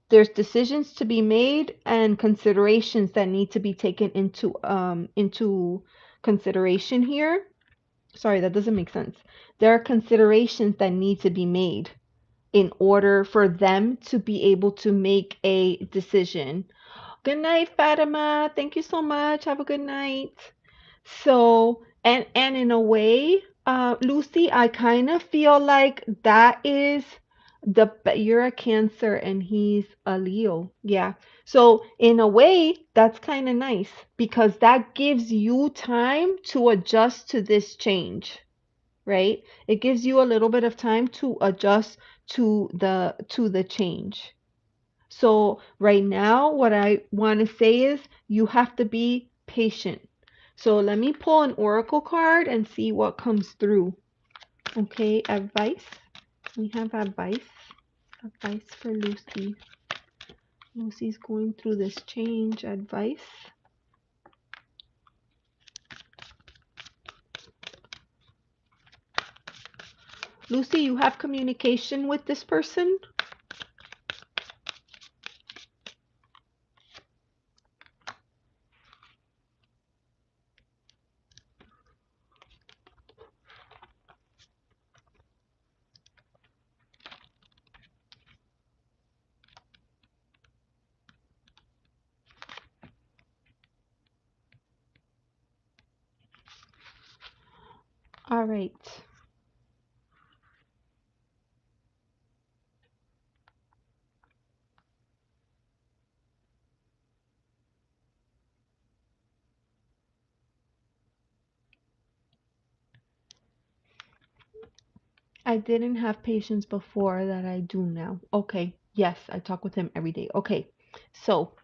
there's decisions to be made and considerations that need to be taken into consideration here. Sorry, that doesn't make sense. There are considerations that need to be made in order for them to be able to make a decision. Good night, Fatima. Thank you so much. Have a good night. So, and in a way, Lucy, I kind of feel like that is you're a Cancer and he's a Leo. Yeah. So, in a way, that's kind of nice because that gives you time to adjust to this change, right? It gives you a little bit of time to adjust to the change. So right now, what I want to say is you have to be patient. So let me pull an oracle card and see what comes through. Okay, advice. We have advice. Advice for Lucy. Lucy's going through this change. Advice. Lucy, you have communication with this person? All right. I didn't have patience before that I do now. Okay. Yes, I talk with him every day. Okay. So,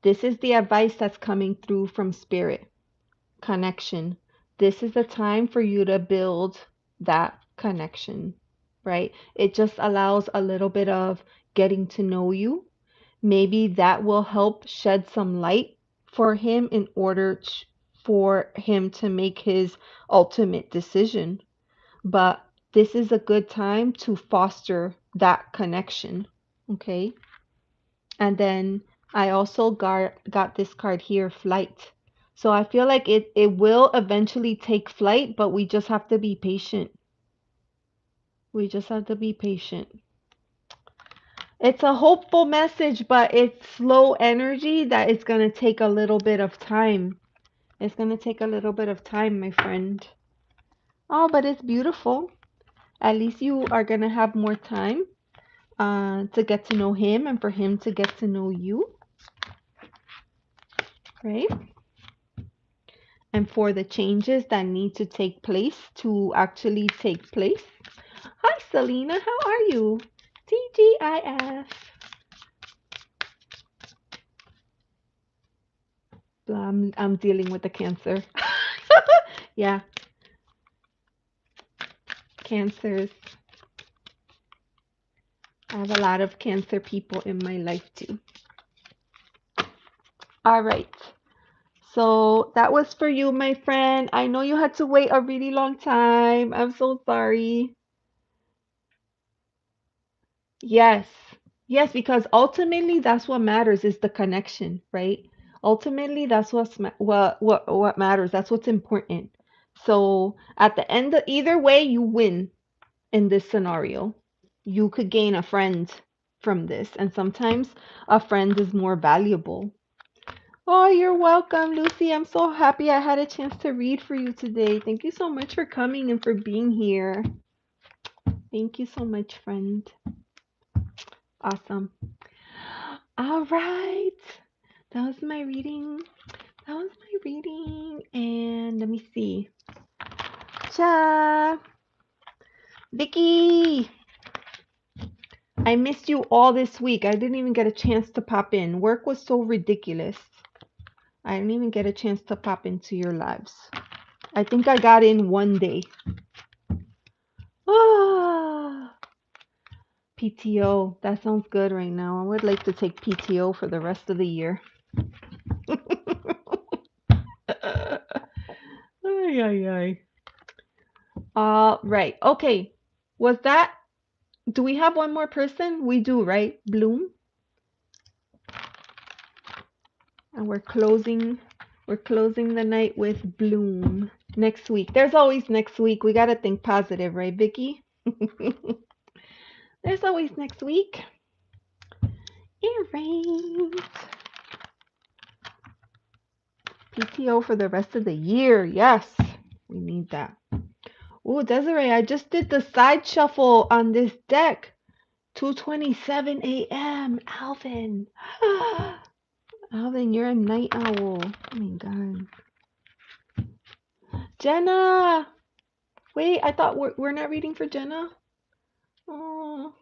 this is the advice that's coming through from spirit. Connection. This is the time for you to build that connection, right? It just allows a little bit of getting to know you. Maybe that will help shed some light for him in order for him to make his ultimate decision. But this is a good time to foster that connection. Okay. And then I also got this card here, flight. So I feel like it will eventually take flight, but we just have to be patient. We just have to be patient. It's a hopeful message, but it's slow energy that it's going to take a little bit of time. It's going to take a little bit of time, my friend. Oh, but it's beautiful. At least you are going to have more time to get to know him and for him to get to know you, right? And for the changes that need to take place to actually take place. Hi, Selena. How are you? TGIF. I'm dealing with the cancer. Yeah, cancers. I have a lot of cancer people in my life too. All right. So that was for you, my friend. I know you had to wait a really long time. I'm so sorry. Yes. Yes, because ultimately that's what matters is the connection, right? Ultimately that's what matters. That's what's important. So at the end of either way you win in this scenario. You could gain a friend from this, and sometimes a friend is more valuable. Oh, you're welcome, Lucy. I'm so happy I had a chance to read for you today. Thank you so much for coming and for being here. Thank you so much, friend. Awesome. All right. That was my reading. That was my reading. And let me see. Cha. Vicky. I missed you all this week. I didn't even get a chance to pop in. Work was so ridiculous. I didn't even get a chance to pop into your lives. I think I got in one day. Ah, PTO. That sounds good right now. I would like to take PTO for the rest of the year. Ay, ay, ay. Right. Okay. Was that? Do we have one more person? We do, right? Bloom. And we're closing. We're closing the night with Bloom. Next week. There's always next week. We gotta think positive, right, Vicky? There's always next week. All right. PTO for the rest of the year. Yes, we need that. Oh, Desiree, I just did the side shuffle on this deck. 2:27 a.m. Alvin. Alvin, you're a night owl. Oh my god. Jenna. Wait, I thought we're not reading for Jenna. Oh,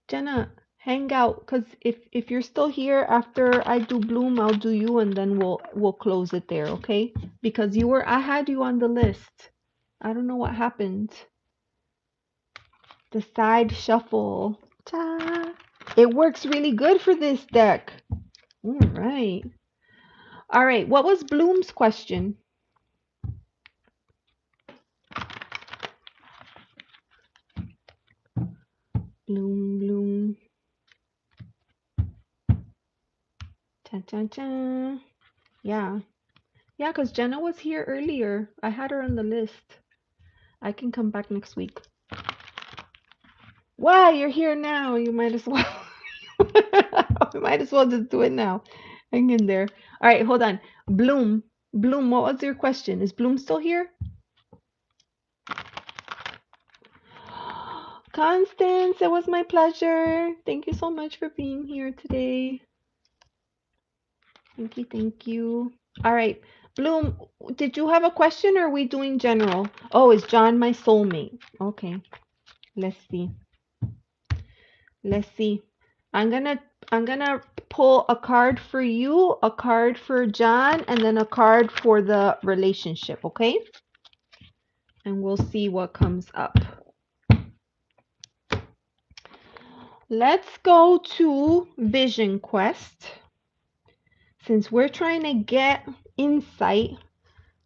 Jenna, hang out, cause if you're still here after I do Bloom, I'll do you, and then we'll close it there, okay? Because I had you on the list. I don't know what happened. The side shuffle. Ta. It works really good for this deck. All right. All right. What was Bloom's question? Bloom, Bloom. Cha, cha, cha. Yeah. Yeah, because Jenna was here earlier. I had her on the list. I can come back next week. Why? You're here now. You might as well. You might as well just do it now. Hang in there. All right, hold on. Bloom. Bloom, what was your question? Is Bloom still here? Constance, it was my pleasure. Thank you so much for being here today. Thank you, thank you. All right. Bloom, did you have a question or are we doing general? Oh, is John my soulmate? Okay. Let's see. Let's see. I'm gonna pull a card for you, a card for John, and then a card for the relationship, okay? And we'll see what comes up. Let's go to Vision Quest. Since we're trying to get insight,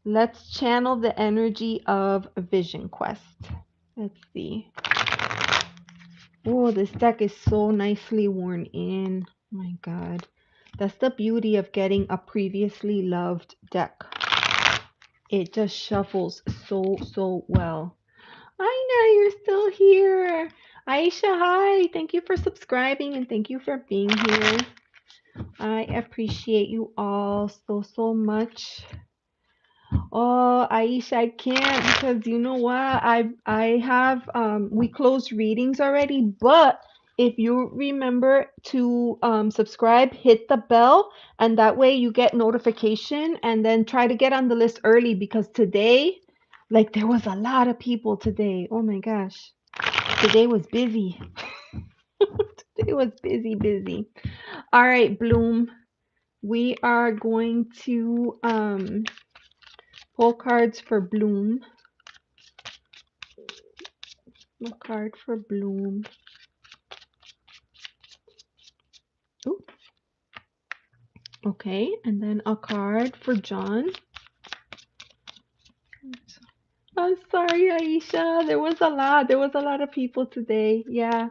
let's channel the energy of Vision Quest. Let's see. Oh, this deck is so nicely worn in. Oh my God. That's the beauty of getting a previously loved deck. It just shuffles so well. Aina, you're still here. Aisha, hi. Thank you for subscribing and thank you for being here. I appreciate you all so much. Oh, Aisha, I can't because you know what? I have we closed readings already, but if you remember to subscribe, hit the bell, and that way you get notification and then try to get on the list early because today, like there was a lot of people today. Oh my gosh. Today was busy. Today was busy. All right, Bloom. We are going to pull cards for Bloom. A card for Bloom. Ooh. Okay, and then a card for John. I'm sorry, Aisha. There was a lot. There was a lot of people today. Yeah.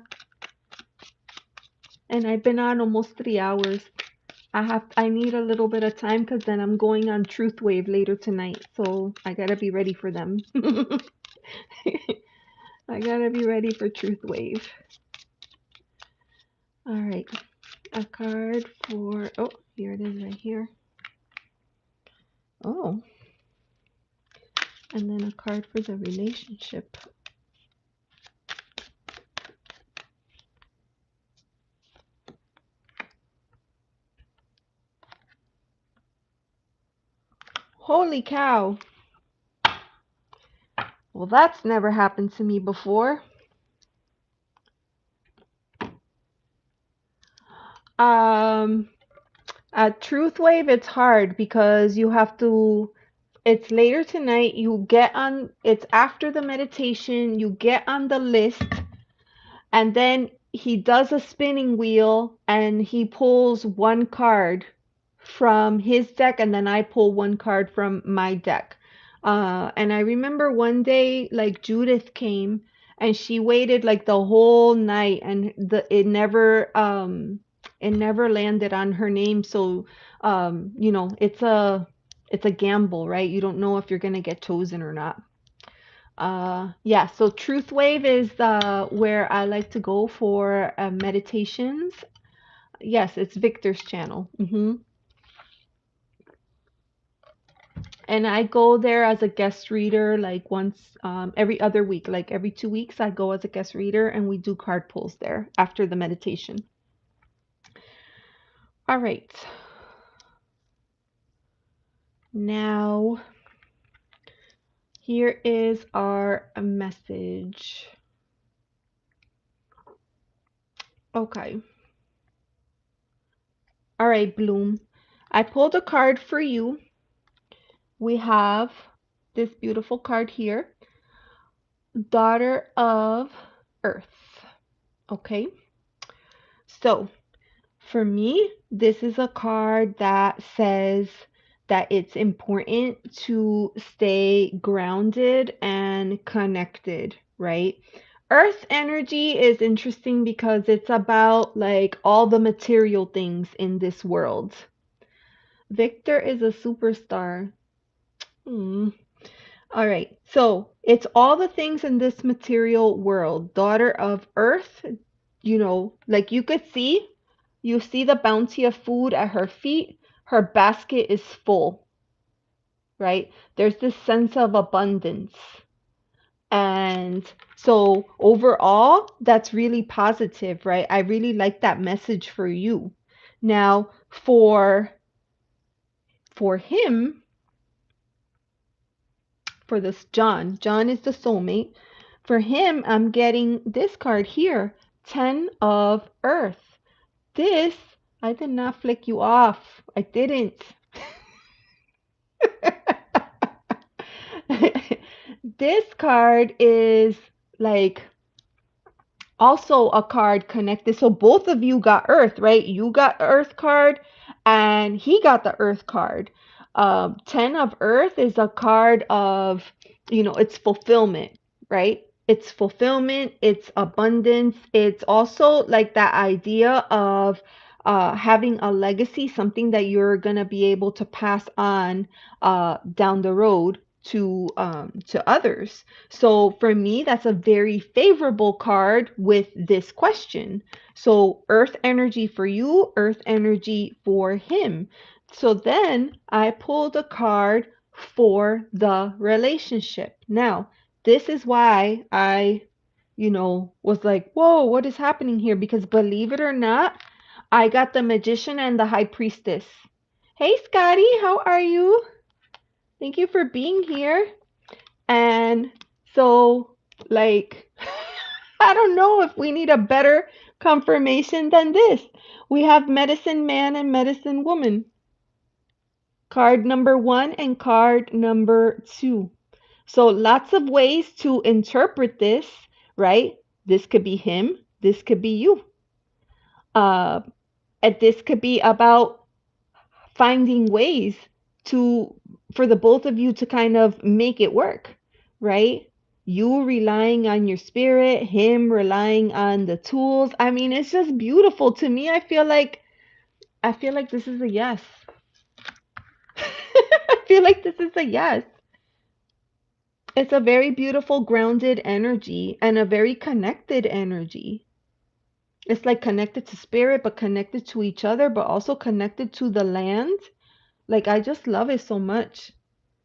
And I've been on almost 3 hours. I need a little bit of time because then I'm going on Truth Wave later tonight. So I gotta be ready for them. I gotta be ready for Truth Wave. All right. A card for, oh, here it is right here. Oh. And then a card for the relationship. Holy cow. Well, that's never happened to me before. At Truth Wave, it's hard because you have to, it's later tonight. You get on, it's after the meditation, you get on the list, and then he does a spinning wheel and he pulls one card from his deck, and then I pull one card from my deck. And I remember one day, like Judith came and she waited like the whole night, and it never landed on her name. So you know, it's a gamble, right? You don't know if you're gonna get chosen or not. Yeah, so Truth Wave is where I like to go for meditations. Yes, it's Victor's channel. And I go there as a guest reader like once every other week, like every 2 weeks, I go as a guest reader and we do card pulls there after the meditation. All right. Now, here is our message. Okay. All right, Bloom. I pulled a card for you. We have this beautiful card here, Daughter of Earth. Okay. So, for me, this is a card that says that it's important to stay grounded and connected, right? Earth energy is interesting because it's about like all the material things in this world. Victor is a superstar. Hmm. All right, so it's all the things in this material world. Daughter of Earth, you know, like you see the bounty of food at her feet. Her basket is full, right? There's this sense of abundance. And so overall, that's really positive, right? I really like that message for you. Now, for him, for this John is the soulmate. For him, I'm getting this card here, 10 of Earth. This, I did not flick you off. I didn't. This card is like also a card connected. So both of you got Earth, right? You got Earth card and he got the Earth card. 10 of Earth is a card of, it's fulfillment, right? It's fulfillment, it's abundance, it's also like that idea of having a legacy, something that you're gonna be able to pass on down the road to others. So for me, that's a very favorable card with this question. So earth energy for you, earth energy for him. So then I pulled a card for the relationship. Now, this is why I, was like, whoa, what is happening here? Because believe it or not, I got the magician and the high priestess. Hey, Scotty, how are you? Thank you for being here. And so, like, I don't know if we need a better confirmation than this. We have medicine man and medicine woman. Card number 1 and card number 2. So lots of ways to interpret this, right? This could be him. This could be you. Uh, and this could be about finding ways to for the both of you to kind of make it work, right? You relying on your spirit, him relying on the tools. I mean, it's just beautiful to me. I feel like this is a yes. I feel like this is a yes. It's a very beautiful grounded energy and a very connected energy. It's like connected to spirit, but connected to each other, but also connected to the land. Like, I just love it so much.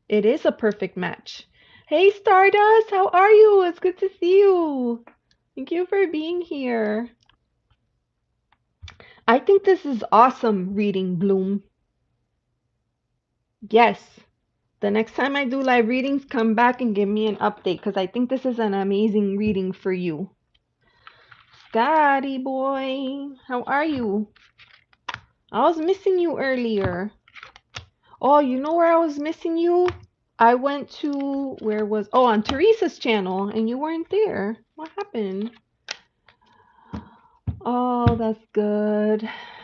It is a perfect match. Hey, Stardust, how are you? It's good to see you. Thank you for being here. I think this is awesome reading, Bloom. Yes. The next time I do live readings, come back and give me an update because I think this is an amazing reading for you. Scotty boy, how are you? I was missing you earlier. Oh, you know where I was missing you? I went to, on Teresa's channel and you weren't there. What happened? Oh, that's good.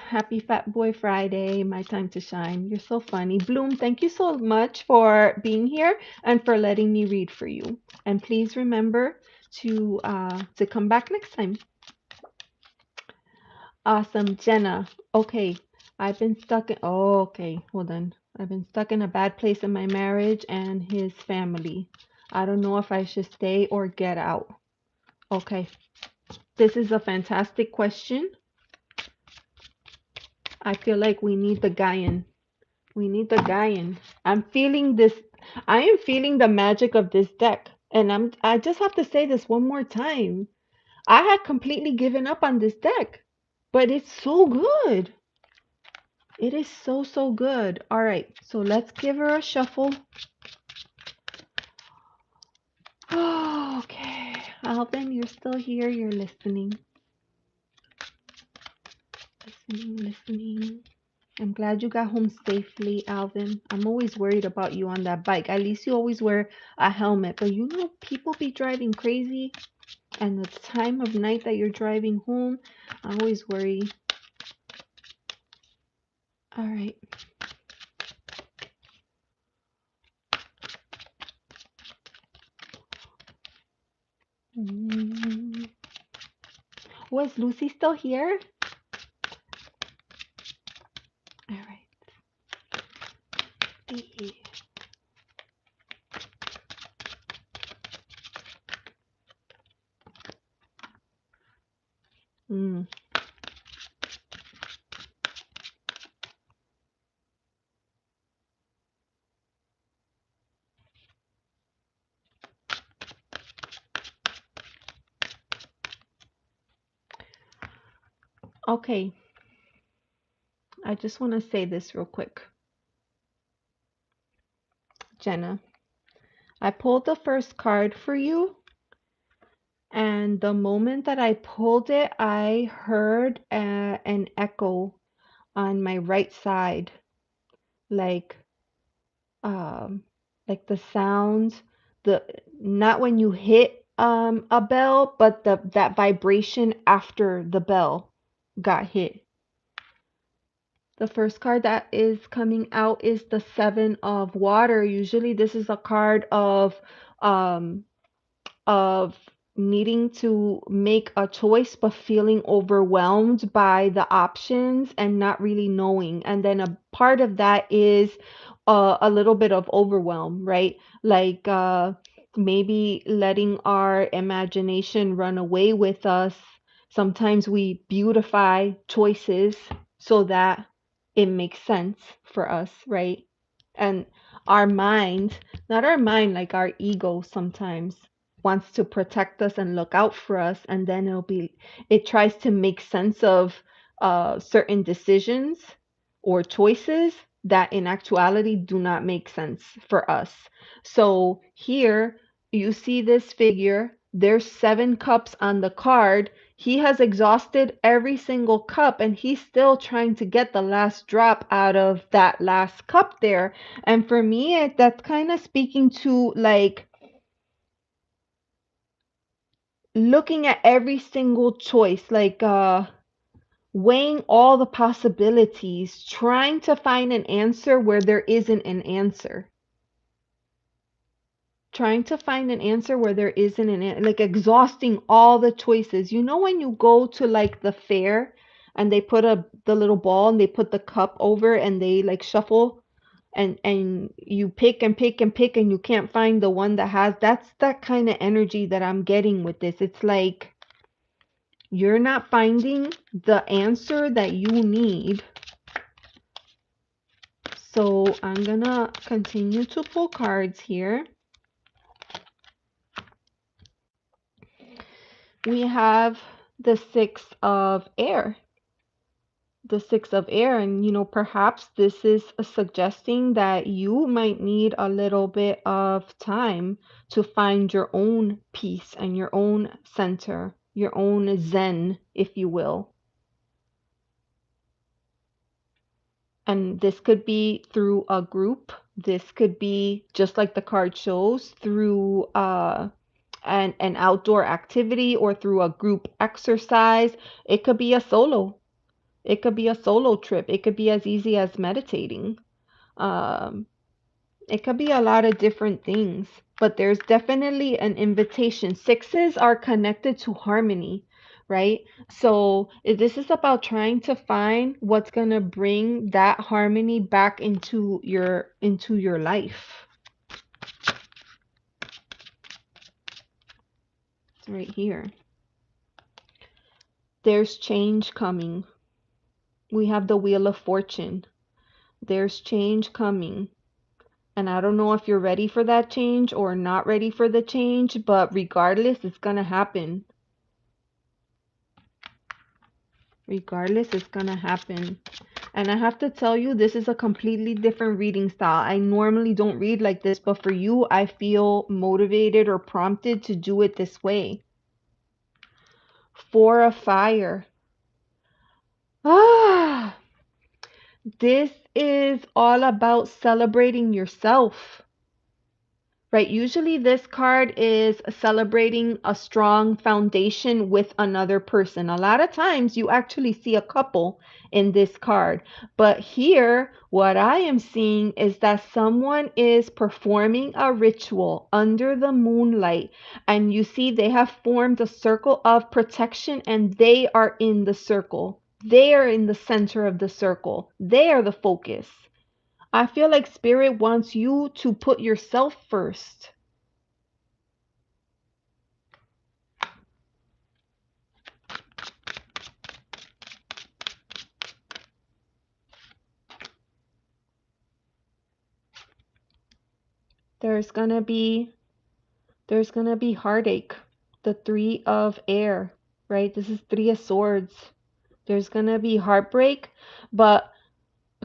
Happy Fat Boy Friday, my time to shine. You're so funny. Bloom, thank you so much for being here and for letting me read for you. And please remember to come back next time. Awesome, Jenna. Okay, okay, hold on. I've been stuck in a bad place in my marriage and his family. I don't know if I should stay or get out. Okay, this is a fantastic question. I feel like we need the guy in. We need the guy in. I'm feeling this. I am feeling the magic of this deck. And I just have to say this one more time. I had completely given up on this deck, but it's so good. It is so, so good. All right, so let's give her a shuffle. Oh, okay. Alvin, you're still here. You're listening. Listening. I'm glad you got home safely, Alvin. I'm always worried about you on that bike. At least you always wear a helmet. But people be driving crazy. And the time of night that you're driving home, I always worry. All right. Was Lucy still here? All right. Okay. I just want to say this real quick. Jenna, I pulled the first card for you. And the moment that I pulled it, I heard an echo on my right side, like um, like the sound, the not when you hit a bell, but that vibration after the bell got hit. The first card that is coming out is the Seven of Water. Usually this is a card um of needing to make a choice but feeling overwhelmed by the options and not really knowing. And then a part of that is a little bit of overwhelm, right? Like maybe letting our imagination run away with us. Sometimes we beautify choices so that it makes sense for us, right? And our mind, not our mind, like our ego sometimes wants to protect us and look out for us, and then it tries to make sense of certain decisions or choices that in actuality do not make sense for us. So here you see this figure, there's 7 cups on the card. He has exhausted every single cup and he's still trying to get the last drop out of that last cup there. And for me, that's kind of speaking to like looking at every single choice, like weighing all the possibilities, trying to find an answer where there isn't an answer. Trying to find an answer where there isn't like exhausting all the choices. You know when you go to like the fair and they put the little ball and they put the cup over and they like shuffle and you pick and pick and pick and you can't find the one that has, that's that kind of energy that I'm getting with this. It's like you're not finding the answer that you need. So I'm gonna continue to pull cards here. We have the Six of Air. The Six of Air, and perhaps this is suggesting that you might need a little bit of time to find your own peace and your own center, your own zen, if you will. And this could be through a group. This could be just like the card shows through an outdoor activity or through a group exercise. It could be a solo. It could be a solo trip. It could be as easy as meditating. Um, it could be a lot of different things, but there's definitely an invitation. Sixes are connected to harmony, right? So this is about trying to find what's gonna bring that harmony back into your life. It's right here. There's change coming. We have the Wheel of Fortune. There's change coming. And I don't know if you're ready for that change or not ready for the change, but regardless, it's gonna happen. Regardless, it's gonna happen. And I have to tell you, this is a completely different reading style. I normally don't read like this, but for you, I feel motivated or prompted to do it this way. Four of Fire. Ah, this is all about celebrating yourself. Right, usually this card is celebrating a strong foundation with another person. A lot of times you actually see a couple in this card. But here, what I am seeing is that someone is performing a ritual under the moonlight. And you see they have formed a circle of protection and they are in the circle. They are in the center of the circle. They are the focus. I feel like Spirit wants you to put yourself first. There's gonna be heartache. The Three of Air, right? This is Three of Swords. There's gonna be heartbreak, but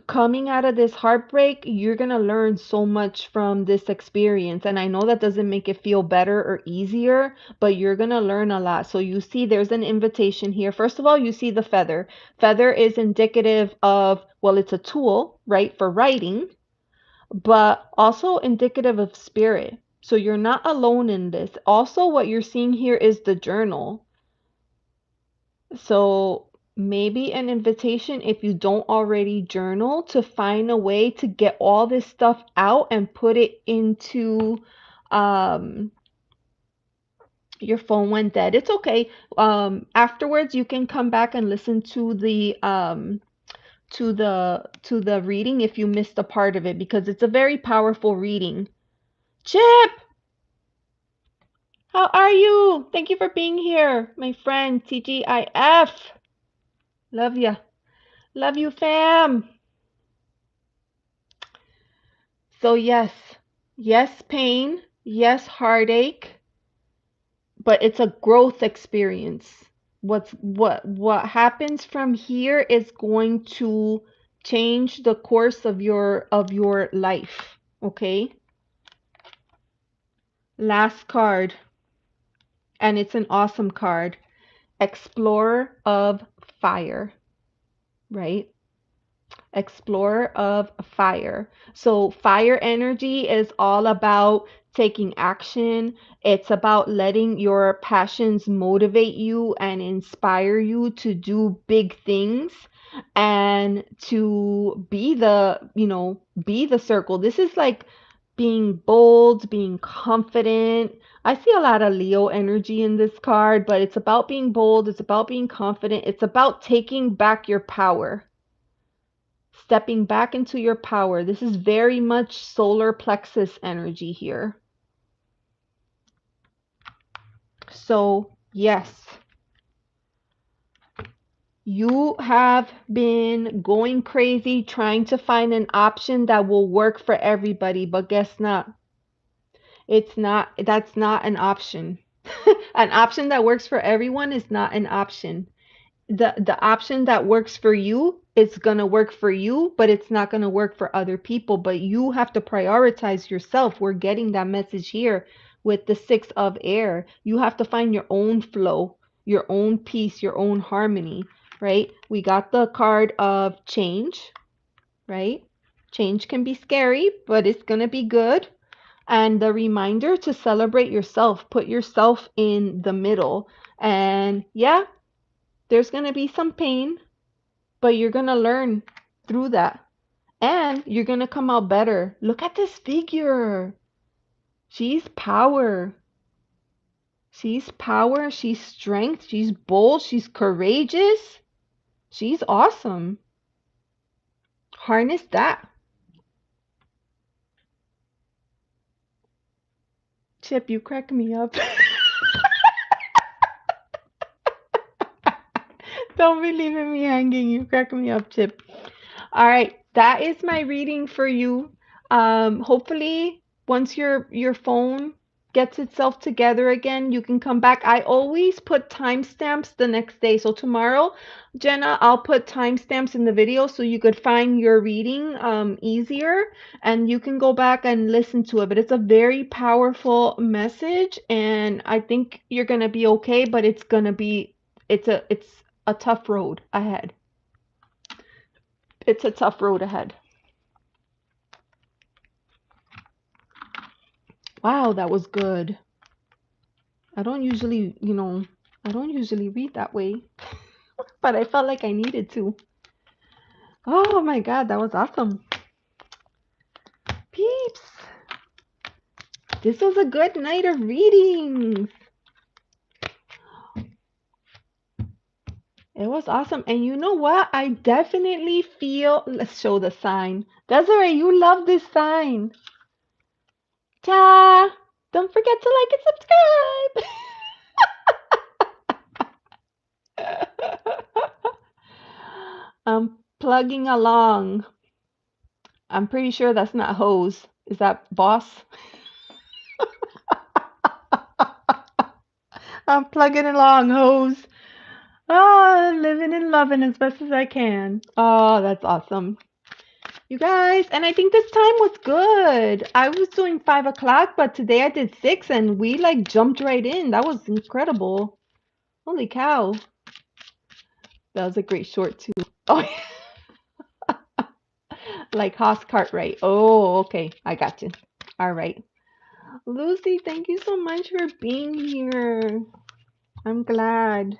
coming out of this heartbreak, you're gonna learn so much from this experience. And I know that doesn't make it feel better or easier, but you're gonna learn a lot. So you see there's an invitation here. First of all, you see the feather. Feather is indicative of, well, it's a tool, right, for writing, but also indicative of spirit. So you're not alone in this. Also, what you're seeing here is the journal. So maybe an invitation, if you don't already journal, to find a way to get all this stuff out and put it into um your phone went dead. It's okay. Afterwards you can come back and listen to the reading if you missed a part of it, because it's a very powerful reading. Chip, how are you? Thank you for being here, my friend. TGIF. Love ya. Love you, fam. So yes, pain, yes, heartache, but it's a growth experience. What happens from here is going to change the course of your life, okay? Last card, and it's an awesome card. Explorer of Fire, right? Explorer of Fire. So fire energy is all about taking action. It's about letting your passions motivate you and inspire you to do big things and to be the circle. This is like being bold, being confident. I see a lot of Leo energy in this card, but it's about being bold, it's about being confident, it's about taking back your power, stepping back into your power. This is very much solar plexus energy here. So, yes, you have been going crazy trying to find an option that will work for everybody, but guess not. That's not an option. An option that works for everyone is not an option. The option that works for you is going to work for you, but it's not going to work for other people. But you have to prioritize yourself. We're getting that message here with the 6 of air. You have to find your own flow, your own peace, your own harmony, right? We got the card of change, right? Change can be scary, but it's going to be good. And the reminder to celebrate yourself, put yourself in the middle. And yeah, there's going to be some pain, but you're going to learn through that. And you're going to come out better. Look at this figure. She's power. She's power. She's strength. She's bold. She's courageous. She's awesome. Harness that. Chip, you crack me up. Don't be leaving me hanging. You crack me up, Chip. All right, that is my reading for you. Hopefully, once your phone gets itself together again, you can come back. I always put timestamps the next day. So tomorrow, Jenna, I'll put timestamps in the video so you could find your reading easier, and you can go back and listen to it. But it's a very powerful message, and I think you're gonna be okay. But it's a tough road ahead. It's a tough road ahead. Wow, that was good. I don't usually, I don't usually read that way, but I felt like I needed to. Oh my God, that was awesome. Peeps, this was a good night of readings. It was awesome. And you know what? I definitely feel, let's show the sign. Desiree, you love this sign. Ta! Don't forget to like and subscribe. I'm plugging along. I'm pretty sure that's not hose. Is that boss? I'm plugging along, hose. Oh, living and loving as best as I can. Oh, that's awesome. You guys, and I think this time was good. I was doing 5 o'clock, but today I did 6 and we like jumped right in. That was incredible. Holy cow. That was a great short too. Oh, like Haas Cartwright. Oh, okay. I got you. All right. Lucy, thank you so much for being here. I'm glad.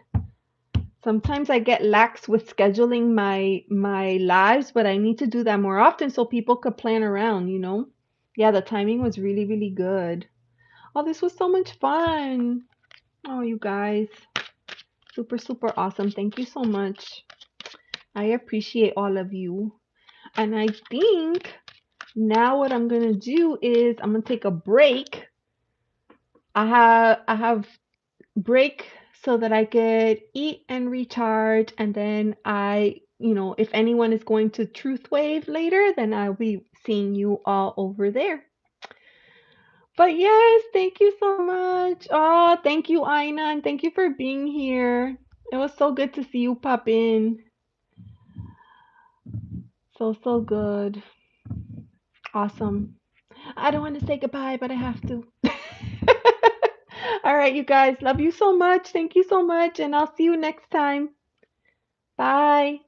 Sometimes I get lax with scheduling my lives, but I need to do that more often so people could plan around, you know? Yeah, the timing was really, really good. Oh, this was so much fun. Oh, you guys. Super, super awesome. Thank you so much. I appreciate all of you. And I think now what I'm gonna do is I'm gonna take a break. I have break so that I could eat and recharge, and then if anyone is going to Truth Wave later, then I'll be seeing you all over there. But yes, thank you so much. Oh, thank you, Aina, and thank you for being here. It was so good to see you pop in. So, so good. Awesome. I don't want to say goodbye, but I have to. All right, you guys. Love you so much. Thank you so much. And I'll see you next time. Bye.